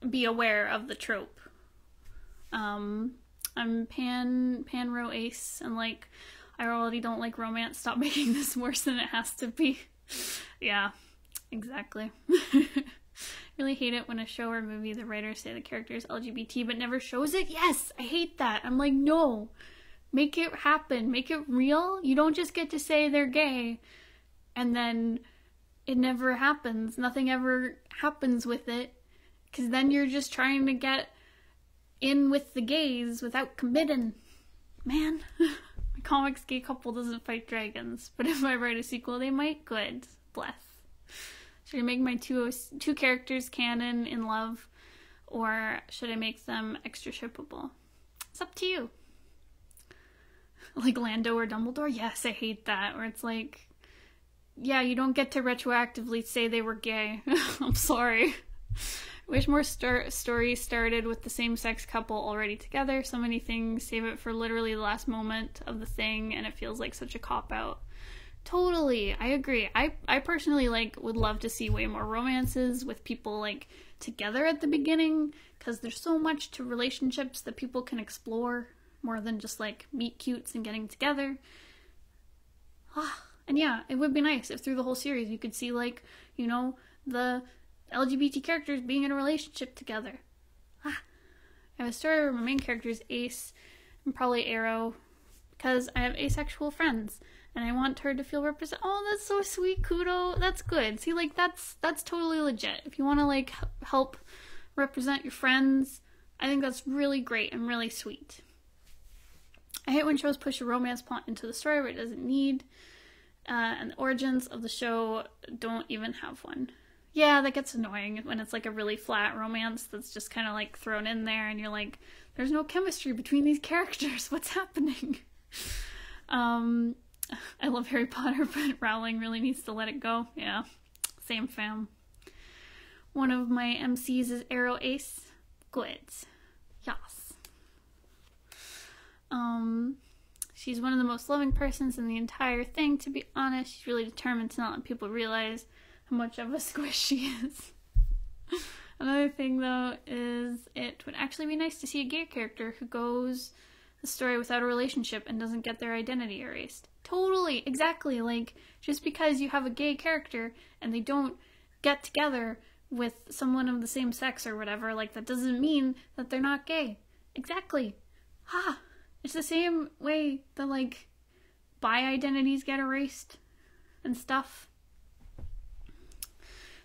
be aware of the trope. I'm pan-ro ace, and, like, I already don't like romance. Stop making this worse than it has to be. Yeah, exactly. Really hate it when a show or movie, the writers say the character is LGBT but never shows it. Yes, I hate that. I'm like, no. Make it happen. Make it real. You don't just get to say they're gay and then it never happens. Nothing ever happens with it. Because then you're just trying to get in with the gays without committing. Man. Comics gay couple doesn't fight dragons, but if I write a sequel, they might. Good. Bless. Should I make my two characters canon in love, or should I make them extra shippable? It's up to you. Like Lando or Dumbledore? Yes, I hate that. Where it's like, yeah, you don't get to retroactively say they were gay. I'm sorry. Wish more stories started with the same-sex couple already together. So many things save it for literally the last moment of the thing, and it feels like such a cop-out. Totally, I agree. I personally, like, would love to see way more romances with people, like, together at the beginning, because there's so much to relationships that people can explore, more than just, like, meet cutes and getting together. And yeah, it would be nice if through the whole series you could see, like, you know, the LGBT characters being in a relationship together. I have a story where my main character is ace and probably aro because I have asexual friends and I want her to feel represented. Oh, that's so sweet, Kudo. That's good. See, like, that's totally legit. If you want to, like, help represent your friends, I think that's really great and really sweet. I hate when shows push a romance plot into the story where it doesn't need, and the origins of the show don't even have one. Yeah, that gets annoying when it's like a really flat romance that's just kind of like thrown in there and you're like, there's no chemistry between these characters. What's happening? I love Harry Potter, but Rowling really needs to let it go. Yeah, same fam. One of my MCs is Arrow Ace. Good. Yes. She's one of the most loving persons in the entire thing, to be honest. She's really determined to not let people realize how much of a squish she is. Another thing, though, is it would actually be nice to see a gay character who goes the story without a relationship and doesn't get their identity erased. Totally, exactly. Like, just because you have a gay character and they don't get together with someone of the same sex or whatever, like, that doesn't mean that they're not gay. Exactly. Ha! It's the same way that, like, bi identities get erased and stuff.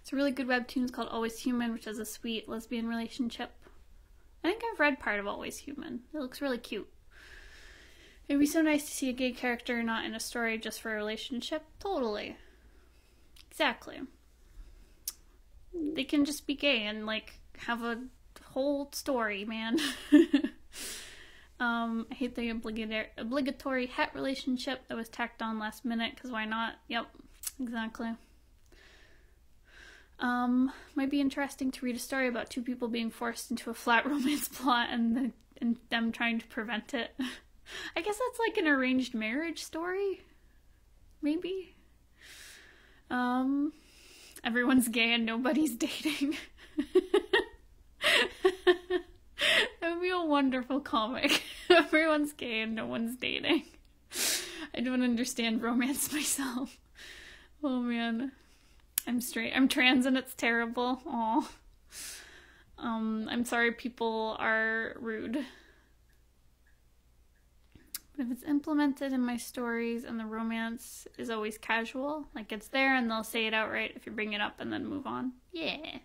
It's a really good webtoon. It's called Always Human, which has a sweet lesbian relationship. I think I've read part of Always Human. It looks really cute. It'd be so nice to see a gay character not in a story just for a relationship. Totally. Exactly. They can just be gay and, like, have a whole story, man. I hate the obligatory het relationship that was tacked on last minute, because why not? Yep, exactly. Might be interesting to read a story about two people being forced into a flat romance plot and them trying to prevent it. I guess that's like an arranged marriage story? Maybe? Everyone's gay and nobody's dating. That would be a wonderful comic. Everyone's gay and no one's dating. I don't understand romance myself. Oh man. I'm straight. I'm trans and it's terrible. Aw. I'm sorry people are rude. But if it's implemented in my stories and the romance is always casual, like it's there and they'll say it outright if you bring it up and then move on. Yeah.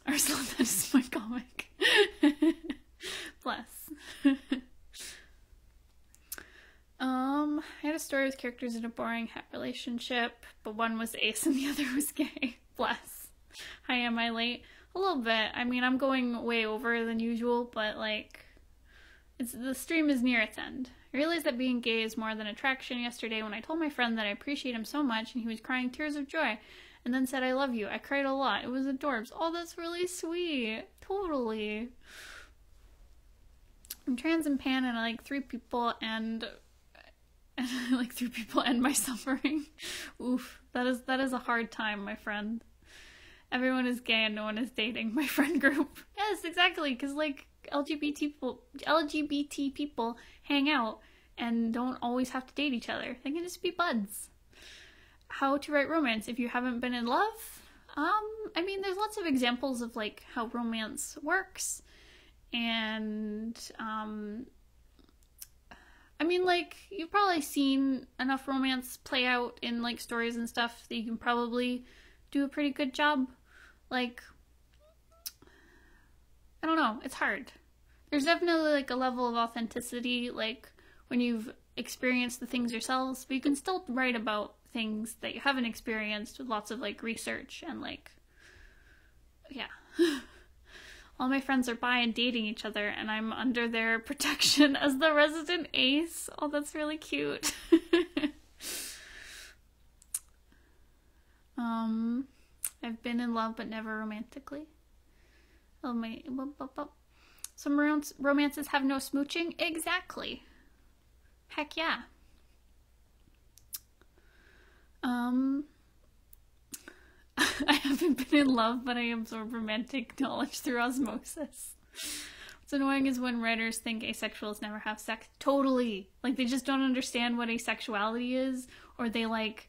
Ursula, that is my comic. Bless. I had a story with characters in a boring het relationship, but one was ace and the other was gay. Bless. Hi, am I late? A little bit. I mean, I'm going way over than usual, but like, the stream is near its end. I realized that being gay is more than attraction yesterday when I told my friend that I appreciate him so much and he was crying tears of joy and then said I love you. I cried a lot. It was adorbs. Oh, that's really sweet. Totally. I'm trans and pan and I like 3 people and I like 3 people and my suffering. Oof. That is a hard time, my friend. Everyone is gay and no one is dating. My friend group. Yes, exactly. Because like LGBT people hang out and don't always have to date each other. They can just be buds. How to write romance if you haven't been in love? I mean, there's lots of examples of like how romance works, and I mean, like, you've probably seen enough romance play out in like stories and stuff that you can probably do a pretty good job. Like, I don't know, it's hard. There's definitely like a level of authenticity, like when you've experienced the things yourselves, but you can still write about things that you haven't experienced with lots of like research and like, yeah. All my friends are bi and dating each other and I'm under their protection as the resident ace. Oh, that's really cute. I've been in love but never romantically. Oh my, some romances have no smooching? Exactly. Heck yeah. I haven't been in love, but I absorb romantic knowledge through osmosis. What's annoying is when writers think asexuals never have sex. Totally. Like, they just don't understand what asexuality is, or they, like,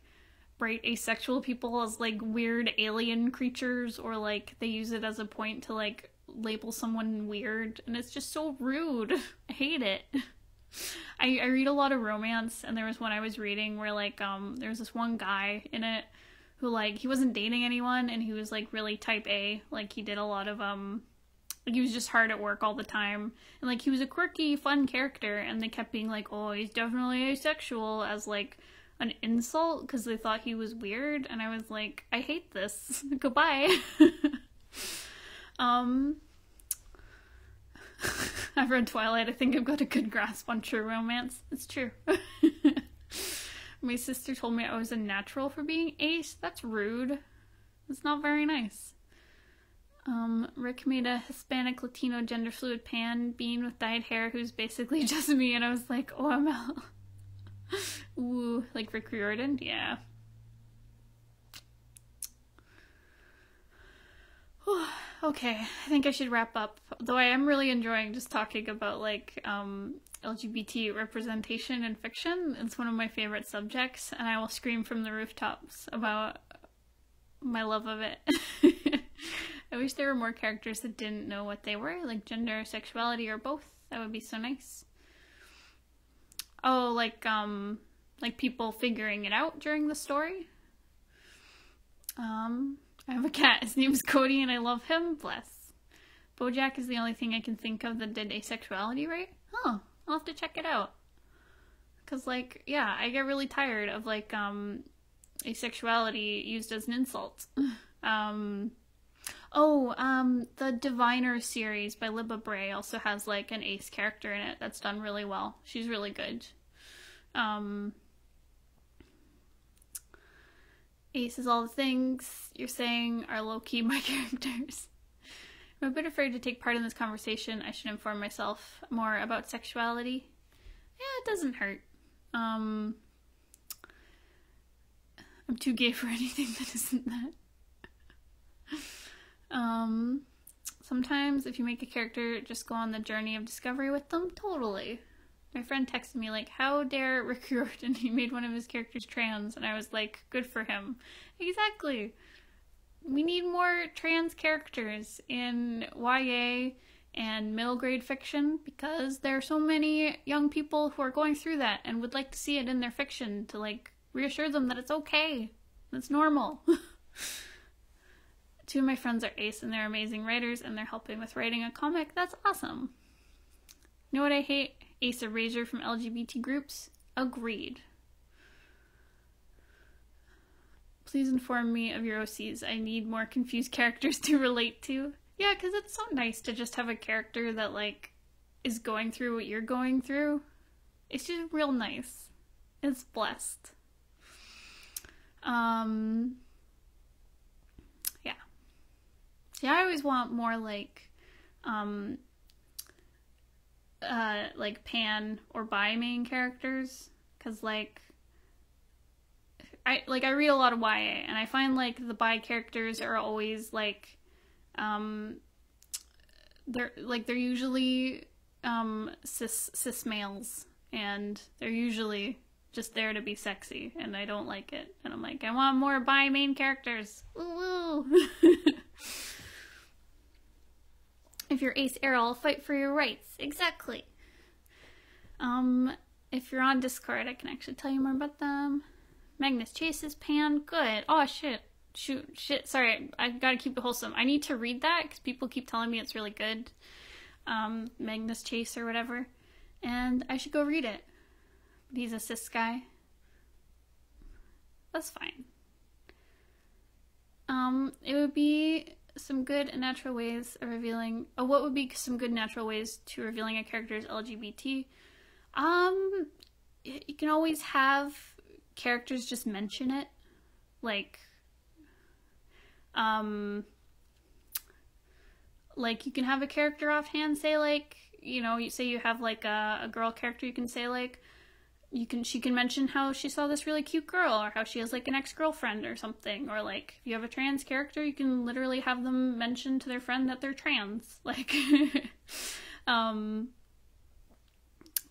write asexual people as, like, weird alien creatures, or, like, they use it as a point to, like, label someone weird, and it's just so rude. I hate it. I read a lot of romance, and there was one I was reading where, like, there was this one guy in it who, like, he wasn't dating anyone, and he was, like, really type A. Like, he did a lot of, like, he was just hard at work all the time. And, like, he was a quirky, fun character, and they kept being like, oh, he's definitely asexual, as, like, an insult, because they thought he was weird, and I was like, I hate this. Goodbye. I've read Twilight. I think I've got a good grasp on true romance. It's true. My sister told me I was a natural for being ace. That's rude. It's not very nice. Rick made a Hispanic, Latino, gender fluid pan bean with dyed hair who's basically just me, and I was like, OML. Ooh, like Rick Riordan? Yeah. Okay, I think I should wrap up. Though I am really enjoying just talking about, like, LGBT representation in fiction. It's one of my favorite subjects, and I will scream from the rooftops about my love of it. I wish there were more characters that didn't know what they were, like gender, sexuality, or both. That would be so nice. Oh, like people figuring it out during the story. I have a cat. His name's Cody, and I love him. Bless. BoJack is the only thing I can think of that did asexuality right. Huh. I'll have to check it out. Cause like, yeah, I get really tired of like asexuality used as an insult. The Diviner series by Libba Bray also has like an ace character in it that's done really well. She's really good. Ace is all the things you're saying are low-key my characters. I'm a bit afraid to take part in this conversation. I should inform myself more about sexuality. Yeah, it doesn't hurt. I'm too gay for anything that isn't that. Sometimes if you make a character, just go on the journey of discovery with them. Totally. My friend texted me like, how dare Rick Riordan, he made one of his characters trans, and I was like, good for him. Exactly. We need more trans characters in YA and middle grade fiction because there are so many young people who are going through that and would like to see it in their fiction to like reassure them that it's okay. It's normal. Two of my friends are ace and they're amazing writers and they're helping with writing a comic. That's awesome. You know what I hate? Ace erasure from LGBT groups. Agreed. Please inform me of your OCs. I need more confused characters to relate to. Yeah, because it's so nice to just have a character that, like, is going through what you're going through. It's just real nice. It's blessed. Yeah. See, I always want more, like pan or bi main characters. Because, I read a lot of YA, and I find, like, the bi characters are always, like, they're usually, cis males, and they're usually just there to be sexy, and I don't like it. And I'm like, I want more bi main characters. Woo woo! If you're Ace Errol, fight for your rights. Exactly. If you're on Discord, I can actually tell you more about them. Magnus chases Pan. Good. Oh, shit. Shit. Sorry, I gotta keep it wholesome. I need to read that because people keep telling me it's really good. Magnus Chase or whatever. And I should go read it. But he's a cis guy. That's fine. It would be some good and natural ways of revealing... what would be some good natural ways to revealing a character as LGBT? You can always have characters just mention it. Like you can have a character offhand say, like, you know, you say you have, like, a girl character, you can say, like, she can mention how she saw this really cute girl, or how she has, like, an ex-girlfriend or something, or, like, if you have a trans character, you can literally have them mention to their friend that they're trans, like,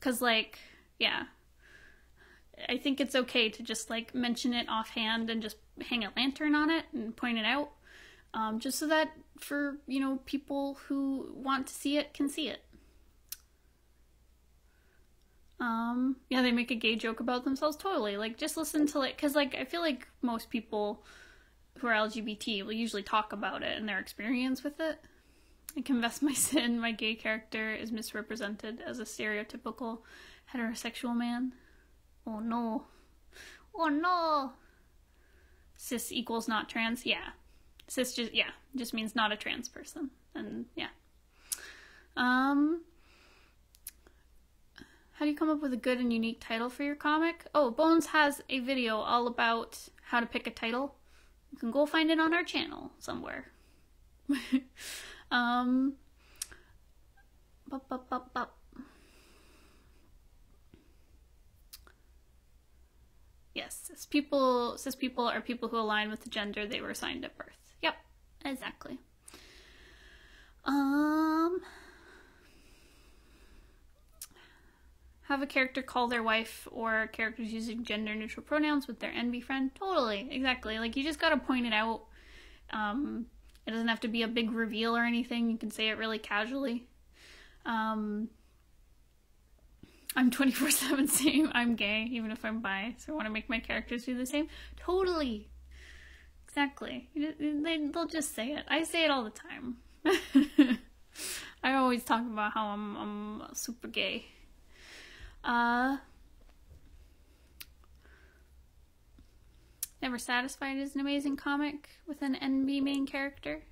'cause, like, yeah, I think it's okay to just, like, mention it offhand and just hang a lantern on it and point it out, just so that for, you know, people who want to see it can see it. Yeah, they make a gay joke about themselves, totally. Like, just listen to, like, because, like, I feel like most people who are LGBT will usually talk about it and their experience with it. I confess my sin, my gay character is misrepresented as a stereotypical heterosexual man. Oh no. Oh no! Cis equals not trans? Yeah. Cis just means not a trans person. And, yeah. How do you come up with a good and unique title for your comic? Oh, Bones has a video all about how to pick a title. You can go find it on our channel somewhere. Yes, cis people are people who align with the gender they were assigned at birth. Yep, exactly. Have a character call their wife or characters using gender-neutral pronouns with their NB friend. Totally, exactly. Like, you just gotta point it out. It doesn't have to be a big reveal or anything. You can say it really casually. I'm 24/7 saying I'm gay, even if I'm bi, so I want to make my characters do the same. Totally. Exactly. They'll just say it. I say it all the time. I always talk about how I'm super gay. Never Satisfied is an amazing comic with an NB main character.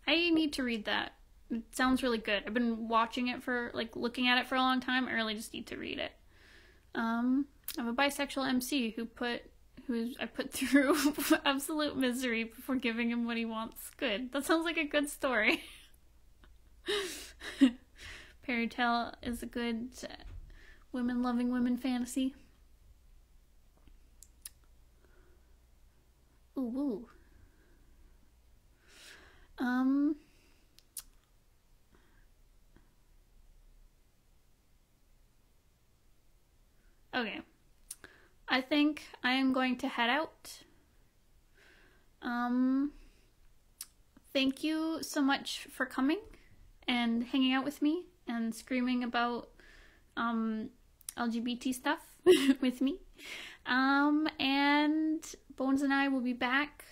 I need to read that. It sounds really good. I've been watching it for, like, looking at it for a long time. I really just need to read it. I have a bisexual MC who I put through absolute misery before giving him what he wants. Good. That sounds like a good story. Fairy Tale is a good women-loving women fantasy. Ooh. Okay. I think I am going to head out. Thank you so much for coming and hanging out with me and screaming about LGBT stuff with me. And Bones and I will be back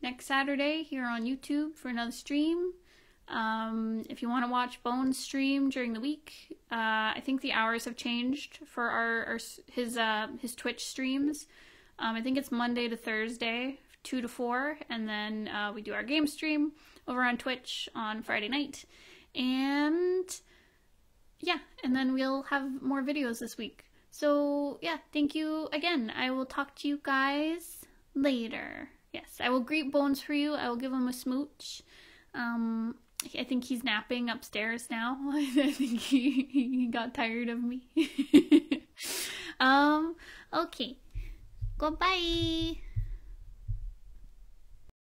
next Saturday here on YouTube for another stream. If you want to watch Bones stream during the week, I think the hours have changed for his Twitch streams. I think it's Monday to Thursday, 2 to 4, and then we do our game stream over on Twitch on Friday night. And yeah, and then we'll have more videos this week. So yeah, thank you again. I will talk to you guys later. Yes, I will greet Bones for you. I will give him a smooch. I think he's napping upstairs now. I think he got tired of me. Okay. Goodbye.